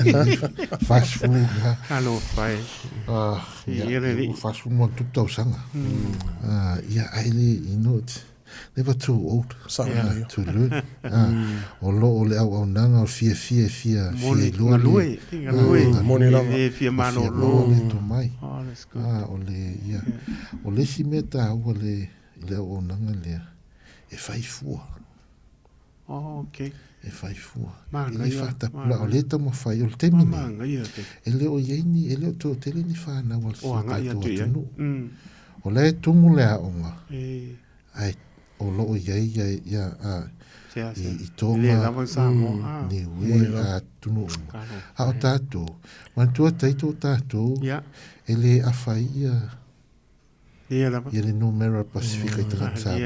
Fast food. Alo fai. Ya fast food mo tuta usanga. Ia ai le inot. Never too old. To learn. O lo le au nanga o fia. Lue. Moni la. Fia mano lo. To mai. Oh, that's good. O le ia. O le simeta o le au nanga le. E fai fua. Oh, okay. E fai fua. Manga ia. Fata pula o le tamo fai o temini. Manga ia te. Ele o yeini, ele o to tele ni fa na wal. O anga ia te. O le tumu le aonga. Ai o lo ia i tonga ni we a tunu a o tato man tua taito tato ele a faia ele no mera Pasifika i tangata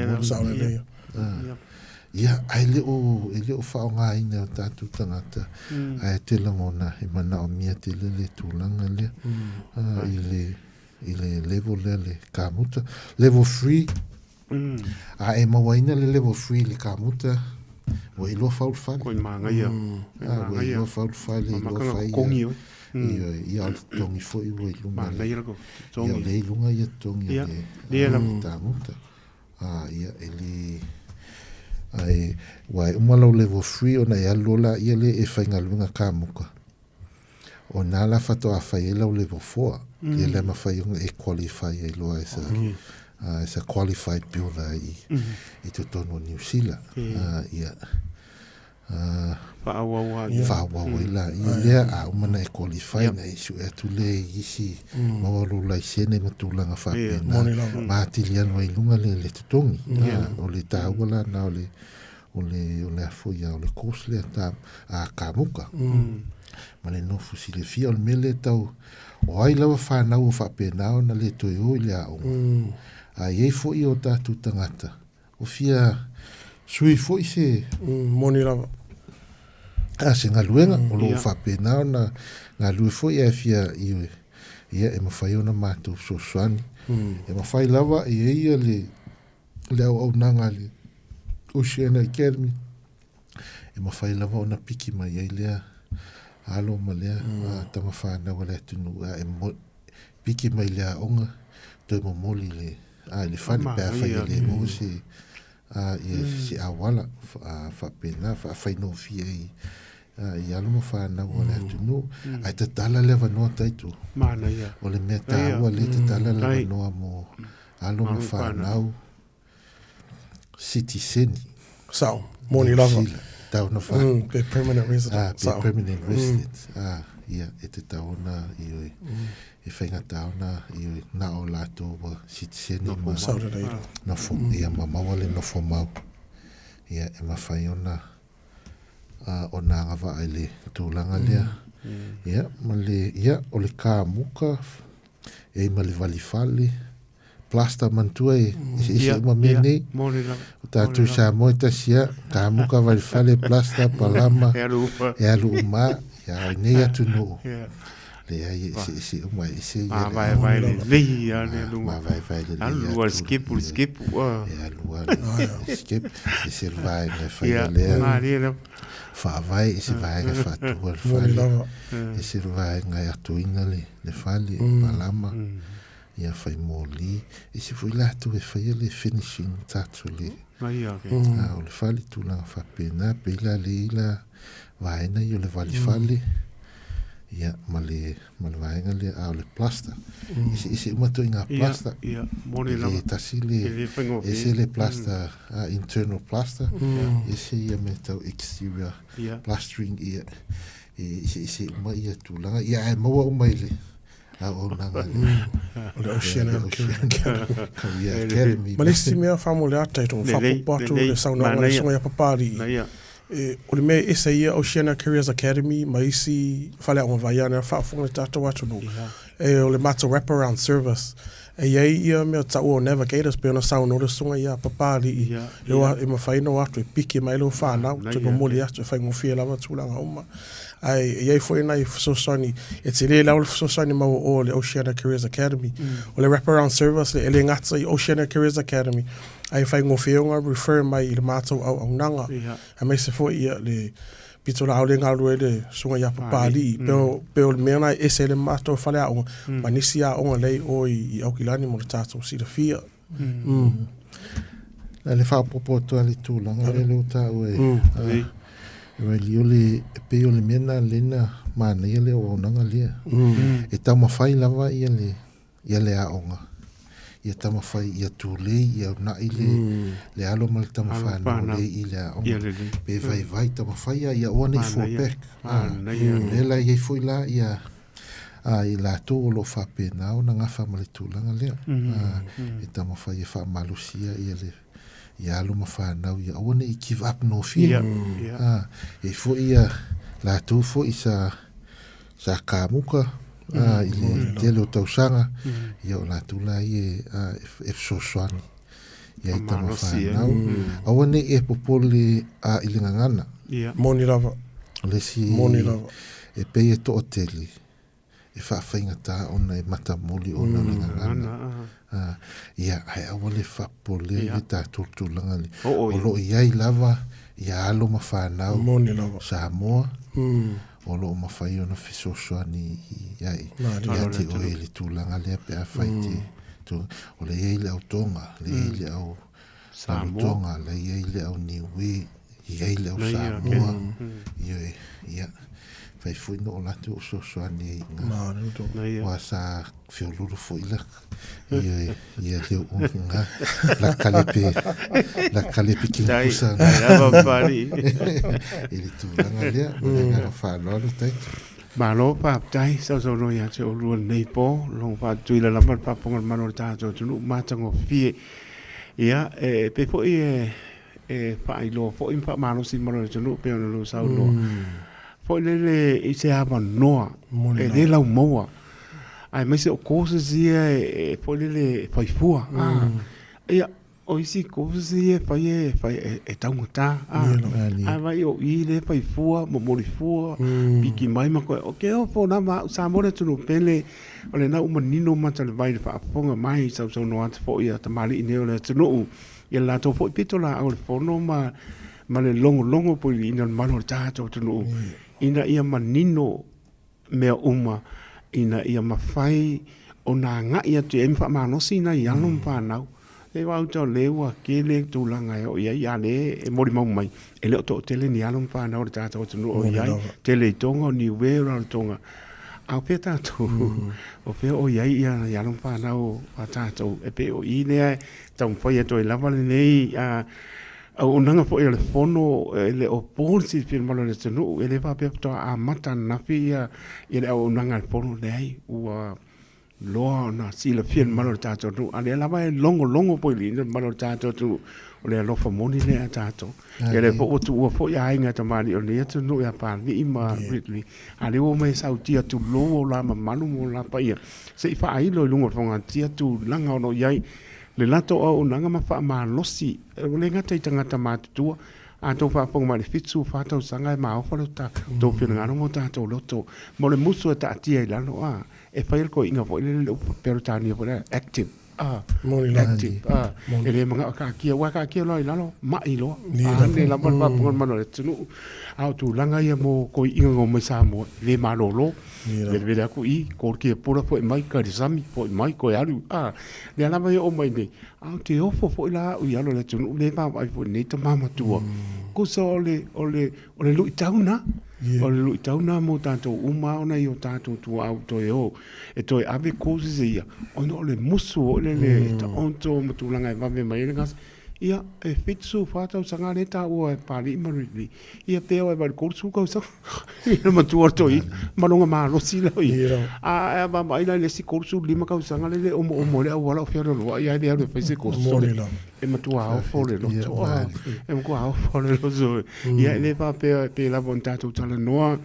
ia ele o whaonga ina o tato tangata ai te langona i mana o mia te lele tūlanga le i le level le kamuta level 3 A e mawaina le level 3 le kamuta. O i loa faul fale. Ko i manga ia. O i loa faul fale. I loa fai. Ia o tongi fo i ua i lunga. Manga ia lako. Ia o le i lunga ia tongi. Ia la. Kamuta. Ia e le... Ai, wai umalau level 3 o na ia lola ia le e whainga lunga kamuka. O nā la whato a whai e lau level 4. Ia le ma whai unga e qualify e loa e sa... It's a qualified builder i te tono New Zealand. Ia. Whaawawa ila. Ia lea a umana e qualify na isu e tu le isi mawalu lai sene matulanga whapena. Maatili anu ai lunga le tutongi. O le tāwala na o le afo ia o le kos le a kamuka. Ma le nofu si le fia o le mele tau o ai lawa whanau o whapena o na le toi o le a onga. A iei fo i o tātou tangata. O fia sui fo i se... Moni lava. A se ngā luenga. O lo whapena o na ngā lue fo i a fia i oe. Ia e mawhai o na mātou so swani. E mawhai lava i eia le au nanga le Oceana Academy. E mawhai lava o na piki mai ei lea. Alo ma lea. Tama whanau le atunu. E piki mai lea onga. Toi momoli le... le fani pēr whai le mo se awala whapena, whaino fia i aluma whanau o le atunu. Ai te tala le wanoa taitu. Mana ia. O le mea tāua le te tala le wanoa mo aluma whanau Citizeni. Sao, moni lava. Tauna whanau. Be permanent resident. Be permanent resident. Ia, e te tauna i oe. E whainga tauna i oe na o lato wa Citizeni. Na fo, ia mamawa le no fo mau. Ia, e mawhai ona o nā ngawa ai le tūlanga lea. Ia, ma le, ia, o le kā muka, e ma le vali fale, plasta mantua e isi uma mene. O tātou sa moe tasia, kā muka vali fale, plasta, palama, e alu uma, ia, nei atu no. Le ai isi uma isi ia. Ma vai le lehi a le luma. Ma vai le lehi. Alu al skip. E alu al skip. Isi vai le whai lea. Ma rea. Whaavai isi vai le whatua le whale. Isi vai ngai atu inga le whale, palama. Ia whai mōli. Isi fui latu e whai le finishing tatu le. O le whale tūlanga whapena. Peila le ila vaena i o le vali whale. Ia, ma le vaenga le au le plasta. Isi umato inga plasta. Ia, moni lava. Le tasi le, isi le plasta, internal plasta. Isi ia me tau exterior plastering ia. Isi uma ia tūlanga. Ia, ai maua umai le. O nanga le. O le Oceana Academy. Ma nisi mea whamu le atai tō whapupatu le sauna le sunga ia papari. O le mea esa ia Oceana Careers Academy ma isi whale au mawaiana whaafunga tātou atu no. O le mata wraparound service. E iei ia mea tau o navigators pe ona sauna o le sunga ia papari i. E mawhaina o atu e piki mai lo whanau. Te mamoli atu e whaingofia lava tūlanga oma. Ai iei foi nai fsosani e te le lau fsosani mau o le Oceana Careers Academy. O le wraparound service le ele ngata i Oceana Careers Academy. Ai whai ngofeonga refer mai i le mātou au nanga. A mai se foi ia le pito la au le ngalu e le sunga ia papali. Peo le mea nai ese le mātou whale au. Ma nisi a onga lei o i aukilani mo le tātou si le fia. Le whapopo toa le tūlanga le leo tāu e. Reli ole pe ole mena lena mana ia le o nanga lea. E tau mawhai lava ia le a onga. Ia tama whai ia tūle ia na i le alo mal tama whanau le i le a onga. Pe vai tama whai ia oa nei fōpek. Le la iei fōi la ia i la tō o lo whapena o na ngawha ma le tūlanga lea. E tama whai e whaamalusia ia le ia alo ma whanau ia oa nei give up no fear. E fo ia la tō fo i sa kāmuka. I le tele o tausanga ia o la tula i e fsoswani ia i tama whanau awa ne e popole a i le ngangana moni lava lesi e pei e to o tele e whawhainga tā ona e mata moli ona le ngangana ia ai aua le faapole Ia. le tatou tulaga le O, o ia. loo iai lava ia alo ma fanau Moni lava. Samoa Mm. o loo mafai ona fesoasoani iai Ma, di- ia Alo te le oe le tulaga lea pe a fai te o le iai le autoga le iai le au Samoa. talutoga le iai le au niue iai le au Na ia, Samoa ke. ia ia fai foi no o latu o soasoani ai Ma, le uto. Na ia. wa sa feolulu foi la ia ia le unga la kalepe ki Tai, kusa tai, ava pari. ili tulaga lea o le ngara whaaloalo tai Malo pa tai sa so no ya che o lu nei po long pa tui la lamar pa ponga mano ta to tu ma tango fie ia pe po pa i lo po in pa mano si mano tu pe no lo sa lo po le i se ava noa e le la moa ai mai se o cosa si po le fa fua ia o isi cosa si fa e tango ta ai vai o i le fa fua mo mo fua piki mai ma ko o ke o po na ma sa mo le tu pele o le na uma nino ma tale vai fa ponga mai sa so no at fo ia ta mali ne o le tu no ia la to fo pito la o fo no ma le longo po i na ma no ta to tu no ina ia manino mea uma ina ia mawhai o nā ngā ia tu e mwha mano sina i anum whanau. E wau tau lewa ke le tūlanga e o ia i ale e mori mau mai. E leo tō tele ni anum whanau re tātou tunu o iai. Tele i tonga o ni wera o tonga. Au pe tātou. O pe o iai i anum whanau a tātou. E pe o i nea tau mwhai e toi lava le nei o nanga fo ele fono ele o ponsi fil malo le tenu ele va pe to a mata na fia ele o nanga fono nei o lo na si le fil malo ta to tu ale la vai longo po li malo ta to tu o le lo fa moni le ta to ele fo tu o fo ya inga ta mali o le tu no ya pa ni ma ritli ale o mai sa tia tu lo la ma manu mo la pa ia se fa ai lo lungo fonga tia tu langa no yai le lato o nanga ma fa ma losi le ngata i tangata mātutua a tō whapong ma le fitsu whātau sanga e mao whalau ta tō whina ngaro mo tātou loto mo le musu e ta atia i lano e whail ko inga po ile le upa perutania po le active active e le mga kakia wa kakia lo i lano ma i lo ne la ma whapong mano le tunu au tu langa ia mo ko inga ngō mai sa mo le ma lo le vele aku i ko ke pura fo mai ka risami fo mai ko alu le ala mai o mai nei au te ofo fo la u ia lo le tunu le pa ai fo nei ta mama tua ko so le lu tauna o le lu tauna mo tanto uma ona i o tanto tu au to e to ave coses ia ono le musu le ta onto mo tu langa va me mai ngas ia e fitsu fata sanga le ta o e pali marili ia te o e val kursu ko sa ia ma tu orto i malonga ma lo si lo i a va mai le si kursu lima ka sanga le o mo le wala fiero lo ia le le fese kursu e ma tu a fo le lo e mo a fo le lo zo ia le va pe la bontà tutta la noa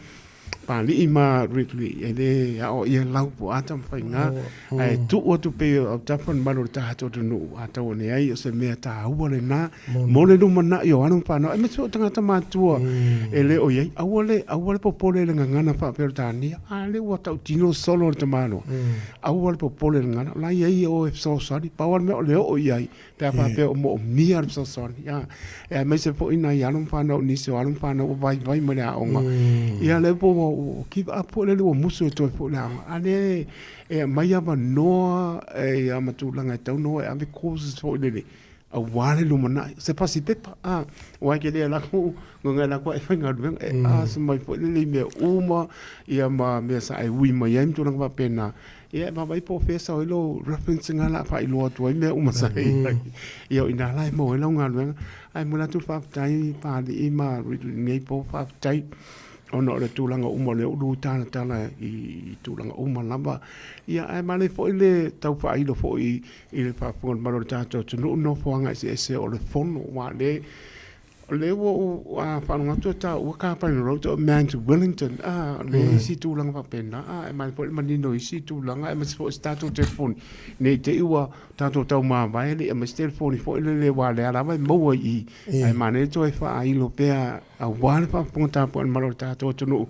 pali ma ritli e le o ia lau po atam fainga ai tu o tu pe o tafan malo ta to no ata o ne ai se me ta u le na mo le no mana yo anu pa no e me so tanga ta matua e le o ia au le popole le ngana pa per tani a le o ta tino solo te mano au le popole le ngana la ia o so sari pa o me o le o ia pe pa pe o mo mi ar so sari ya e me se po ina ya anu pa no ni so anu pa no vai me a onga ia le po o ki a po le o muso to po la ale e mai ava no e amatu langa tau no e ave causes fo le a wale lu mana se pasi pepa wa ke le la ko nga la ko e fanga ben se mai fo le me uma ia ma me sa ai wi mai em tu nga pena ia ma vai professor lo referencing ala fa i lo to me uma sa ia ina lai mo lo nga lu ai mo la tu fa tai pa di ma nei po fa tai ono le tūlanga uma le ulu tala i tūlanga uma lamba ia ai male fo ile tau fa ilo fo i le fa fonga maro tato tunu no foanga se o le fono wa le wo a fa nga to ta o ka pa no to man to Wellington le si tūlanga pa pena ai male fo manino i si tūlanga e mas fo stato telefone ne te ua tato tau ma vai le mas telefone fo le wa le ala vai mo i ai mane to e fa ilo pe a wale pa ponta po malo tato tunu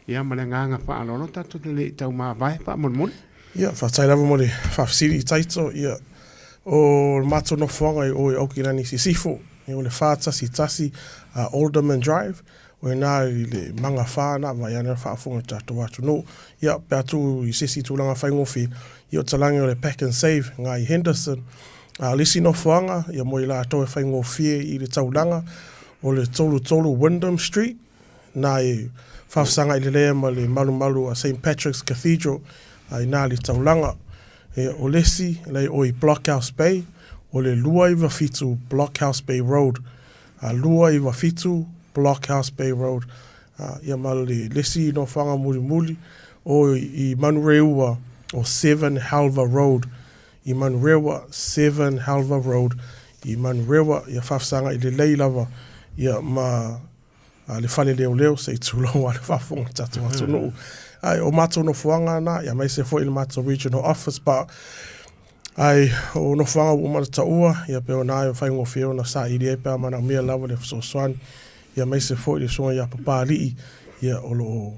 ia male nga fa alo tato le tau ma vai pa mon ia fa tsai lava mo le fa siri taito ia o mato no whanga i o Aukirani Sisifo, e o le whātasi tasi Alderman Drive, o e nā i le manga whāna, mai ana whaafunga tātou atu no. Ia, pe atu i sisi tūlanga whaingofi, i o talangi o le Pack and Save, ngā i Henderson, lisi no whanga, ia mo i la atoe whaingofi i le taulanga, o le tolu Wyndham Street, nā i whafsanga i le lea ma le malu a St. Patrick's Cathedral, i nā li taulanga. O lesi, lei o i Blockhouse Bay, o le lua i wafitu Blockhouse Bay Road. Lua i wafitu Blockhouse Bay Road. Ia malu le lesi no whanga muli, o i Manureua o 7 Halva Road. I Manureua 7 Halva Road. I Manureua, ia whafsanga i le leilava, ia ma le whale leo se i tūlonga le whafonga tatu atu no. Ai o mato no fuanga na ia mai se fo il mato regional office pa ai o no fuanga o mata taua ia pe ona ia fai ngofie ona sa i pe mana mia lava le so swan ia mai se fo il so ia papa li ia o lo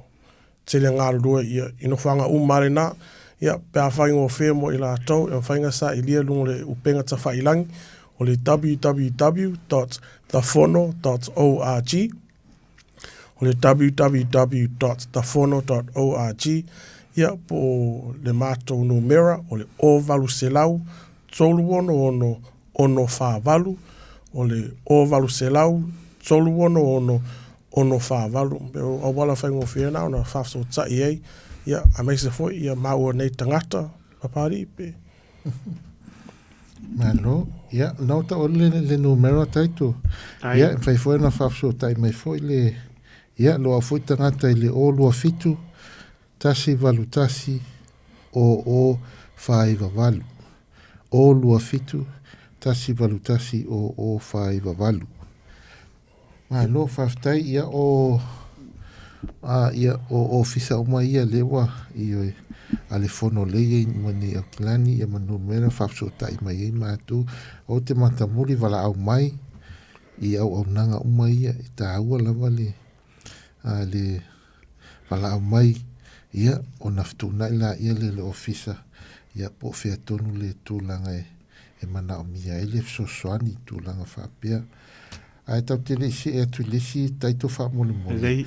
tele ngalo do ia ino fuanga mare na ia pe fai ngofie mo ila to ia fai nga sa i lia lungo le upenga ta fai lang o le www.thefono.org o le www.thefono.org ia po le mātou numera o le ovalu selau tolu ono whāwalu o le ovalu selau tolu ono whāwalu o wala whaingo whiana o na whafso tai ei ia a meise foi ia maua nei tangata papari pe Malo, ia nauta o le numera taitu ia whai foi na whafso tai mai foi le ia loa foi tangata i le o lua fitu tasi valu tasi o whaiva valu. O lua fitu tasi valu tasi o whaiva valu. Mai lo whaftai ia o ofisa o mai ia lewa i o ale fono leia i mani au kilani ia manu mera whafso tai mai ei mātu o te matamuri wala au mai i au nanga umai ia i ta aua lava le wala au mai ia o naftuna ila ia le ofisa ia po fea tonu le tūlanga e mana o mia ele sosoani tūlanga whapea ai tau te lesi e atu lesi taito wha mole mole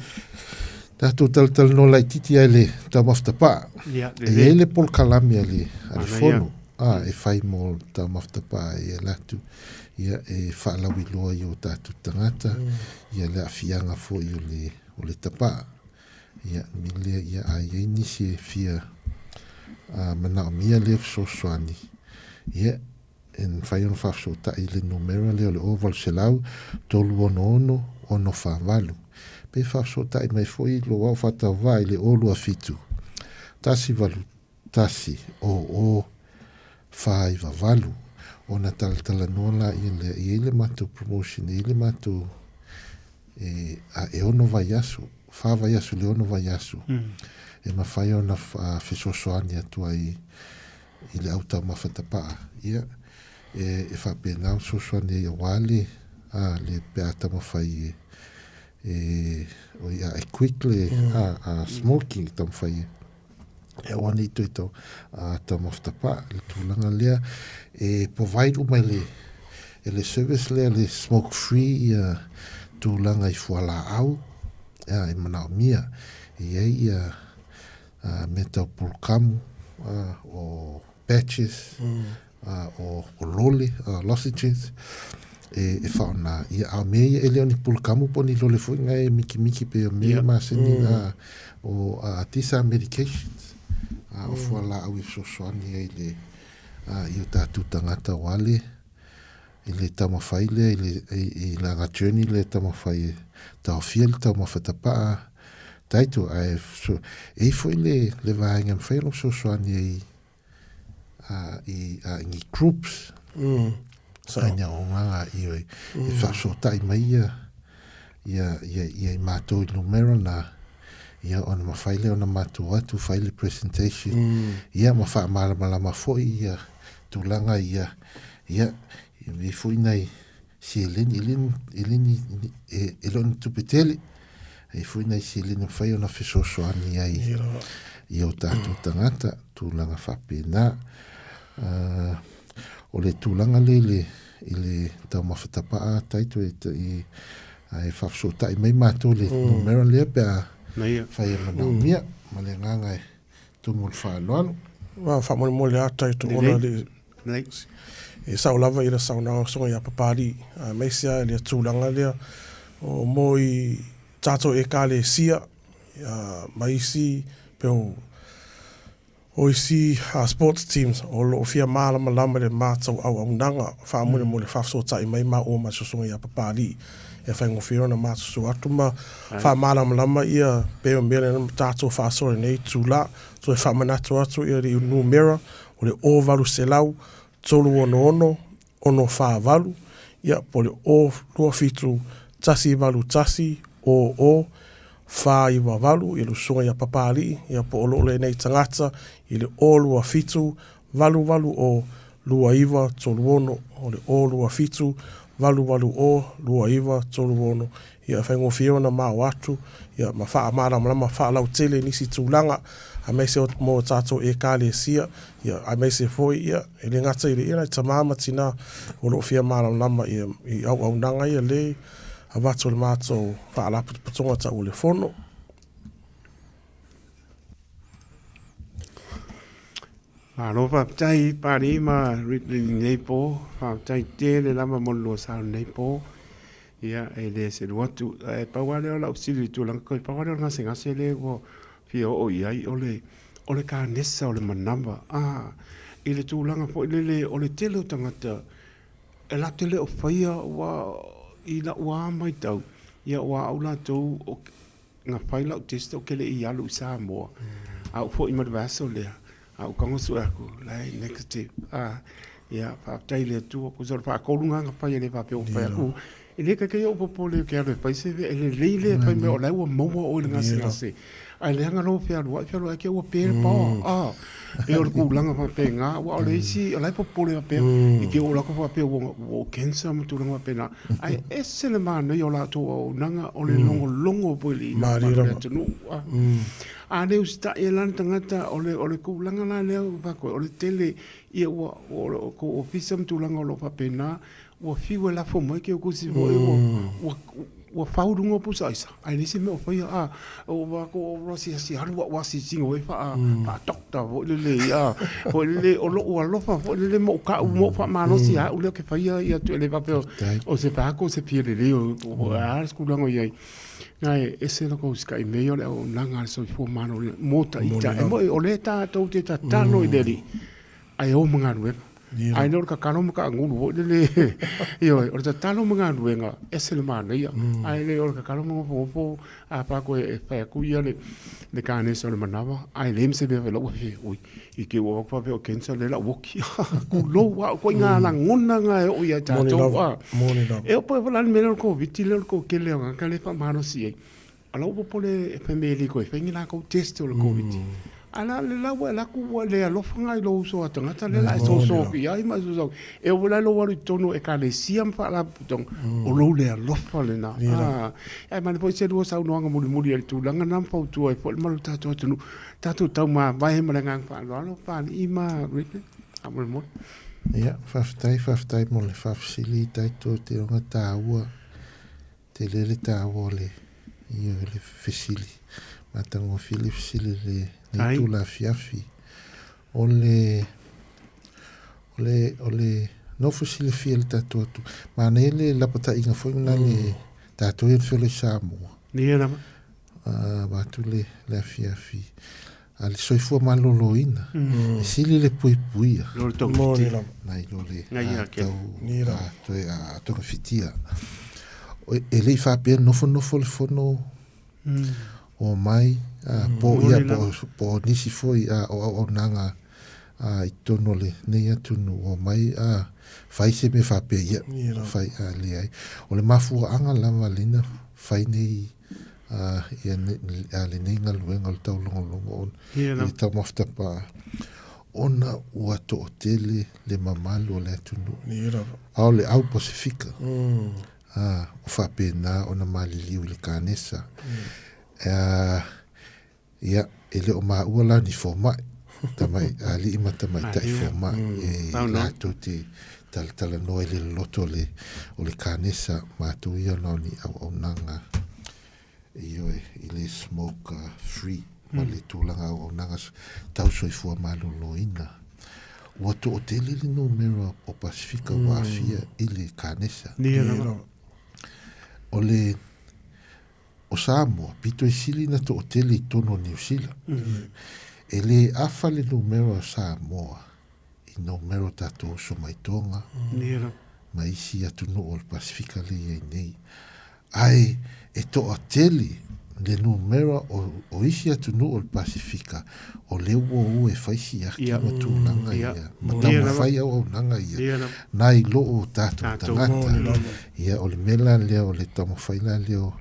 tato tal no lai titi ai le tau maftapa e ele pol kalami ale fono e fai mo tau maftapa e latu ia e whaalawi loa i o tato tangata ia le afianga fo i o le tapa ia mile ia ai e nisi e fia mana o mia le sosoani ia en fai on fafso ta i le numero le oval selau tolu ono whavalu pe fafso ta i mai foi lo au fata vai le olu afitu tasi valu tasi o fai vavalu ona tala nola i le matu promotion i le matu e ono vai asu fa vai asu le ono vai asu e ma fai ona fisosoani atua i le auta mawhatapa ia e fa pena sosoani i wale le peata mawhai o ia e quickly smoking tam whai e wani tu ito ta mawhatapa le tūlanga lea e provide umai le service lea le smoke free tūlanga i fuala au e mana o mia ia me tau pulkamu o patches o lole lozenges e whaona ia a mea e leo ni pulkamu po ni lole fui ngai miki pe o mea maseni o tisa medications o fuala au i sosoani e le i o tātu tangata wale i le tamawhai le i la ngā le tamawhai tau fia le tamawhatapaa taito e foi le vaenga mwhaino sosoani i groups aina o nganga i whasota i mai ia i mātou i numero na ia ona mawhaile ona mātou atu whaile presentation ia ma wha malama foi ia tūlanga ia i fui nei si eleni eloni tupetele e fui nei si eleni whai ona whesosoani ai i o tātou tangata tūlanga whapena o le tūlanga le i le tau mawhatapa a taito i whafsota i mai mātou le numera lea pe a whai manau mia ma le nganga e tumu le whaaloalo. Whamoni mole a taito ona le e saulava i la saunanga songa i a papari meisia e le tūlanga lea o mo i tātou e ka le sia maisi peo o isi sports teams o lo fia malama lama le mātou au nanga whamoni mo le whafsota i mai o ma songa i a papari e whaingo whiona mātou atu ma whamalama lama ia peo mele tātou whasore nei tūla so e whamanatu atu ia ri numera o le o valu se lau tolu ono whavalu ia po le o lua fitu tasi valu tasi o wha iwa valu i lusunga ia papari ia po olo le nei tangata i le o lua fitu valu o lua iwa tolu ono o le o lua fitu valu o lua iwa tolu ono ia whaingo whiona mao atu ia ma wha amara malama wha lau tele nisi tūlanga a mai se o mo tātou e kāle sia ia a mai se foi ia e le ngata i le ina i tamama tina o lo whia mara malama i au nanga ia le a watu le mātou wha ala patonga ta ule fono. Alo whaptai pari ma nei po, whaptai te le lama molo sa nei po. Ia e le se luatu, e pawale o lau siri tu lang koi pawale o ngase ngase le o fia o iai o le ka nesa o le manamba. I le tu langa po le o le tele o tangata, e la tele o whaia wa i la ua mai tau. Ia ua au la tau o ngā whaila o testa o kele i alu sa moa. Au po i marivasa o lea. Au kangosu aku, lai negative. Ia whaptai le tu o kusora whakolunga ngā whaia le whape o whaia ku. Ele ka o popo le ke ave paise ve ele leile pa me o la o mo o le ngase ai le hanga no pe alu ke o pe pa e o ku langa pa pe nga o le si la popo le pe i ke o la ko pa pe o kensa mo tu langa pe na ai ese le mana yo la to o nanga o le longo po le ma tu a le usta e lan tangata o le ku langa la le pa ko o le tele i o ko ofisam tu langa lo pa pe na o fiu la fo mo ke o kusi o faurungo pusa isa ai nisi me o fai o wa ko rosi si haru wa si singo e fa doctor o le o le o lo fa o le mo ka mo fa mano si o le ke fai ia tu le papel o se pa ko se pierde le o sculango ia ngai ese no ko ska i meio le o nanga so fo mano mota ita e mo o le ta to te ta tano i deli ai o manga no ai no ka kano ka ngulu o le io o ta talo mga nuenga ese le mana ia ai le o ka kano mo po a pa ko e fa ku ia le ka ne so le manava ai le mse be lo fe ui i ke o pa pe o kensa le la woki ku lo wa ko nga la ngona nga o ia ta to e o po la me ko vitile ko ke le nga ka le pa mano si ala o po le family ko e fa ngina ko test o le covid ala le la wa ku wa le lo fanga lo so atanga ta le la so ia ma so e o la lo wa tono e ka le siam fa la putong o lo le lo fa le na ai ma po se do sa no nga mu le tu langa nam pa tu e po ma ta tu ta ma vai ma ngang fa lo pa i ma rit amol mo ia faftai mo le fafsili tai to te o ta wa te le ta wo le ia le fisili matango Philip sili le tu la fiafi ole no fusili fiel tatu ma nele la pata inga foi na le tatu il fele samo ni era ba tu le la fiafi al soi fu maloloina sili le puipuia lo to mo nai lo le ni era to fitia ele fa bien no fo le fono o mai po ia po nisi foi o nanga i tono le nei atunu o mai fai se me fa pe ia fai le ai o le mafu anga lava lina fai nei ia le nei ngaluenga le tau longo i tau mafta pa ona ua to otele le mamalu o le atunu au le au Pasifika o fa pena ona maliliu le kanesa ia ele o ma ua la ni fo mai tamai ali ima tamai tai forma la tuti tala noe le loto le o le kanesa mātou ia noni au nanga ioe i le smoke free ma le tūlanga au nanga tau soifua maloloina ua to o tele le numero o Pasifika wafia i le kanesa o le o Samoa pito i sili na to o tele i tono New Zealand e le afa le numero o Samoa i numero tato so mai tonga ma isi atu no o Pasifika le iei nei ai e to o tele le numero o isi atu no o Pasifika o le ua e faisi aki ma tūlanga ia ma tama fai au nanga ia nai lo o tato tangata ia o le mela leo le tama fai la leo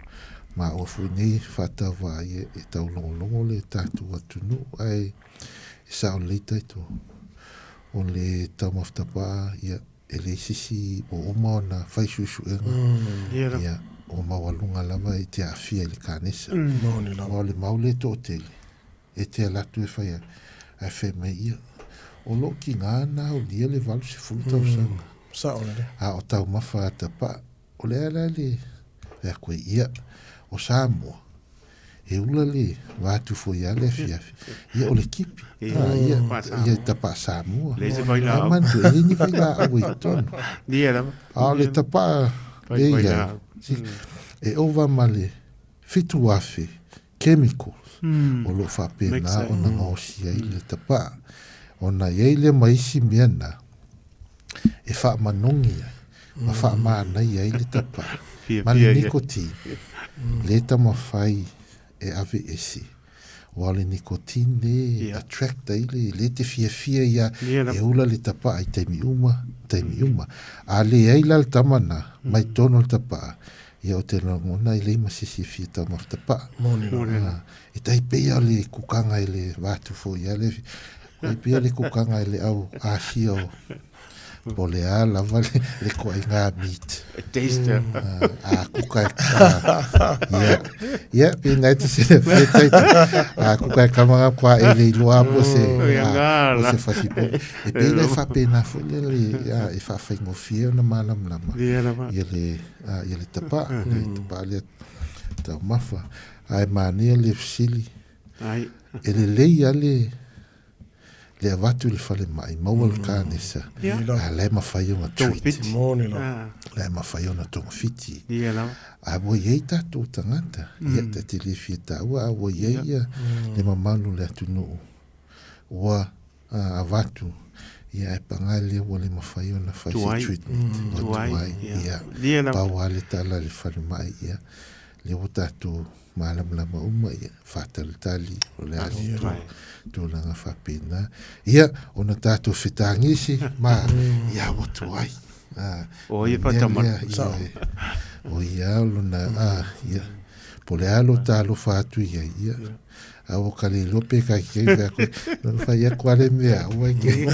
ma o fui nei fata wa e tau longo le tato atu no ai sa o leita ito o le tama ftapa ia e le sisi o oma na fai susu ia o mawalunga lava e te afia le kanesa o le maule to tele e te alatu e fai a fe me ia o lo ki ngana o lia le valu se fulu tau sanga a o tau mafa tapa o le ala le e koe ia o Samoa e ula le watu fo ia le fiafi ia o le kipi ia tapa Samoa a mantu e ni kai la au i tono a le tapa e ia e ova male fitu wafi chemicals o lo fa pena o na ngosi ai le tapa o na ye le maisi miana e fa manongi ma fa mana ai le tapa ma le nicotine le tama fai e ave esi o le nicotine le attract ai le te fia ia e ula le tapa ai taimi uma a le ai la tamana mai tono le tapa ia o te longona i le masisi fia tama tapa e tai pea le kukanga i le watu fo ia le e pea le kukanga i le au ahio po le a lava le koa i ngā meat taste a kukai ia pe ngai te se feta a kukai kamanga kwa e le loa po se fasipo e pe le fa pena fo le e fa faingo fia na malam lama ia le tapa le tau mafa ai mania le fsili e le lei ale le avatu le fale mai mawal kanesa a le mawhai ona treat le mawhai ona tonga fiti a wo iei tatu tangata ia te te le fieta ua a wo iei le mamanu le atu nuu ua avatu ia e pangai le ua le mawhai ona whaisi treatment o tuai ia paua le tala le fale mai ia le o tatu malam lama uma ia fatalitali o le asu tūlanga whapena ia ona tātou whetangisi ma ia watu ai o ia patamana o ia lona ia po le alo tālo whātu ia a o kale lope ka kei koe non whai a kuare mea ua ki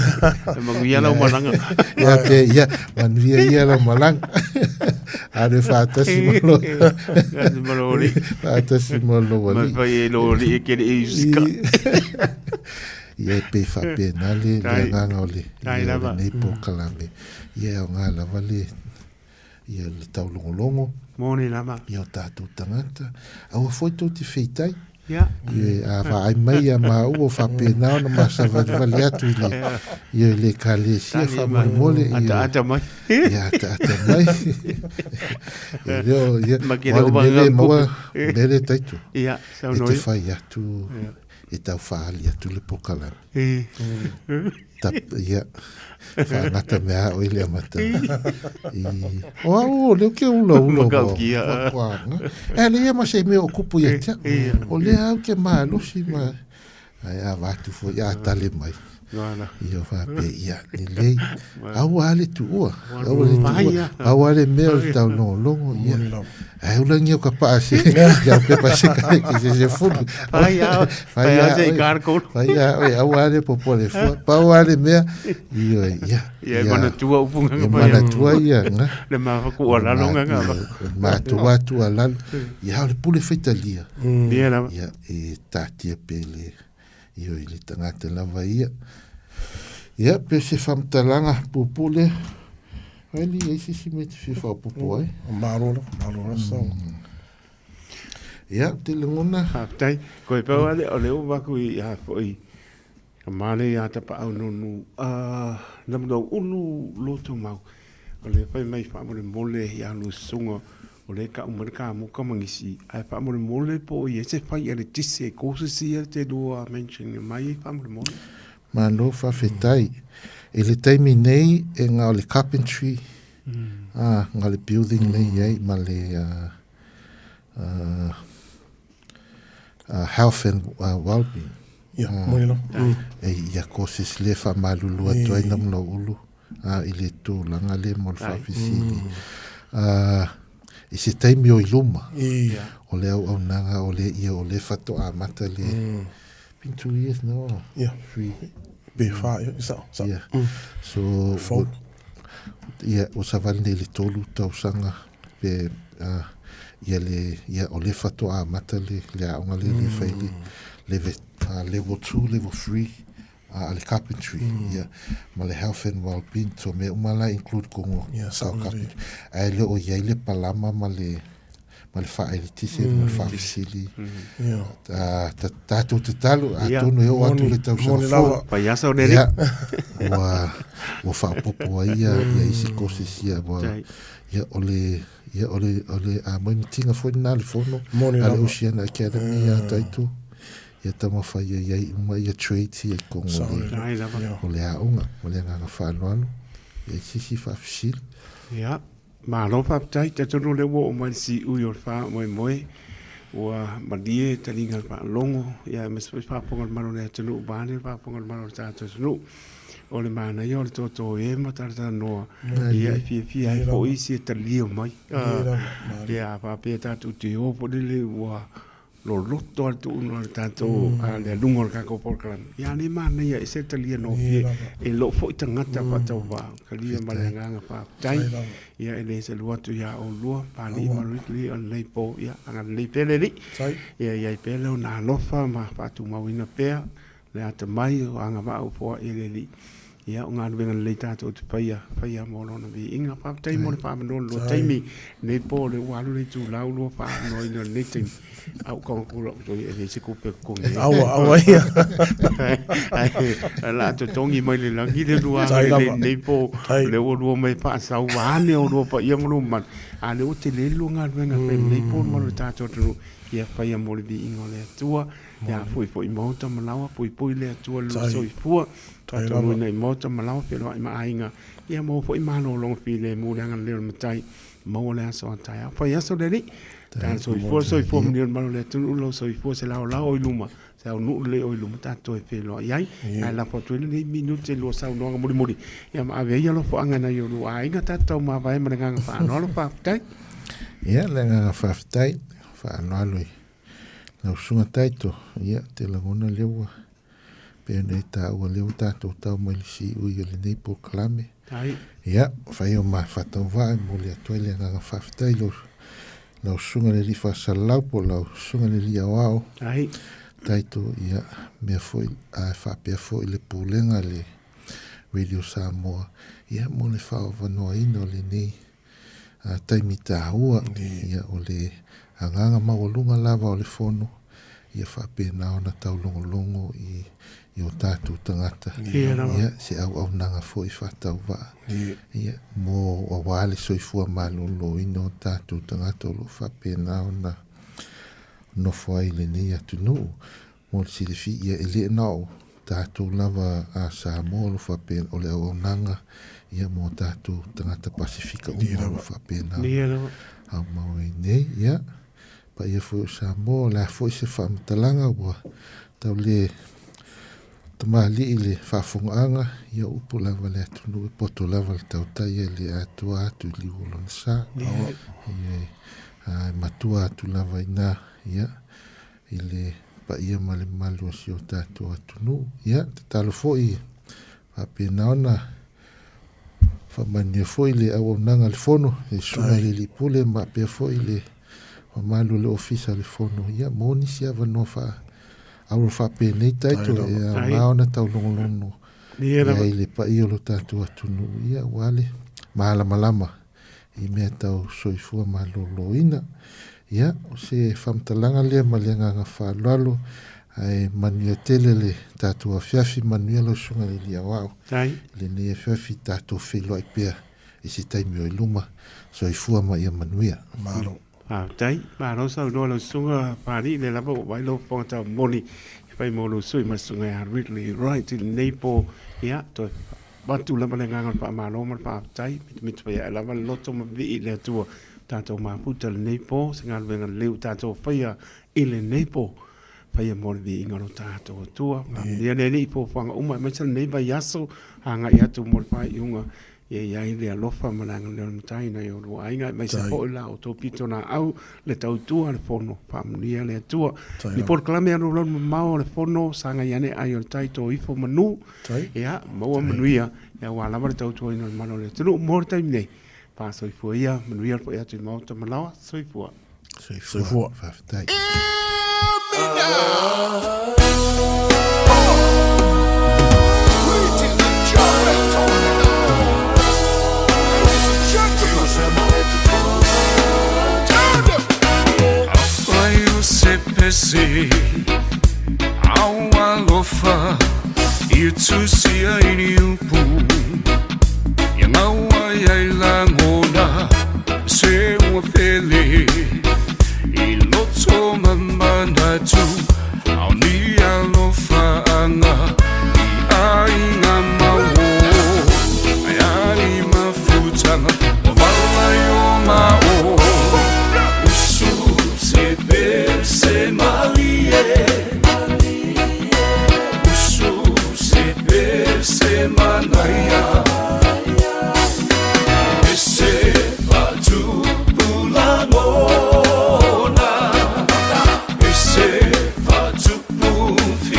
manguia lau malanga ia pe ia manuia ia lau malanga are whātasi malori whātasi malori whai e lori e kere e usika ia pe whapena le nganga o le nei po kalame ia o ngā lava le ia le tau longolongo moni lama ia o tātou tangata au foi tō te wheitai ia a ai mai a ma o whapena o na masa vali atu ia le kalesia whamai mole ata mai ia ata mai ia mele maua mele taitu ia e te whai atu e tau whaali atu le pokala ia whangata mea o ile amata o leo ke ula e le ia ma se me o kupu ia tia o le au ke maa losi ma a watu fo ia tale mai ia whape ia ni lei au ale tu ua au ale mea o tau longo ia e ulangi o ka paase ia pepa se kare ki se fulu fai se karko fai au ale popole fua pau ale mea ia mana tua upunga mana tua ia nga le mafaku ala longa nga ma tua ala ia le pule feitalia ia e tatia pele Io i le tangata lava ia. Ia, pe se whamtalanga pupule. Haili, eisi si me te whiwha pupu ai. Marora so. Ia, te lingona. Haptai, koe pau ale, o leo waku i hapoi. Ka male i ata pa au nonu, namdau unu loto mau. O le pai mai whaamore mole i alu sunga, o le ka umarika muka mangisi, ai whaamore mole po i ese whai ale tise e kōsisi e te dua mention mai i whaamore mole. Ma no whawhetai. E le taimi nei e ngā o le carpentry, ngā le building nei ei, ma le health and well-being. Ia, moi lo. E ia kōsis le whamalulu atuai nam lau ulu. I le tō langa le mo le whawhisili. I se taimi o i luma. O le au nanga o le ia o le whato a mata le. Been 2 years now. Yeah. 3. Be fire, so. Yeah. So, o sa valne le tolu tau sanga pe ia o le whato a mata le aonga le whaile level 2, level 3 le carpentry, ma le health and well-being, so me umala include kongo carpentry. Ai le o iai le palama ma le whaelitise, ma le whaafisili. Tātou te talu, atono eo atu le tau sanafo. Pai asa o nere. Wa whaapopo ia isi kosisia, ia ole a mai mitinga fwoi nā le fono, ale Oceana Academy ia taitu. Ia tama whai iai uma ia trade ia kongo o le aunga, o le nganga whaanoano, ia sisi whaafisili. Ia, ma alo whaapitai, te tono le wo o mai si ui o wha moe, ua madie talinga pa longo, ia mesoi whaaponga maro le atunu ubane, whaaponga maro le tātou atunu, o le mana ia o le toto e matarata noa, ia fia e fo isi e talio mai, ia whaapea tātou te opo le ua, lo loto al tu no tanto le lungo ka ko por klan ya ni mana ya ese talia no e lo fo tangata pa tau va kalia malanga nga pa tai ya ele se luatu ya o lua pa ni marikli on le po ya anga le pele ri ya pele na lofa ma pa tu mawina pe le ata mai anga va o po ele li ya nga venga le tato te paia mo lona vi inga pa tai mo le pa no lo taimi ne po le walu le tu lau lo pa no ina le tai au ko ko to e se ko pe ko au ia la to tongi mai le langi le lua le ne po le o lo mai pa sa wa ne o lo pa ia mo man a le o te le lu nga venga pe ne po mo le tato tu ia paia mo le vi inga le tua ya foi mo ta malawa foi le tua lo so i fu to mo nei mo ta malawa pe lo ma ainga ia mo foi ma no long fi le mo le le matai mo le so tai fa ia so le tan so i fu mi ma le tu lo so i fu se la o iluma sa no le o iluma ta to e pe lo ai ai la foto le minute lo sa no mo mo ia ma ave ia lo fo anga na yo lo ainga ta to ma vai ma nga fa no lo fa tai ia le nga fa tai fa no lo na sunga taito ia te lagona lewa pe nei ta o lewa tato tau mai si u i le nei po klame ia fai o ma fata va mo le toile nga fa tai lo na sunga le fa salau po la sunga le ia wao taito ia me foi a fa pe foi le pulenga le Radio Samoa ia mo le fa o no ino le nei a taimita ua ia o le anganga mawalunga lava o le fono ia whapena o na tau longo i o tātou tangata ia se au nanga fo i whatau wa ia mo o wale soifua malolo ino o tātou tangata o lo whapena o na no fwai le nei atu nuu mo le silifi ia ele nao tātou lava a Samoa lo whapena o le au nanga ia mo tātou tangata Pasifika o lo whapena au maui nei ia pa ia foi Samoa la foi se whamatalanga ua tau le tamali le whafongaanga ia upo lava le atunu e poto lava le tautai e le atua atu li ulona sa matua atu lava ina ia ile pa ia male malu si o tatu atunu ia te talo foi apena ona famania foi le au nanga le fono e suna le lipule ma pe foi le o malu le ofisa le fono ia moni si ava no fa au fa pe nei tai to e a ona tau longo Ia le pa i o lo tātou atunu ia wale malama i mea tau soifua maloloina ia o se whamtalanga lea ma lea nganga whalalo ai manuia tele le tātou a whiawhi manuia lo sunga le lia wao le ne e whiawhi tātou wheloi pia i se taimi o i luma soifua ma ia manuia Malo tai maro sa lo sunga pari le lava o vai lo ponta moni pai mo lo sui ma sunga ya Ridley right in Napo ia to batu lama le nganga pa malo ma pa tai mit pa ya lava loto ma vi le tua tato ma puta le Napo singa venga leu tato faia ile Napo faia mo vi ngaro tato tua ia le ni po fanga uma ma sel nei ba yaso anga ia tu mo pa iunga ia le alofa malanga le mtai na yo ro ainga mai se po la o to pito na au le tau tua le fono pa munia le tua ni por klame ro lo mau le fono sanga yane ai o tai to ifo manu ia mo manuia ia wala mar tau tua ino malo le tu mo tai nei pa so ifo ia manuia po ia tu mau to malawa so ifo fa tai Se awa lofa itu sia ini upu yang awa yai langona se wa pele iloto mama natu au ni alofa anga i ainga mawo ayani mafutanga wala yo mao usu se se malie usu se manaya ese batu pulangona ese batu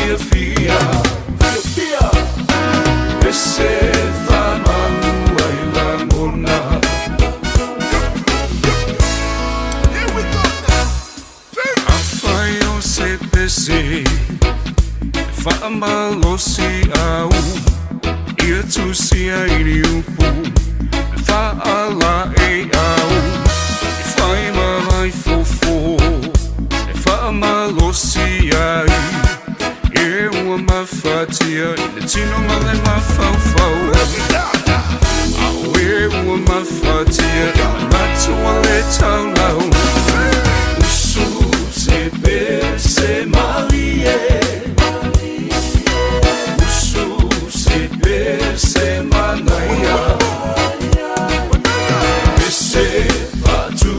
fia ese famanu ailangona. Se fama lo si au ia tu sia ini upu fa ala e au fai ma vai fofo fama lo si ai e uma mafatia le tino male ma fau au e uma mafatia ma tu ale tau lau se malie usu se manaya ese batu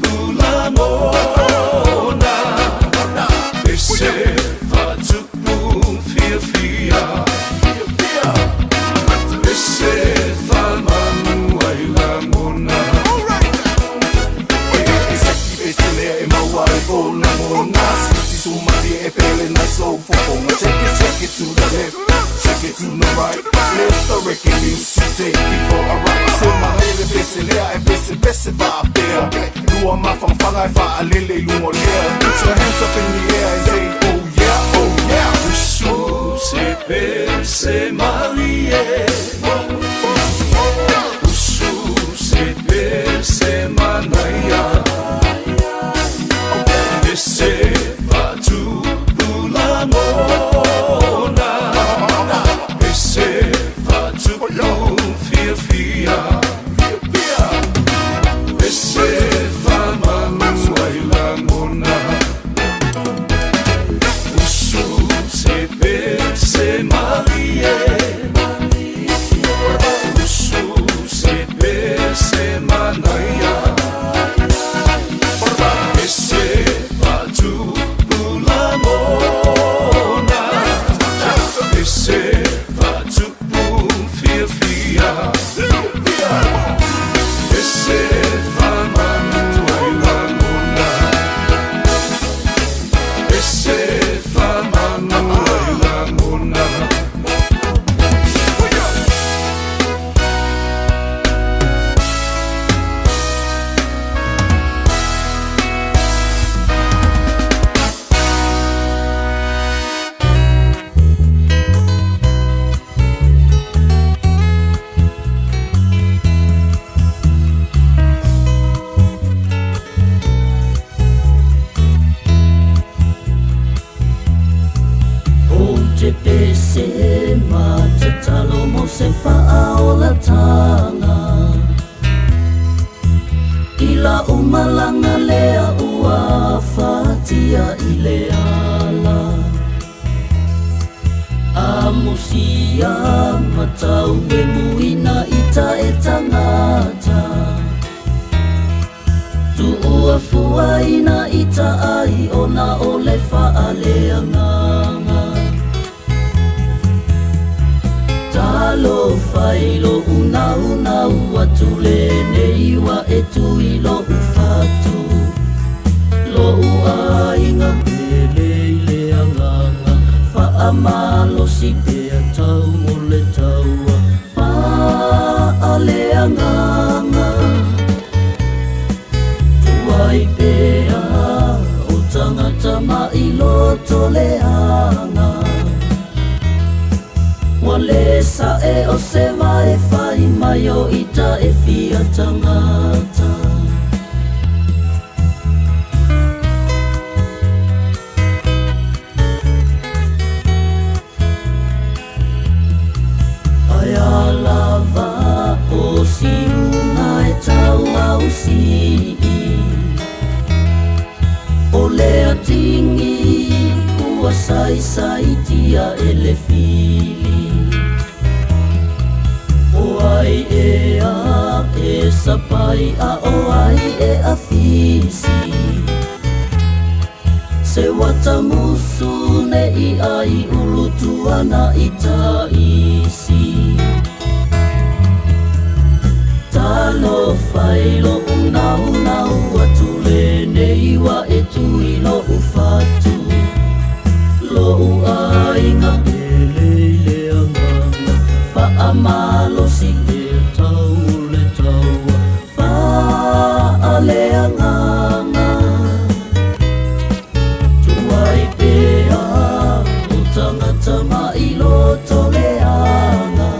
bulamona ese batu fia ese famanu ailamona Somebody a feeling like so for check it to the left, check it to the right. Lift the record you see take before I write. So my lady best there and best vibe there. You are my from fang I fa a lily you on there. Put your hands up in the air and say oh yeah. Usu se malie. Usu se manaya. Ese batu bulamona ese batu fia ese famanu ailamona Ila umalanga lea ua fatia ileala Amusia matau bemuina ita etangata Tu ua fuaina ita ai ona ole faaleanganga Talo failo una uatule neiwa etu ilo ufatu Lo uainga peleile anganga Faamalo sipea tau mole taua Faaleanganga Tuai pea o tangata mailo toleanga Wale sa e o se vai fai mayo ita e fia tangata Aya lava o si una e tau au si O lea tingi ua sai tia ele fili O ai e a e sapai a o ai e a fisi Se wata musu ne i ai ulutuana ita isi Talo failo una watule ne iwa etu ilo ufatu Lo uainga peleile anganga Faamalo sige tau le taua Faaleanganga Tuai pea o tangata mailo toleanga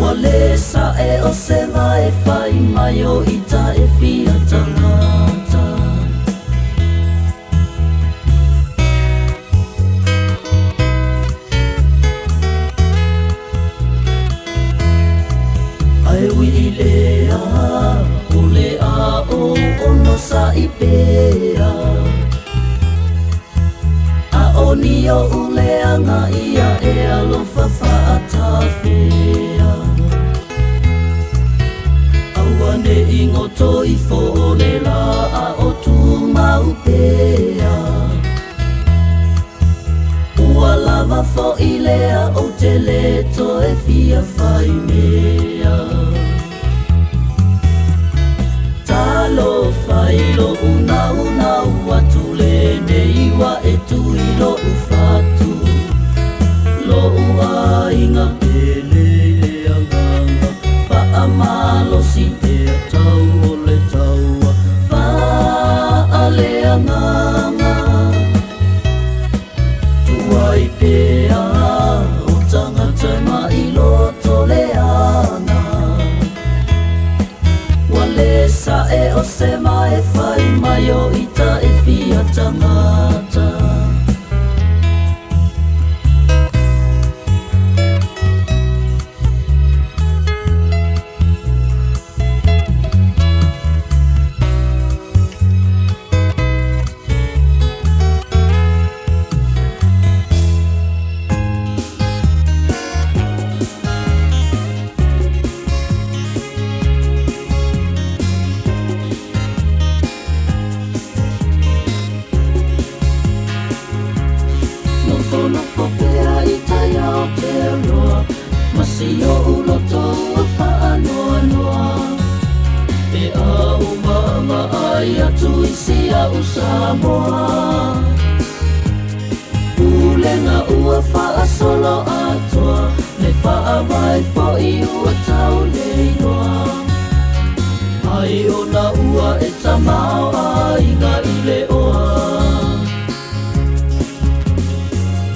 Wale sa e o se vai fai mayo ita e fia tangata Ai wilea ule a o ono sa ipea A onio uleanga ia e alofa faatafea Awane ingo toi fo le la a o tu maupea Ua lava fo ilea o te leto e fia fai mea Talo failo una uatule neiwa e tu ilo ufatu Lo uainga peleile anganga Faamalo si e tau ole taua Faaleanganga Tuai pea o tangata mailo toleanga Wale sa e o se mai fai mayo ita e fia tangata Masio uloto whaanoanoa E a umanga ai atu isia usamoa Ulenga ua wha solo atoa Ne wha vai po I ua tau leinoa Ai ona ua e tamao ai ngā ile oa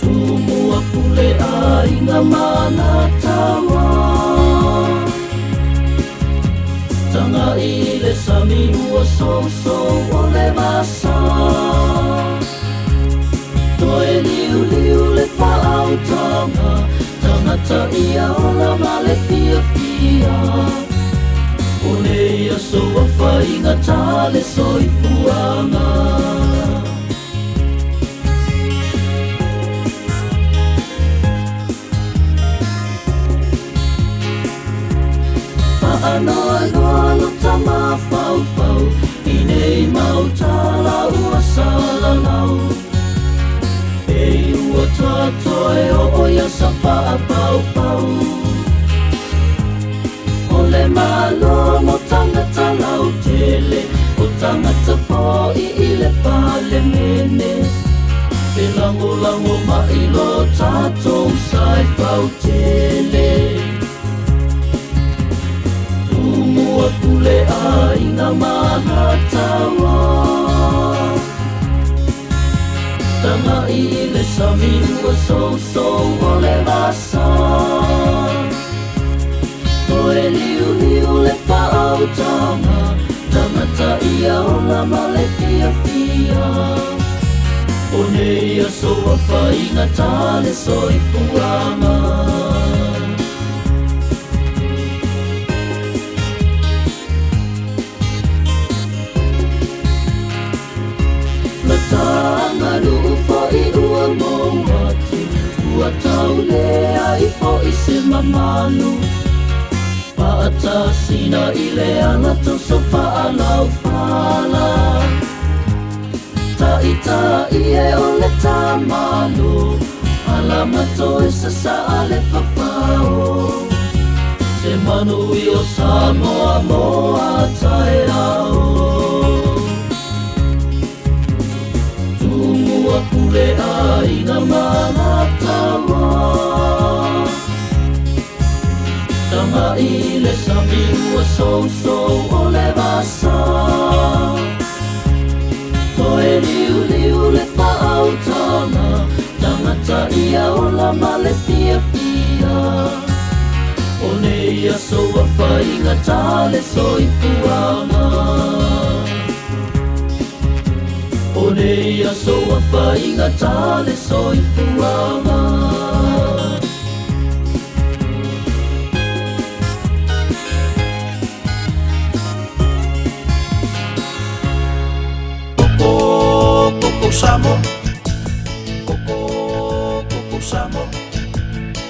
Tumua pule ai ngā mana tawa Tanga ile sami ua so o le masa Toe liu le whaau tanga Tangata ia o la male fia fia O nei aso so whawhainga tāle soifuanga. Whaanoa noa lo tama whau whau, I nei mau tāla ua salalau. E ua tātoe o oia sa wha pau pau. O le malo mo tangata lau tele, o tangata po I le pale mene. E lango lango mai lo tātou sai whau tele. Tumua kule a inga mana tawa. Tanga I le sami ua so o le rasa. Toe liu liu le pa'au tanga, tangata ia o la male fia fia. O nei a so a whainga tāle soifuanga. Tanga rufo I ua mongatu, ua tau lea I fo I se mamanu. Pa'atasina I le ala toso pa'alau fala. Ta'i e o le tamanu, alamato e sa le papao. Se manu I o Samoa moa tae ao. Ua kule a ina mana tawa. Tanga I le sami ua so o le rasa. Toe liu liu le pa'au tanga, tangata ia o la male fia fia. O nei a so a whainga tāle soifuanga. O nei a so a whainga tāle soifuanga. Koko samo, koko samo.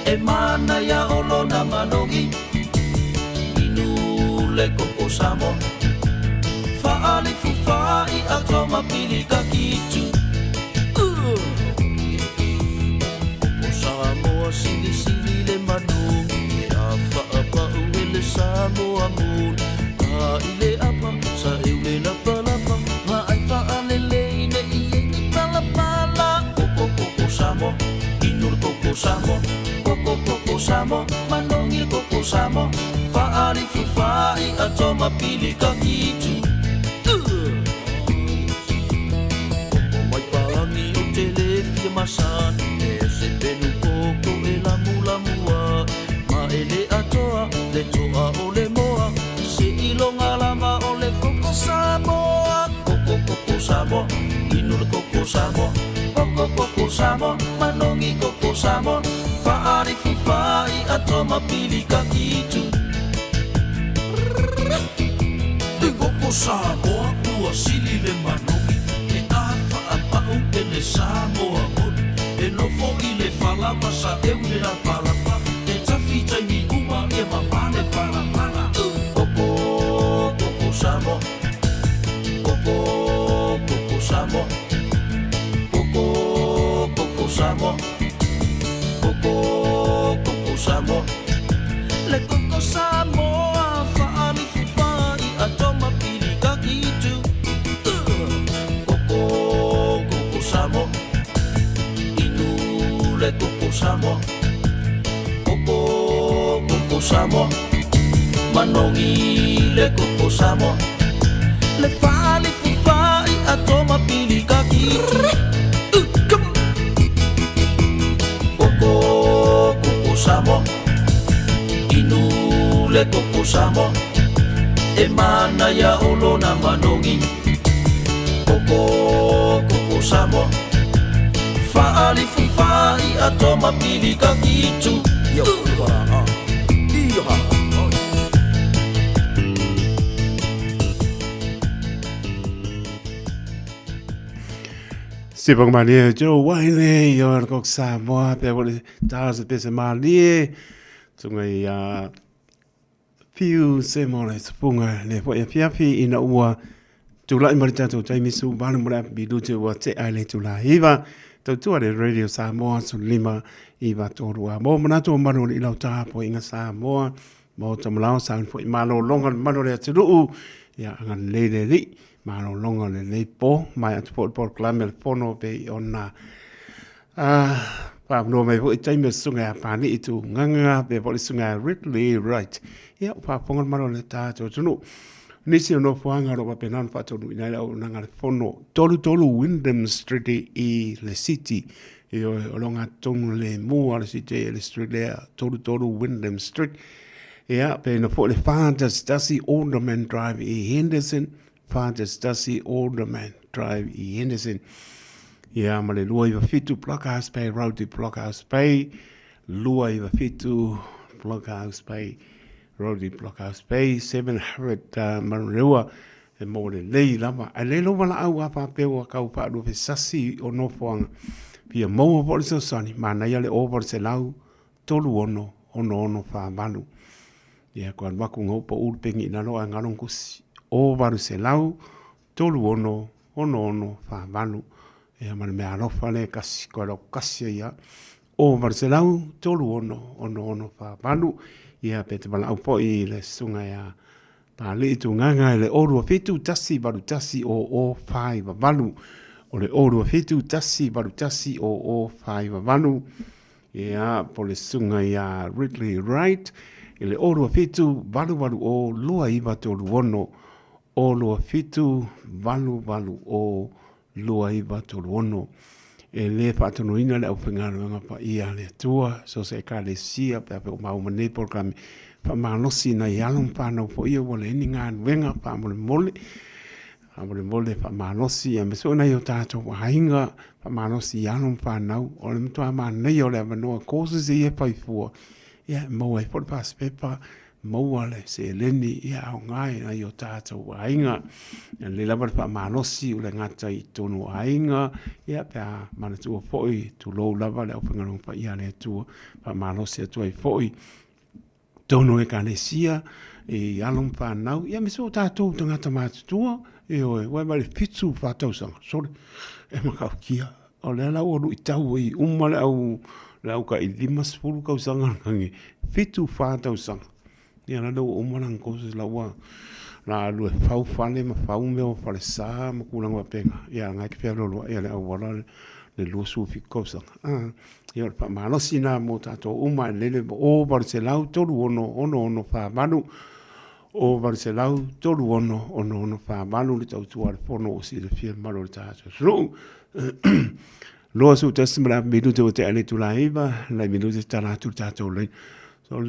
E mana ya olo na manongi, inu le koko samo. Fa'ali fufai a toma pili ka kitu. Koko Samoa sili sili le manongi, e a whaapa ue le Samoa moon. A ile apa sa eule na palapa, ma ai whaale leine I e palapala. Koko Samoa, inur koko Samoa, koko Samoa, manongi koko Samoa. Fa'ali fufai a toma pili ka kitu. Masan, e se penu koko e la mula mua. Ma ele atoa, le toa o le moa. Se ilonga lama o le koko Samoa. Koko Samoa, inu le koko Samoa. Koko Samoa, manongi koko Samoa. Fa'ari fufai atoma pili ka kitu. Le koko Samoa, ua sili le manongi. E a whaapau e le Samoa. E no fo I le falama sa eule la palapa. E tafi taimi uma e mamane palapala. Koko Samoa, koko Samoa, koko Samoa, koko Samoa. Le koko Samoa fa'ali fufai atoma pili ka kitu. Koko Samoa, le koko Samoa, koko Samoa, manongi le koko Samoa. Le fali fufai atoma pili ka kitu. Koko Samoa, inu le koko Samoa. E mana ya olo na manongi. Koko Samoa. Fa'ali fufai atoma pili ka kitu. Yo, iha. Stephen Manie, Joe Wiley, Yor Kok Samoa, Pewole Tars Pese Manie, Tunga Fiu Semole Spunga, Le Poya Fiafi in a Ua, Tula Maritato, Tamisu, Banamura, Biduce, what Island Tula, Eva, Totua, the radio Samoa, Lima, Eva Torua, Momanato Manu, Ilota, Poinga Samoa, Motam Lao Sound for Malo, Longan Manu, to do, Ya, and Lady. Malo longa le nei po mai at por clamel pono pe ona pa no me vo time sunga pani itu nganga pe po sunga Ridley right ya pa pongon malo le ta to tunu nisi no fuanga ro pa penan pa tonu ina la nanga fono tolu Wyndham Street e le city yo longa tonu le mu ala city le street le tolu Wyndham Street ya pe no po le Fantas Dusty Alderman Drive e Henderson Fantas Dusty Alderman Drive e Henderson. Ia ma le lua iwa fitu Blockhouse Bay, Road Blockhouse Bay. Lua iwa fitu Blockhouse Bay, Road Blockhouse Bay. 700 Marewa e mo le lei lama. A le lo wala au apa pewa kau pa adu fe sasi o no fuanga. Pia moa poli so sani, ma na ia le over se lau tolu ono wha manu. Ia kuan waku ngaupa ulupengi na loa ngalong kusi. O varu se lau, tolu ono wha manu. Ea mana mea alofa le kasi, koe lau kasi ia. O varu se lau, tolu ono wha manu. Ia pete mala au po i le sunga ia. Pa le itu nganga le orua fitu tasi varu tasi o whai wa manu. O le orua fitu tasi varu tasi o whai wa manu. Ia po le sunga ia Ridley Wright. Ile orua fitu valu o lua iwa tolu ono. O lua fitu valu o lua iwa tolu ono. E le patonu ina le au pengaro nga pa ia le tua. So se ka le sia pe ape o maumane programi. Pa manosi na ialong pānau po ia wale ini ngā nuenga pa mole mole. Pa mole mole pa manosi. E meso na yo tātou wahinga pa manosi ialong pānau. O le mtua manei o le avanoa kōsa se ia paifua. Ia maua e pole pas pepa. Maua le se leni ia au ngai na yo tātou wahinga. Le labar pa manosi o le ngata i tonu wahinga. Ia pia manatua foi tu lou lava le au pengarong pa ia le tua. Pa manosi atua i foi. Tono e kanesia e along whanau. Ia me so tātou tangata mātutua. E oe, wai mare pitsu whātau sanga. Sorry, e makau kia. O le lau oru i tau i umale au lau ka i limas furu kau sanga nangi. Fitu whātau sanga. Ia na lau umarang koses laua. Na alu e whau whane ma whau meo whare sā ma kurangwa penga. Ia ngai ki pia lolo ia le au wala le luosu fi kau sanga. Ia pa manosi na mo tātou uma lele o Barcelau tolu ono whamanu. O Barcelau tolu ono whamanu le tau tuare pono o si le fia maro le tātou. Rung! Loa su testimara milu te o te ane tula iwa, lai milu te tala tu tātou lei. So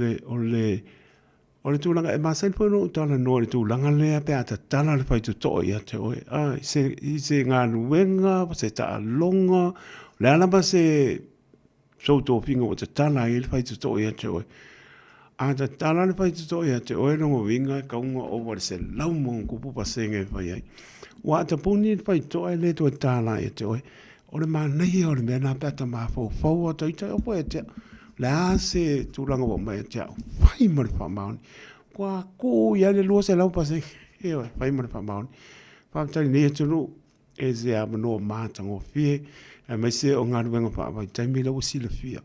o le tūlanga e māsain pono tala noa le tūlanga lea pe ata tala le whai tu toi ia te oe. I se ngā nuenga, se ta longa, le alama se so to finga o te tala i le whai tu toi ia te oe. A ta tala le whai tu toi ia te oe rongo winga kaunga o wale se laumo kupu pasenga e whai ai. Wa ata puni le whai toi le to tala ia te oe. O le maa nei o le mea nā pēta maa fau o taitai opo e te le a se tūranga o mai e te au. Whai mare wha maoni. Kua kū ia le lua se lau pasenga. E oe, whai mare wha maoni. Whaamtari nei e tunu e se a manoa mātanga o fie. E mai se o ngā ruenga wha mai taimi lau si le fia.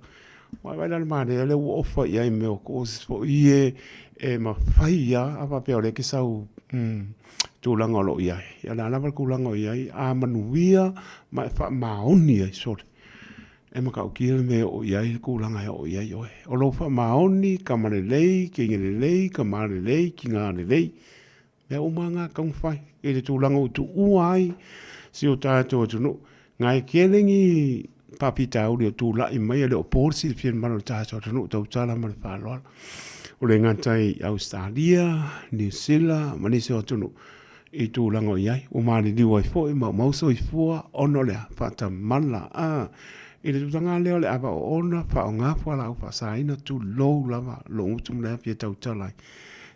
Wai wai lana maane e le ua ofa ia i meo kōsis fo ie e ma whai ia a wapea o le ke sau tūlanga o lo iai. Ia la alawa kūlanga o iai a manuia ma e wha maoni ai sori. E ma kau kia me o iai kūlanga o iai oe. O lo wha maoni ka mare lei, ki ngere lei, ka mare lei, ki ngāre lei. Mea o manga kaung whai. E le tūlanga o tu uai si o tātou o tunu. Ngai kelengi papita uri o tūla i mai ale o pōrsi le fian maro tātou o tunu tau tala mare whāloa. O le ngatai Australia, New Zealand, manise o tunu. I tūlanga o iai. O maari liwa i fo, i mauso i fua, ono lea, whata mana. I le tūtanga leo le awa o ona, wha o ngā whala au whasaina tu lou lava, lo utum lea pia tau talai.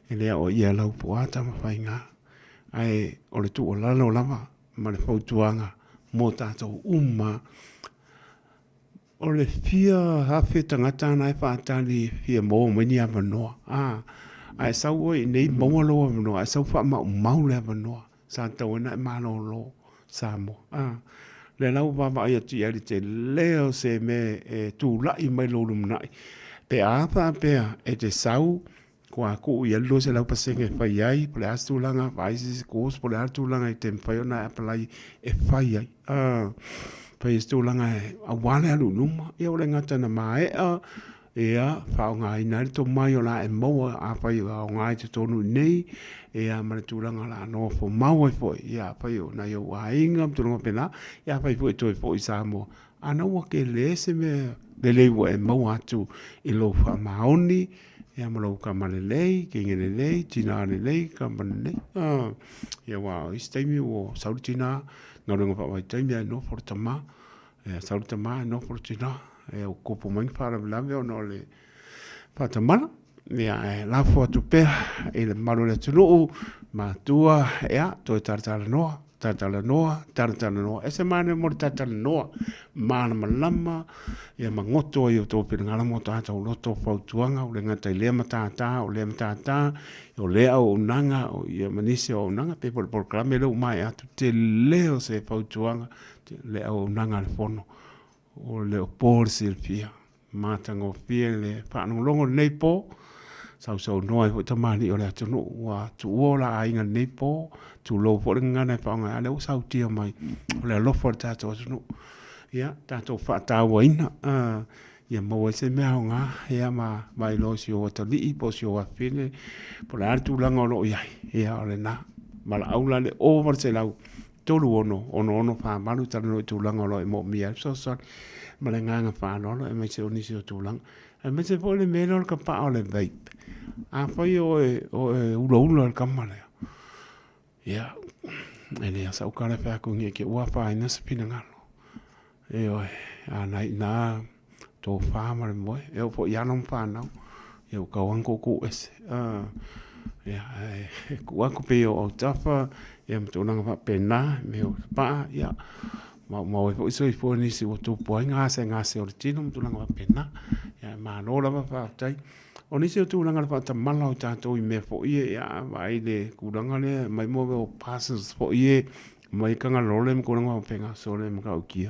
E lea o ia lau puata ma whai ngā. Ai, o le tu o lalo lava, ma le fautuanga, mo tātou o le fia hawhi tangata nai whaatali fia mō mani a manoa. Ai sau oi nei maua loa manoa, ai sau wha mau le manoa. Sa tau ena e malo lo sa mo. Le lau wama ai atu iari te leo se me e tū lai mai lo lumnai. Pe apa pea e te sau, kua ko ia lo se lau pasenge whai ai, pole astu langa, vaisi se kos, pole astu langa i te mwhai ona apalai e whai ai. Pai estu langa e awane alu numa, ia ole ngata na mae ia whao ngā inari to mai o la e maua a pai o ngā i te tonu nei, ia mara tūranga la no fo maua i fo, ia pai o na iau a inga, mturunga pena, ia pai fo i toi fo i Samoa. Ana ua ke le se me le leiwa e maua atu i lo wha maoni, ia malau ka malelei, ke inge lelei, tina lelei, ka malelei. Ia wā, i steimi o sauri tina, ngā runga wha wai taimi a no for tama, sauri tama no for tina, e o kopo mangi whara vilame o no le whatamana, ia e lafo atu pēha, e le maru le tunuu, ma tua, ea, toi taratara noa, e se mane mori taratara noa, mana malama, ia mangoto i o tō pira ngara mo tāta o loto whautuanga, o le ngata i lea matata, o lea matata, o lea o unanga, o ia manise o unanga, pepo le porklame leo mai atu, te leo se whautuanga, te lea o unanga le fono, o leo pōre silpia, mātanga o pia le whanongolongo nei pō, sau noa i fo tamani o le atunu wa tu ola a inga nei pō, tu lo fo le ngana i whaonga, ale o sau tia mai, o le alofo le tātou atunu, ia, tātou whaatawa ina, ia maua se mea o ngā, ia mai lo si o atali, po si o awhine, po le artu langa o lo iai, ia o le nā, mala aula le o mar se lau, tolu ono whaamaru tala no i tūlanga o lo e mo mia, so ma le nganga whaanono, e mai se o nisi o tūlanga, e mai se po le mele o le kapa o le vape, a whai o e ula le kamane, ia, e lea sa ukare whakungi e ke ua whaina sa pina ngalo, e oi, a nai nā, tō whaamare moe, e o po ianong whanau, e o kawanko ku ese, ia, e kuako pe o tafa, ia mtūnanga wha pena, me o paa, ia, mau e po iso i po nisi o tūpua, ngase o le tino, mtūnanga wha pena, ia, mā nola wha whaatai, o nisi o tūnanga wha tamala o tātou i mea po ie, ia, vai le kūranga le, mai mo o passes po ie, mai kanga lole me kūranga o penga, so le mga o kia,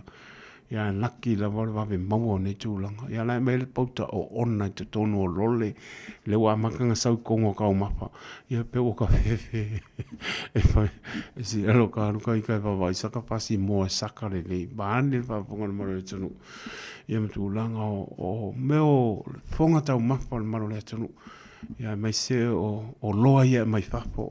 ia, laki la wale wawe maua o nei tūlanga, ia, lai mai le pauta o ona i te tonu o lole, le wa makanga sau kongo kau mapa, ia pe o ka fefe, e whai, e si alo ka anuka i kai wawai, saka pasi mo e saka le nei, baani le whaponga le maro le tunu, ia matūlanga o meo whonga tau mapa le maro le tunu, ia mai se o loa ia mai whapo,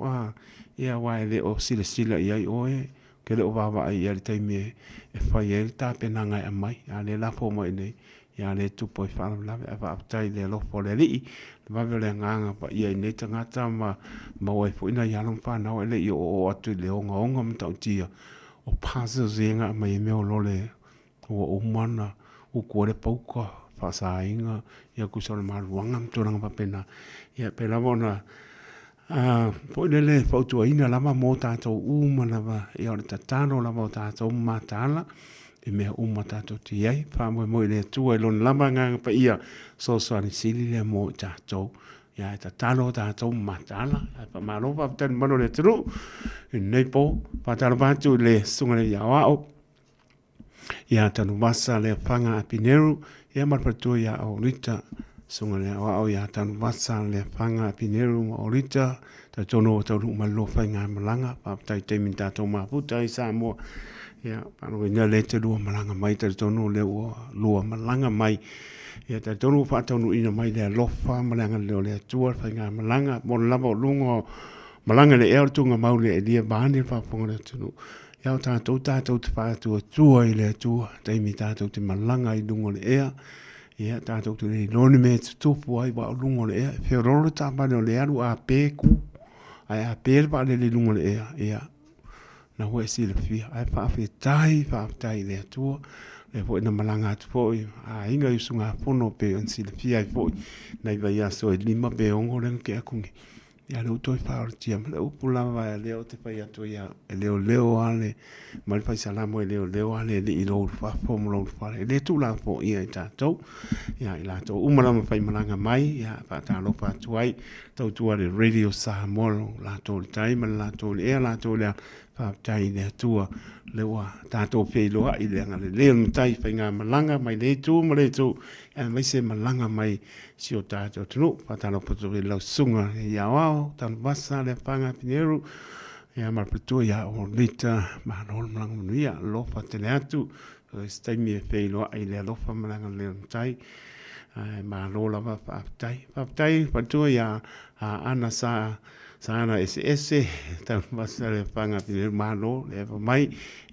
ia wae le o sila ia i oe, ke le o wawa ai ia le taimi e whai e le tāpenanga e mai, ia le lapo mai nei, ia le tupo i whanau lawe, e whaaptai le lopo le rii, le wawe le nganga pa ia i nei tangata ma wai fuina i along whanau e le i o atu le onga mtau tia, o pasa zinga mai e meo lole, o umana, o kore pauka, whasa inga, ia kusone maruanga mturanga pa pena, ia pe lavona, po le fautua ina lama mo tātou uma lava, ia o le tatano lava o tātou matala, e mea uma tātou ti ai, whamoe mo i le tua i lona lama nganga pa ia, so soani sili le mo tātou, ia e tatano tātou matala, e pa maro pa tani mano le turu, e nei po, patalo pātu le sungare ia wao, ia tanu masa le panga a Pineru, ia marpatua ia o rita, sungare wao ia tanu masa le panga a Pineru o rita, ta tono o tau malo whai ngā malanga, papatai teimi tātou maputa i Samoa, ia pano ina le te lua malanga mai, ta tono le lua malanga mai, ia ta tono whaatonu ina mai le alofa, malanga leo le atua, whai ngā malanga, mo lava o lungo, malanga le eo tunga maule e lia bahani whaponga le tunu, ia o tātou te whaatua tua i le atua, teimi tātou te malanga i lungo le ea, ia tātou te le loni me te tupu ai wa o lungo le ea, whio roro tāpane o le aru a pēku, ai a pēr pa le lungo le ea, ia, na hua si le fia, ai whaafetai le atua, le po ina malanga atu po i, a inga yusunga pono pe on si le fia i po i, nei vai aso e lima pe ongo ren ke akungi, ia le utoi whaoratia ma le upu lava e leo te pai atu ia e leo ale ma le pai salamo e leo ale le i lou whafo mo lou whare e le tu la po ia i tātou ia i lātou umarama pai malanga mai ia whaatalo whatuai tau tua le Radio Samoa lātou le taima lātou le ea lātou le whaatai le atua le ua tātou whiloa i le anga le leo nutai whai ngā malanga mai le tu ma le tu mai se malanga mai si o tātou tunu whaatalo patu e lau sunga e iawao tanu basa le panga pineru ia marpatua ia o lita mahanol malanga manuia lofa tele atu staimi e whiloa i le lofa malanga le nutai mahalola wa whaatai patua ia ana sana ese tan basale panga pile malo le mai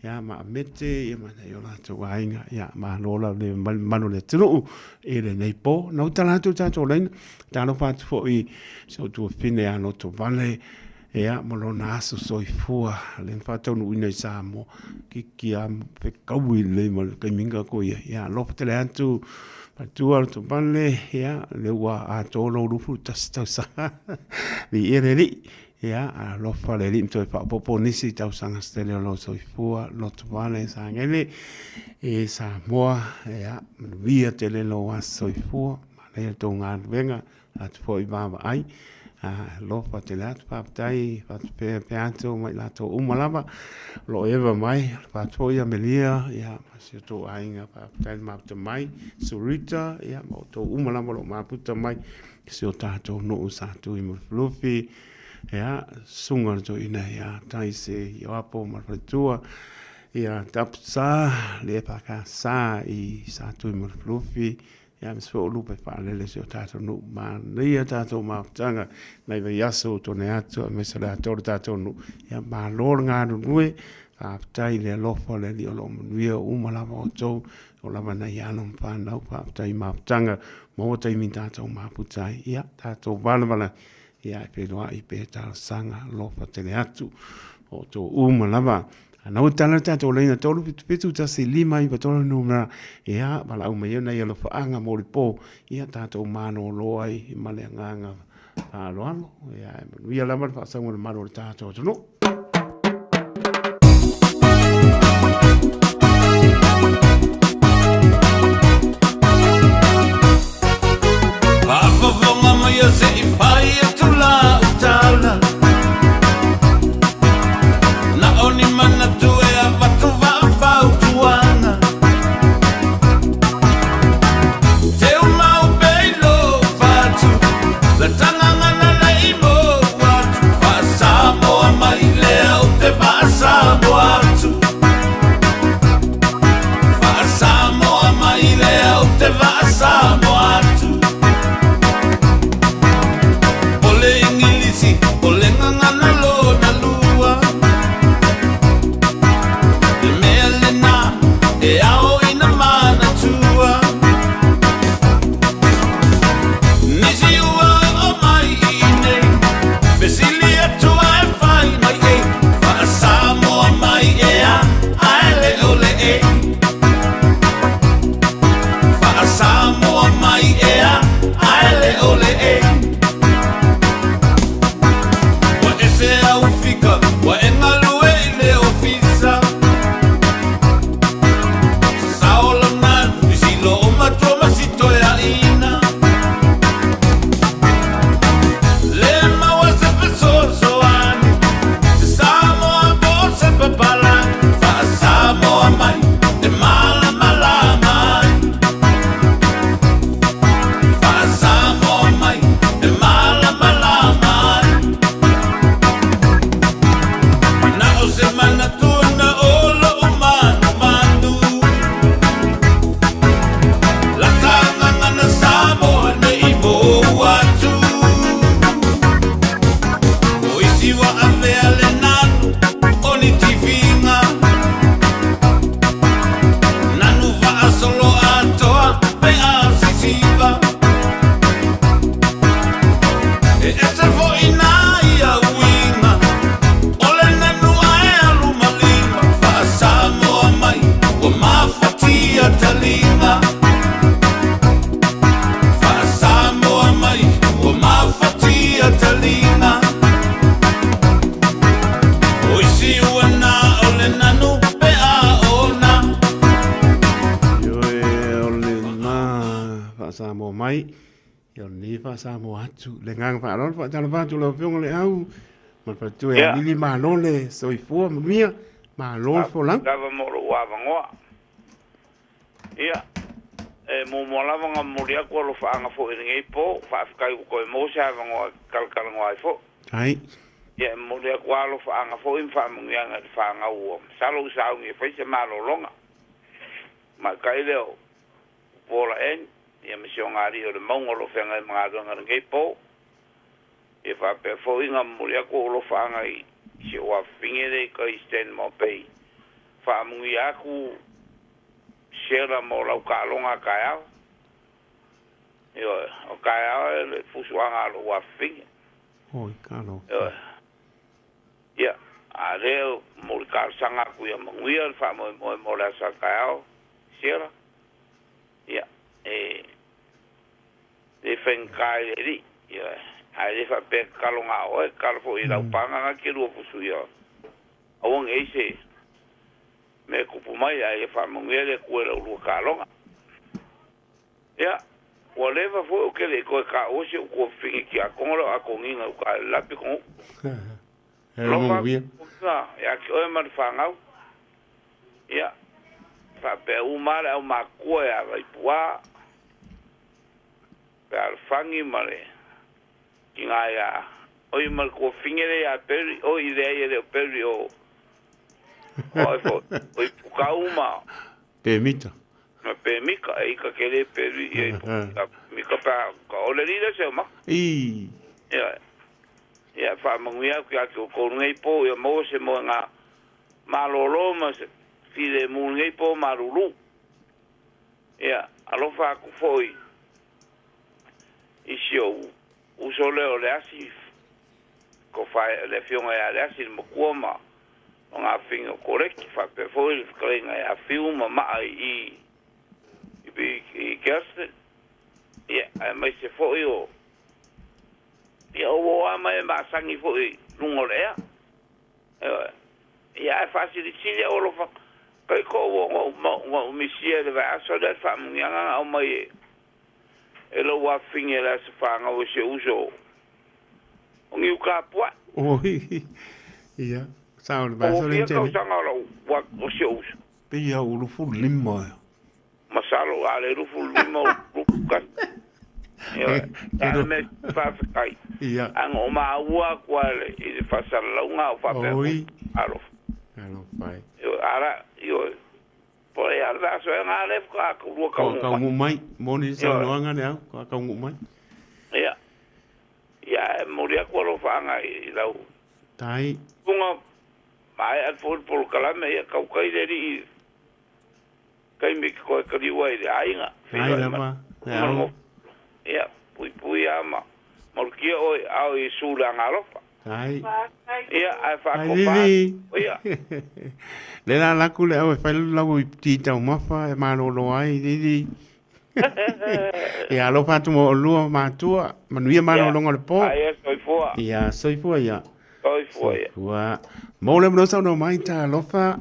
ya ma mete ya ma yo la to wainga ya ma lola le manu le tru e le nei po no tala tu ta to len ta no pat fo i so tu fine ano to vale ya mo lo na so fua len fa to no ina samo ki am pe kawi le mo ka minga ko ya lo tele antu patua to vale ya le wa a to lo rufu ta sa vi ereri ya a lo fale lim to fa popo nisi tau sanga stele lo so fua lo to vale sa ngele e sa moa ya via tele lo wa so fua ma le to nga venga at foi baba ai lo fa tele at pa tai fa pe anto mai la to umalava lo eva mai fa to ya melia ya si to ainga pa tai ma to mai surita ya mo to umalava lo ma puta mai si o tato no sa tu i mo fluffy ya sunga to ina ya tai se yo apo ma tua ya tapsa le pa ka sa i sa tu i mo fluffy ya so lupe fa le si o tato no ma le tato ma tanga mai va yaso to ne ato me sa la to tato no ya ma lor nga no nue a tai le lo fo le di lo via uma la mo to o la mana ya no pa na pa tai ma tanga mo tai mi tato ma putai ya tato bala ya pe no ai pe ta sanga lo fa tele atu o to uma lava ana o tala tato le na tolu pitu ta se lima i patolo no na ya bala o me na ya lo fa anga mo po ya tato mano lo ai ma le nganga a lo ano ya via la ma fa sanga mo mano tato no yo se pai tu la tala na oni mana tu e avatu va tuana te mau belo fatu la tanga na la imo wa fa samo mai le mai. Yo ni fa sa mo atu. Le ngang fa ron fa tala fa tu lo fiong le au. Ma pa tu e Yeah. lili ma lo le so I fo mia. Ma lo fo lang. Gava mo lo wa vangoa. Ia. E mo mo la vanga mo ria ko lo fa anga fo ngai po fa kai ko mo sa vangoa kal ngoi fo. Ai. Ia mo ria ko lo fa anga fo in fa mo nga fa anga u. Salo sa ngi fa se ma lo longa. Ma kai leo. Pola en ia me sionga ri o le mongo lo fa ngai ma do ngai po. E fa pe fo inga mo ria ko lo fa ngai si wa fingere ko isten mo pe. Fa mo ia ku Sera mo lau ka longa kaya. Yo, o kaya le fusuanga lo wa finga. Oi, kalo. Yo. Ya, ale mo ka sanga ku ya mo ia fa mo la sa kaya. Sera. Ya, de fen kai ri. Ya, ale fa pe kalonga o kalfo ila panga ki lo fusu yo. Awang ese me kupu mai ai fa mongele ku le lu ka longa ya whatever fo ke le ko ka o se ko fingi ki a kongolo a konginga ka la pi ko Era mo bien. ya ki o mar fa ngau ya fa pe u mara o ma ko ya vai pua pe al fangi mare kinga ya o i mar ko fingere ya peri o idea de peri o oi pukauma Pe mita. ma pe mika e ka kele pe e mika pa ka ole rida se ma I. ya fa manguia ka ko ngai po ya mo se mo nga malolo ma se file mo ngai po marulu ya alo fa ku foi isio usole ole asi ko fa le fionga ya asi mo kuoma nga finga correct fa pe foi klinga ya filma ma I guess yeah I may se foi o ya o ama ma sangi foi lungo le ya fa si di silia o lo fa kai ko o mi sia de va so da fa mu nga o mai e lo wa finga la se fa nga o se uso o ngi ka pua Oi. Ia. Sao le ba so le tele. O sanga lo wa o se uso. Pe ia o lu fu limo. Masalo ale lu fu limo ka. Ya me fa kai. Ia. Ang o ma wa kwale I fa sala nga o fa pe. Oi. Alo. Alo pai. Yo ara yo por ya da so nga le ka ku ka Ka ngu mai, moni sa no anga ne ka ngu mai. Ia. Ya mo ria ko lo fa nga I lau. Tai. Bunga mai al fol por kala me ya kau kai ri kai me ko ka ri wai ai nga Ai la ma. ya pui ama mo ki o au I sula nga lo Ai. ya ai fa ko Ai pa li. ya Le la ku le o fa la o ti ta ma fa e ma lo ai li. Ya lo fa tu mo lu ma tu ma nu ma lo ngol po. ai soi fo Ya soi fo ya. soi fo ya Wa mo le no sa no mai ta lo fa.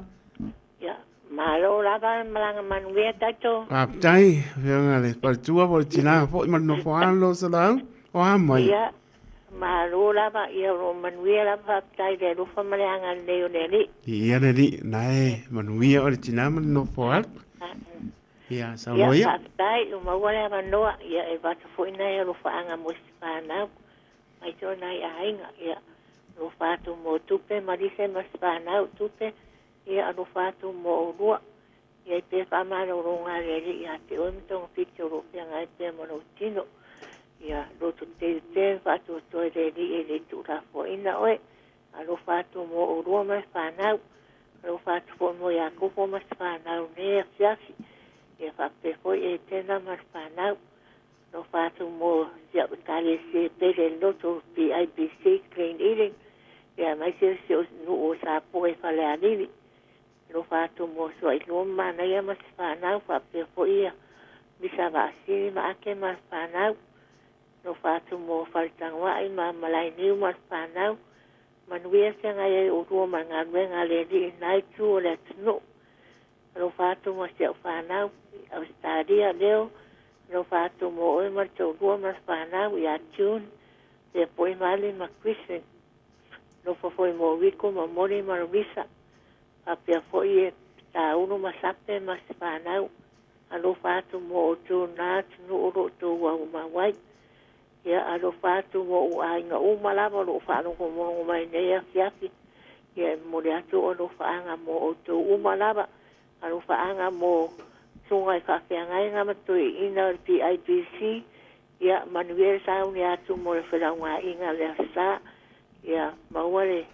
Ya, malo la ba malanga manuia tato. A tai, venga le pa tu a por tina fo ma no fo lo sa la. O a mai. Ya, malo la ba ia ro manuia la ba tai de ro fa malanga ne o ne ni. Ia ne di nai ma nu ia o tina ma no fo al. Ya sa mo Ya, ya. tai o ma wala ba no ya e ba fo ina ia ro fa anga mo pa na. Mai to na ia inga ya. Ro fa tu mo tupe ma di se ma pa na tupe. Ia ro fa tu mo ro. Ia te fa ma ro nga le ia te o mto picture ro pe nga te mo no tino. Ia ro tu te fa tu to le di e tu ra fo ina oe. A ro fa tu mo ro ma pa na. Ro fa tu fo mo ya ko fo ma pa na ne fiasi. Ia fa pe fo e te na ma pa na. Ro fa tu mo ya ka le se pe le lo tu PIBC clean eating. Ia mai se no o sa po e fa le ani. Lo fa tu mo so I lo ma na ia ma fa na fa pe fo ia. Mi sa va si ma ke ma fa na. Lo fa tu mo fa tang wa I ma malai ni ma fa na. Man wi se nga ye o ro ma nga nga le di nai tu le no. Lo fa tu mo se fa na. Au stadia leo no fatu mo e ma to ro ma spana we are tune e poi male ma Christian no foi mo rico ma mori ma risa a pia foi ta uno ma sape ma spana alo fatu mo to na no ro to wa ma wai ya alo fatu mo ai nga o malava lo fa no ko mo mai ne ya fiafi ya mo le atu o lo fa nga mo to o malava alo fa nga mo sungai ka fia ngai nga matu ina PIPC ya manuel sa uni atu mo le fela nga inga le sa ya mawale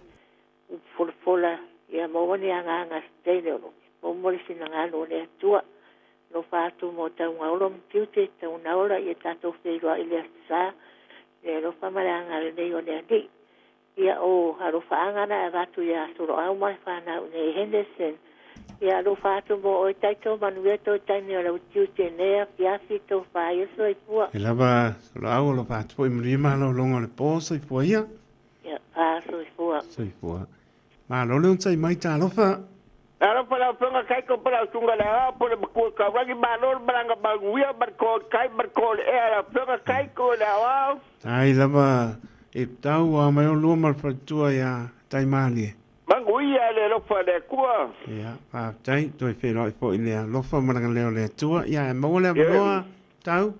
fola ya mawani anga nga stele no mo le sinanga no le atua no fatu mo ta nga lo mtiute ta una ora e tato feiro ile sa e lo fa malanga le nei o le di ia o haro fa anga na vatu ya suro au mai fa na ne Henderson ia lo fatu mo o taito manueto tani o tiute ne ya fito fa eso e pu E lava au lo fatu po imri ma lo longo le poso i po ia. Ya fa so e pu. So i po. Ma lo le unsai mai ta lo fa. Ara para penga kai ko para tunga la por ko ka wagi balor baranga baguia barko kai barko era penga kai ko la wa Ai lava e tau a mai o lua mar fatua ia tai mali. baguia le lo fa de kwa Ia, pa tai toi whero i po i lea lofa maranga leo lea tua. Ia, e maua lea manoa tau.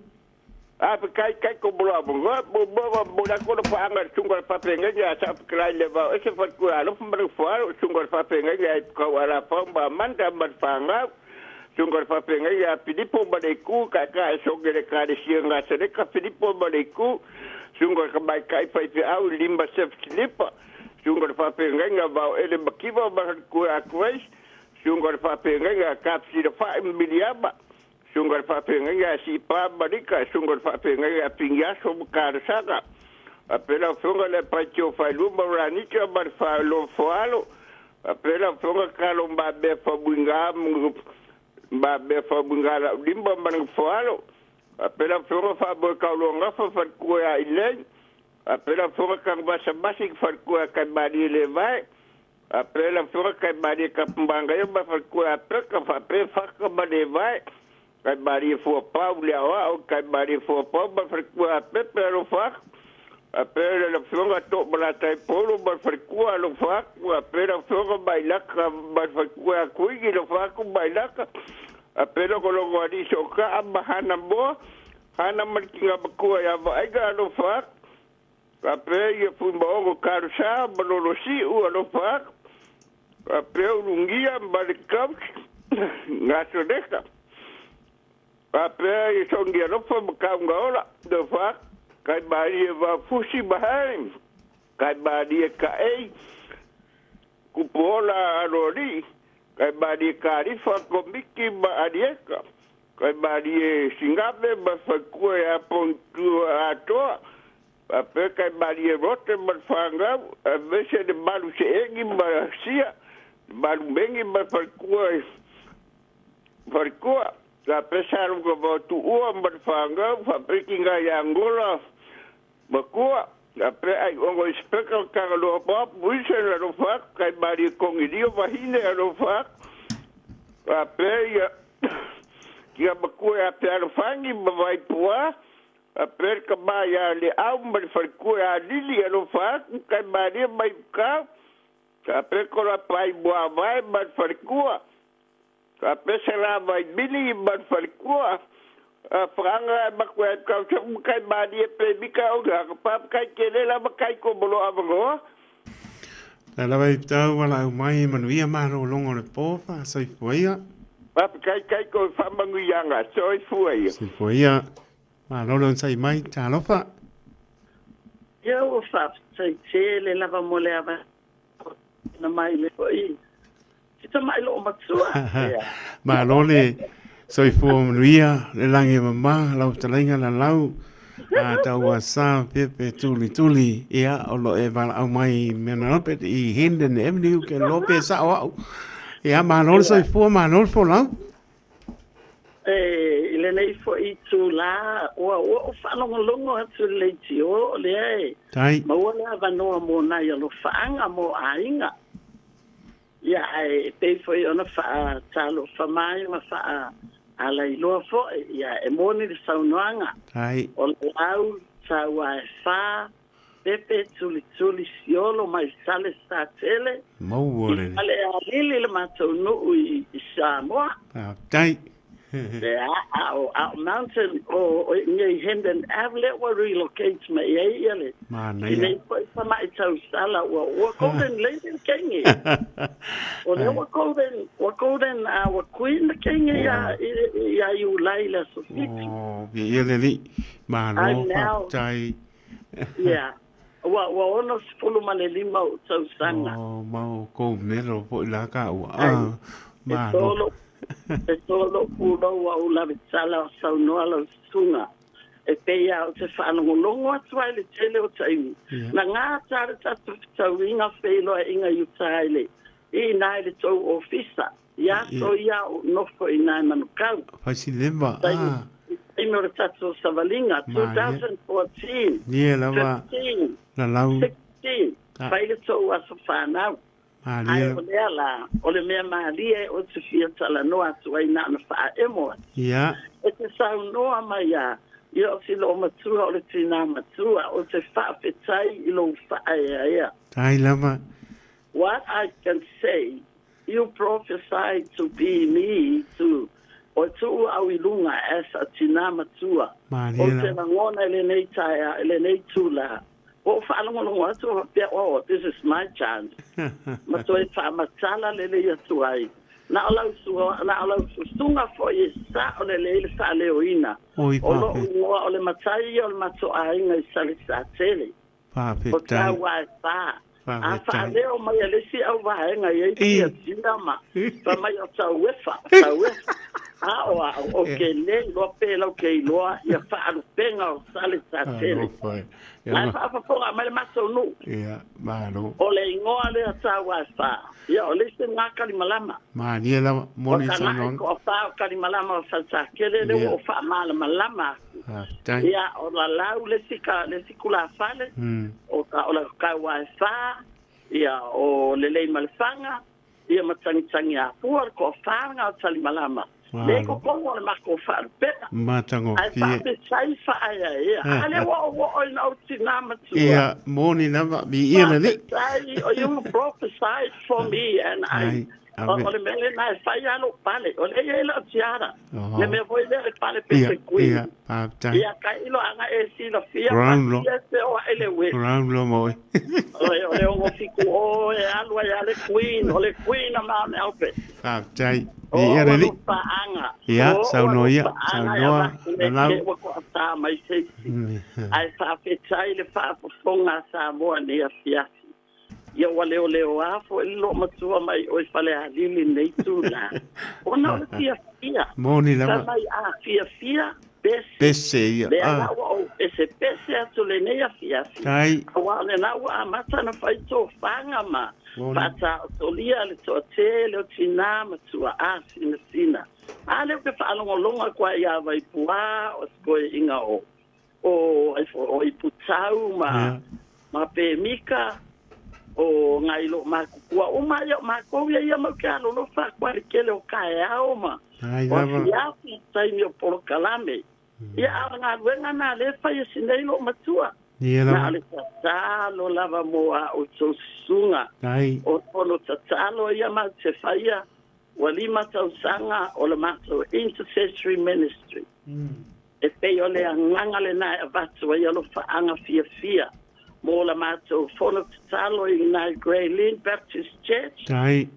a pe kai ko bolo bo bo la ko fa anga tunga fa penga ya sa krai le va ese fa ko lo fa mar fa tunga fa penga ya ko ala fa ba manda mar fa nga tunga fa penga ya Filipo Baleku ka so gere ka de singa se ka Filipo Baleku tunga ka bai kai fa au limba se Filipo tunga fa penga nga va ele bakiva ba ko akwes tunga fa penga ya kapsi de fa miliaba sungar fa penga ya si pa barika sungar fa penga ya pinga so kar saka apela funga le pacho fa lu marani cha bar fa lo falo apela funga kalo ba be fa bunga la limba man falo apela funga fa bo kalo nga fa ko ya ile apela funga kan ba sa basic fa ko ka ba di le vai apela funga ka ba di ka mbanga yo ba fa ko ya ka fa pe fa ka ba de vai kai bari fo pa le o kai bari fo pa ba frekua pepe lo fa a pere la fonga to bla tai polo ba frekua lo fa a pere fonga baila ka ba frekua kuigi lo fa ku baila ka a pere ko lo gadi so ka bahana bo hana markinga ba ku ya ba ai ga lo fa a pere ye fu ba o ka sa ba lo si u lo fa a pere lungia ba de kap ngaso deka Apa yang dia lupa berkau ngau the fact kai bari va fusi bahai kai bari kai kupola rodi kai bari kari fa komiki ba adieka kai bari singabe ba fa ko ya pontu ato apa kai bari rote ba fanga vese de balu se egi ba sia balu bengi ba fa ko la pesar ko ba tu o mbar fanga fa pekinga ya ngola ba ko la pre ai ongo speka ka lo pa buise lo fa kai bari con idio va hine lo fa la pre ya ki ba ko ya per fangi ba vai poa la pre ka ba ya le au mbar fa ko ya lili lo fa kai bari mai ka la pre ko la pai boa vai ba fa ko a pesara vai bili ban farkua a franga bakwet ka kai badi pe bika o ga pa kai kele la kai ko bolo avango la vai tau wala mai manuia maro longo le pofa sai foia pa kai ko fa mangu yanga sai foia sai foia ma lo sai mai ta lo fa yo fa sai chele la va mole ava na mai le foi Ita mai lo matsua. Ma lo le soi fu manuia le langi mama lau talenga la lau a tau sa pepe tuli ia o lo e vala au mai mena pe I Hinden Avenue ke lo pe sa o ia ma lo soi fu ma lo fo lau ile nei fo I tu la o fa longo atu le tio le tai ma wala va no mo na yo lo faanga mo ainga ya ai pe foi ona fa talo fa mai ma fa ala iloa fo'i ia e moni le saunoaga Ai. o le au saua e fā pepe tuli siolo mai sale statele Mau ole. ale alili le matou nu'u i Samoa Tai. le a mountain o ngai Hendon Ave wa relocate mai ia le Mana i ia. nei foi sama i tau sala wa golden lady kengi o le wa golden wa queen kengi ya you Laila Sofiti Oh, ia le li. Mana I'm now- tai. yeah wa ono sfulu mane lima o tau sanga Oh, mau ko mero po la ka u. Ai. Ah. Mana. e tolo pulo wa ula sala saunoa lo sunga e peia o te whanongolongo atu ai le tele o taimi. Na ngā tāre tatu tauinga whelo e inga iutaile i nai le tau ofisa. Ia so ia o nofo i nai manukau. Pasi leva. I me o tatu o Savalinga, 2014, Ie lava. 15, La lau. 16, whai le tau aso whanau. Ai Maria. o lea la, o le mea maalia o te fia tala noa atu ai nana wha emoa. Ia. E te sau noa mai a, ia o si lo matua o le tina matua, o te wha petai i lo wha ea. Tai lava. What I can say, you prophesied to be me, to o tu au ilunga as a tina matua. O te ngona ele nei taia, ele nei tula. O whaalongo atu pia, oh, this is my chance. Ma toi whaamatala lele ia tuai. Na olau sunga fo i sa o le leile sa leoina. Oi, O lo pape. ungoa o le matai o le mato ainga i sali sa tele. Pape O tai. tā wai wha. Pape A wha tai. leo mai a lesi au wahenga i eiti a tinama. Pa mai o tau wefa. A o ke le loa pēla o ke iloa ia wha alupenga o sali sa tele. Nai wha apaponga mai le mato nu. Ia, malo. O le ingoa le a tā wai wha. Ia o lesi ngā kalimalama. Mania lava. Moni O sanong. kanai ko o wha o kalimalama o satakele le o wha mala malama. Tai. Ia o la lau le sikula fale. O la ka wai wha. Ia o le lei malfanga. Ia matangitangi a pua ko whanga o talimalama. Le ko kongo le mako wha pena. Matango Ai fie. wha sai wha aia ia. Ale wa o ina o tina matua. Ia, moni lava. Mi ia le li. Prophesy, or you prophesied for me, and I. O le mele na fai alo pale, o le ela tiara. Le me voi le pale Ia, pese kui. ia, pape tai. Ia ka ilo anga e si la fia. Ground law. Ia se o ele we. Round lo moi. O le o fiku o e alu ya le queen, o le queen a ma me alpe. Pape tai. Mi ia le li. Pa anga. Ia, sauno ia. Saunoa. La lau. Wa ko ta mai se. Ai fa fetai le fa fonga sa mo ne a fia. Ia wale o leo afo e lo matua mai o i whale a lili nei tūna. O na o fia fia. Moni Ka lava. mai a fia fia, bese. Pese ia. Le Ah. ana o ese pese atu le nei a fia fia. Tai. A wa le na wa a mata na whai tō whanga ma. Moni. Pata o tolia le tō te le o tina matua a sina sina. A leo ke whaalongo longa kwa ia vai pua o skoe inga o i putau ma pe mika. O ngai lo ma kua o mai ma ko ia ma ka lo fa kwa ke le o kai ao ma Ai o lava. ia fi sai mi por kalame ia nga wenga na le fa ia sinei lo matua Ia na lava. le ta lo lava mo a o so sunga Tai. o pono tatalo ia ma se faia walima tau sanga o le mato intercessory ministry e pe o le nganga le na avatu ia lo fa anga fia mo la mato fono talo i na Grey Lynn Baptist Church Tai.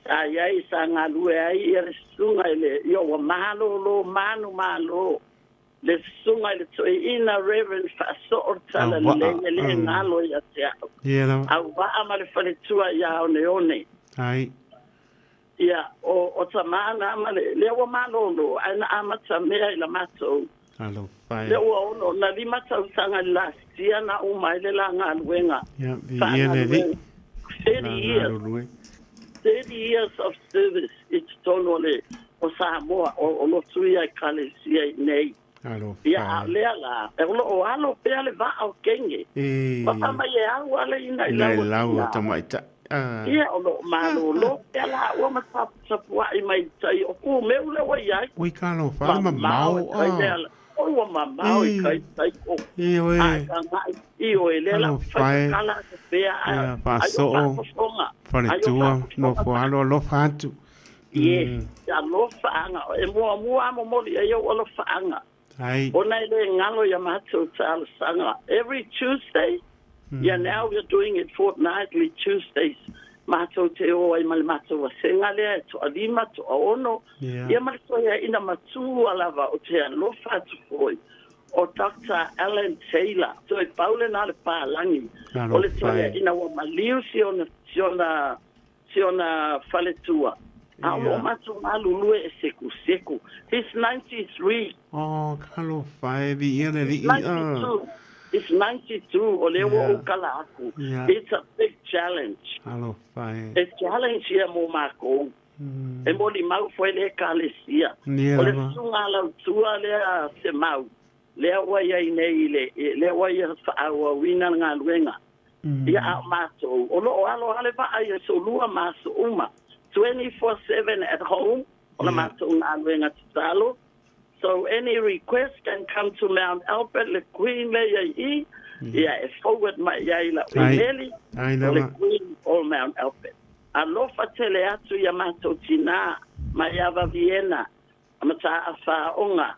ai ai sa nga lue ai i re sunga ile yo wa malo lo manu malo le sunga ile to ina Reverend Faso Ortala Ah, wa- le ngalo ya te Ia lava. au va amale fale tua ya one Tai. ia o tamana amale le wa malo lo ana amata mea ila mato Alo. Pai. le wa ono na lima tau sanga last year na umaile la nga luenga Ia, mi ia le li. 30 years 30 years of service it's totally o Samoa o lo tuia kalesia nei Alo. ia le la e lo alo pe le va au kenge E. pa mai e au ale ina Nei lau o tamaita. Ia o lo malolo e la o ma tapu ai mai tai o ku me ule wa ia. Ui kalo fa ma mau. O wa ma mau i kai tai o. I o ele la fa kala pe a. Fa so. Fa le tua no fa lo fatu. Yes, ya lo faanga e mo mo le yo lo faanga. Ai. Ona le ngalo ya matso tsala sanga every Tuesday. Yeah, now we're doing it fortnightly Tuesdays. Mato te o ai mal mato wa senga le to alima to ono. Ya mal to ya ina matu alava o te lo fatu foi. O Dr. Alan Taylor to e Paule na le pa langi. O le to ya ina wa maliu siona faletua. Alo mato malu e seku. He's 93. Oh, kalo fai vi ele vi. It's 92 o le o kala aku. It's a big challenge. Alo fai. A challenge here mo mako. E mo li mau foi le kalesia. O le sunga la tua le a se mau. Le wa ya nei le wa ya fa wa wina nga luenga. Ya mato. O lo alo ale va ai so lua maso uma. 24/7 at home. Ona mato nga luenga tsalo. So any request can come to Mount Albert, le Queen le yai. Yeah, forward my yai la uineli. Le Queen all Mount Albert. Alofa tele atu yamato tina, mayava Vienna, amata afa onga,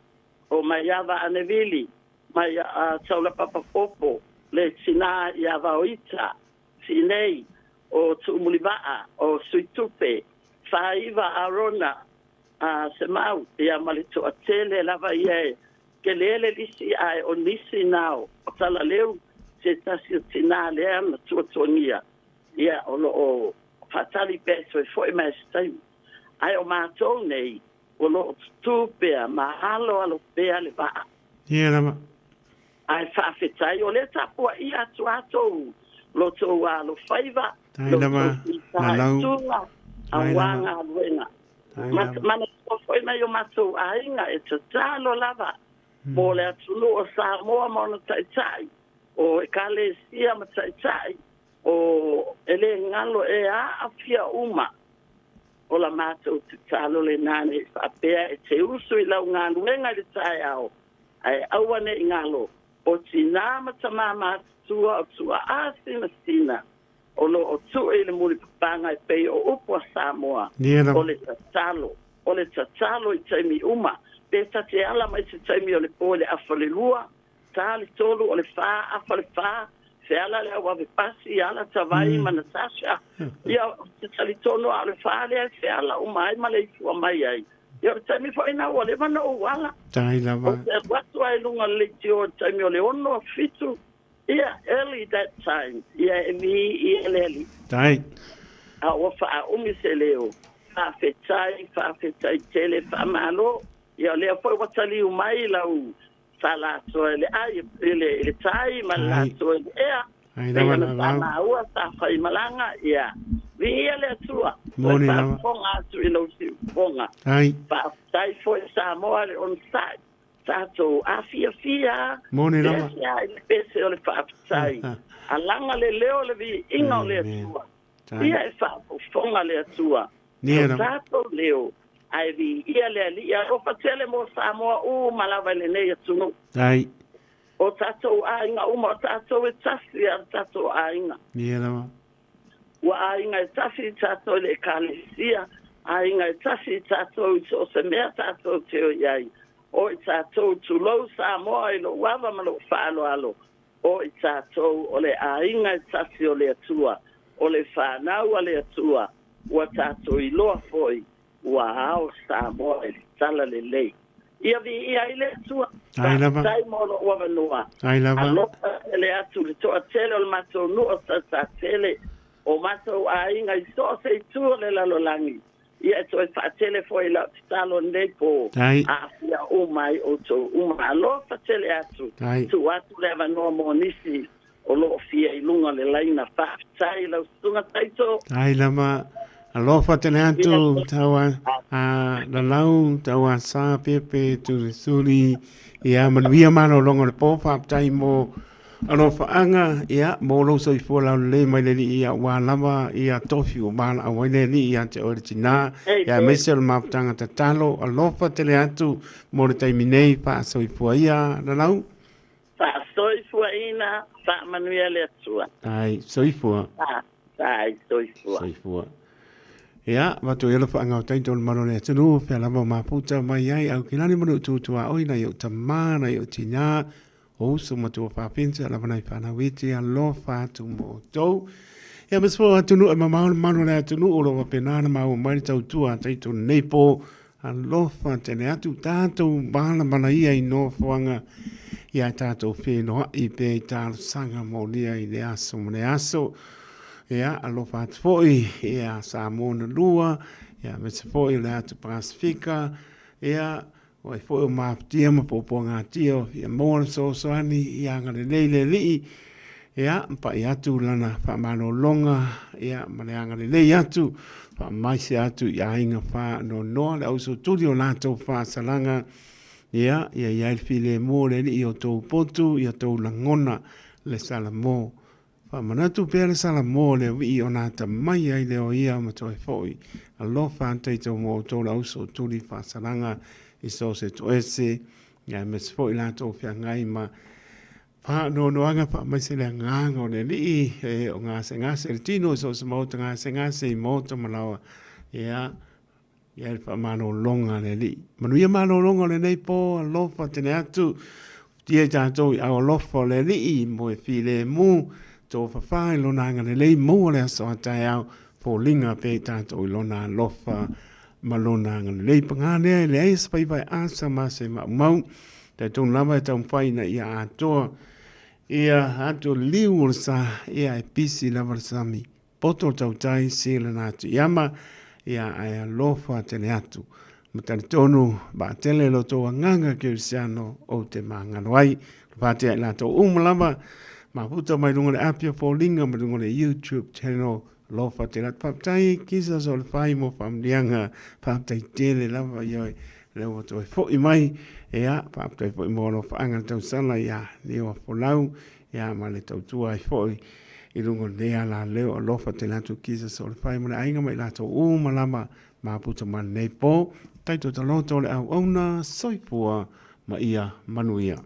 o mayava anevili, maya taula papa popo, le tina yava oita, sinei, o tumulibaa, o suitupe, faiva arona, se mau ia malito atele lava ia ke lele lisi ai o nisi nao o tala leu se tasi tina lea na tuatonia ia o lo o fatali peso e foi mais time ai o matou nei o lo tupea mahalo alo pea le va ia lama ai fafetai o le tapua ia tuato lo to alo faiva ai lama na lau awanga luenga mana foi na yo mato ainga e talo lava mo le tulu o Samoa mo no tai o kale sia ma tai o ele ngalo e a afia uma o la mato talo le nane fa pe e te usu i la ngalo nga le tai ao ai awane ngalo o tina ma tama tua asina o lo o tu ele muri panga pe o upo Samoa o le talo i taimi uma pe tate ala mai se taimi o le pole afalelua tali tolu o le fa afale fa se ala le wa pasi ala tavai manasasha ia tali tonu ala fa le se ala uma ai male fu mai ai ia taimi fo ina o le mana o wala tai lava watu ai lunga le tio taimi o le ono fitu. Yeah, early that time. Yeah, me early. Tai. Wafa umiseleo. Fa tele fa malo. Ya le foi watali umai la u sala so le ai le tai mala so ea. Ai da mana la u sa fai malanga ya. Vi ele tua. Moni la. Fonga tu ilo si fonga. Ai. Fa tai foi Samoa on side. Tato afia moni lama ya pese ole fa sai alanga le leo le vi inga le tua ia fa fonga le tua tato leo ai vi ia le ia o fatele mo Samoa u malava le ne tunu ai o tato ainga uma tato e tasi tato ainga ia lama wa ainga tasi tato le kalisia ainga tasi tato so se me tato te iai o i tātou tu lau Samoa i lo wava ma lo whaalo alo. O i tātou o le ainga i tasi o le atua. O le whanau a le atua. Ua tātou i loa foi. Ua ao Samoa i tala le lei. Ia vi ia i le atua. Ai lava. Tai molo wava noa. Ai lava. Alopa le atu le toa tele o le matou nua sa tele. O matou ainga i so se i tua le lalolangi. Ia to fa telefone la talo nepo a ia o mai o to uma lo fa tele atu tu atu leva no monisi o lo fia i lunga le laina fa tai la sunga taito ai lama alo fa tele atu tawa a la lau tawa sa pepe tu suri ia man via mano longo le po fa tai mo Ano faanga ia molo so ifo la le mai le ia wa lava ia tofi o bala a wai le ia te original ia mesel maptanga te talo alofa tele atu mo le taiminei pa so ifo ia na lau Pa soifua ina, pa manuia le atua. ai so ifo Ai, soifua. so ifo ia watu ia fa nga taito le maro le tunu pe la ma puta mai ai au kilani mo tu tu a oina yo tamana yo tina o so matua whapinta la vanai whana witi a lo whātu mō tau. Ia mispo atunu e mamau manu le atunu o lo wapenana mau mai tau tua taito neipo a lo whātene atu tātou bāla mana ia i no whanga ia tātou whēnoa i pē i tālu sanga mō lia i le aso mo le aso. Ia a lo whātu fōi ia sa mōna lua ia mispo i le atu Pasifika ia o e fo ma tia ma po nga tio ia mo so ani ia nga le li ia pa ia tu lana fa mano longa ia ma le nga le atu fa mai se atu ia inga fa no le uso studio la to fa salanga ia il file mo le i o to potu ia to langona le sala mo fa manatu pe le sala mo le i ona ta mai ai le o ia ma to foi a lo fa te to mo to la uso studio fa salanga i so se to ese ya me se foi la to fia ngai ma fa no anga fa mai se le nganga ne li e o nga se tino so se mo nga se mo to malawa ya el fa mano longa ne li manu ia mano longa le nei po lo fa tene atu tie ja to a lo fo le li mo e file mu to fa fa lo nga ne le mo le so ta ya po linga pe ta to lo na lo fa malona ngan le pangane le ai spai vai asa ma se ma mau te tun lava te un fai na ia ato liu sa ia e pisi lava sami poto tau tai sila na atu iama ia ai lofa tene atu ma tani tonu ba tele lo to nganga ke usiano o te mangano ai pate ai la to lava ma puta mai lunga le apia po linga ma lunga le YouTube channel lo fa te lat paptai kisa so le fai mo famlianga paptai tele lava yoi le o to fo i mai ia paptai fo i mo no fa anga tau sala ia le o fo lau ia ma le tau tua i fo i lungo le ala le o lo fa te lat kisa so le fai mo le ainga mai la to lama ma puta man nei po tai to lo to le au ona soipua ma ia manuia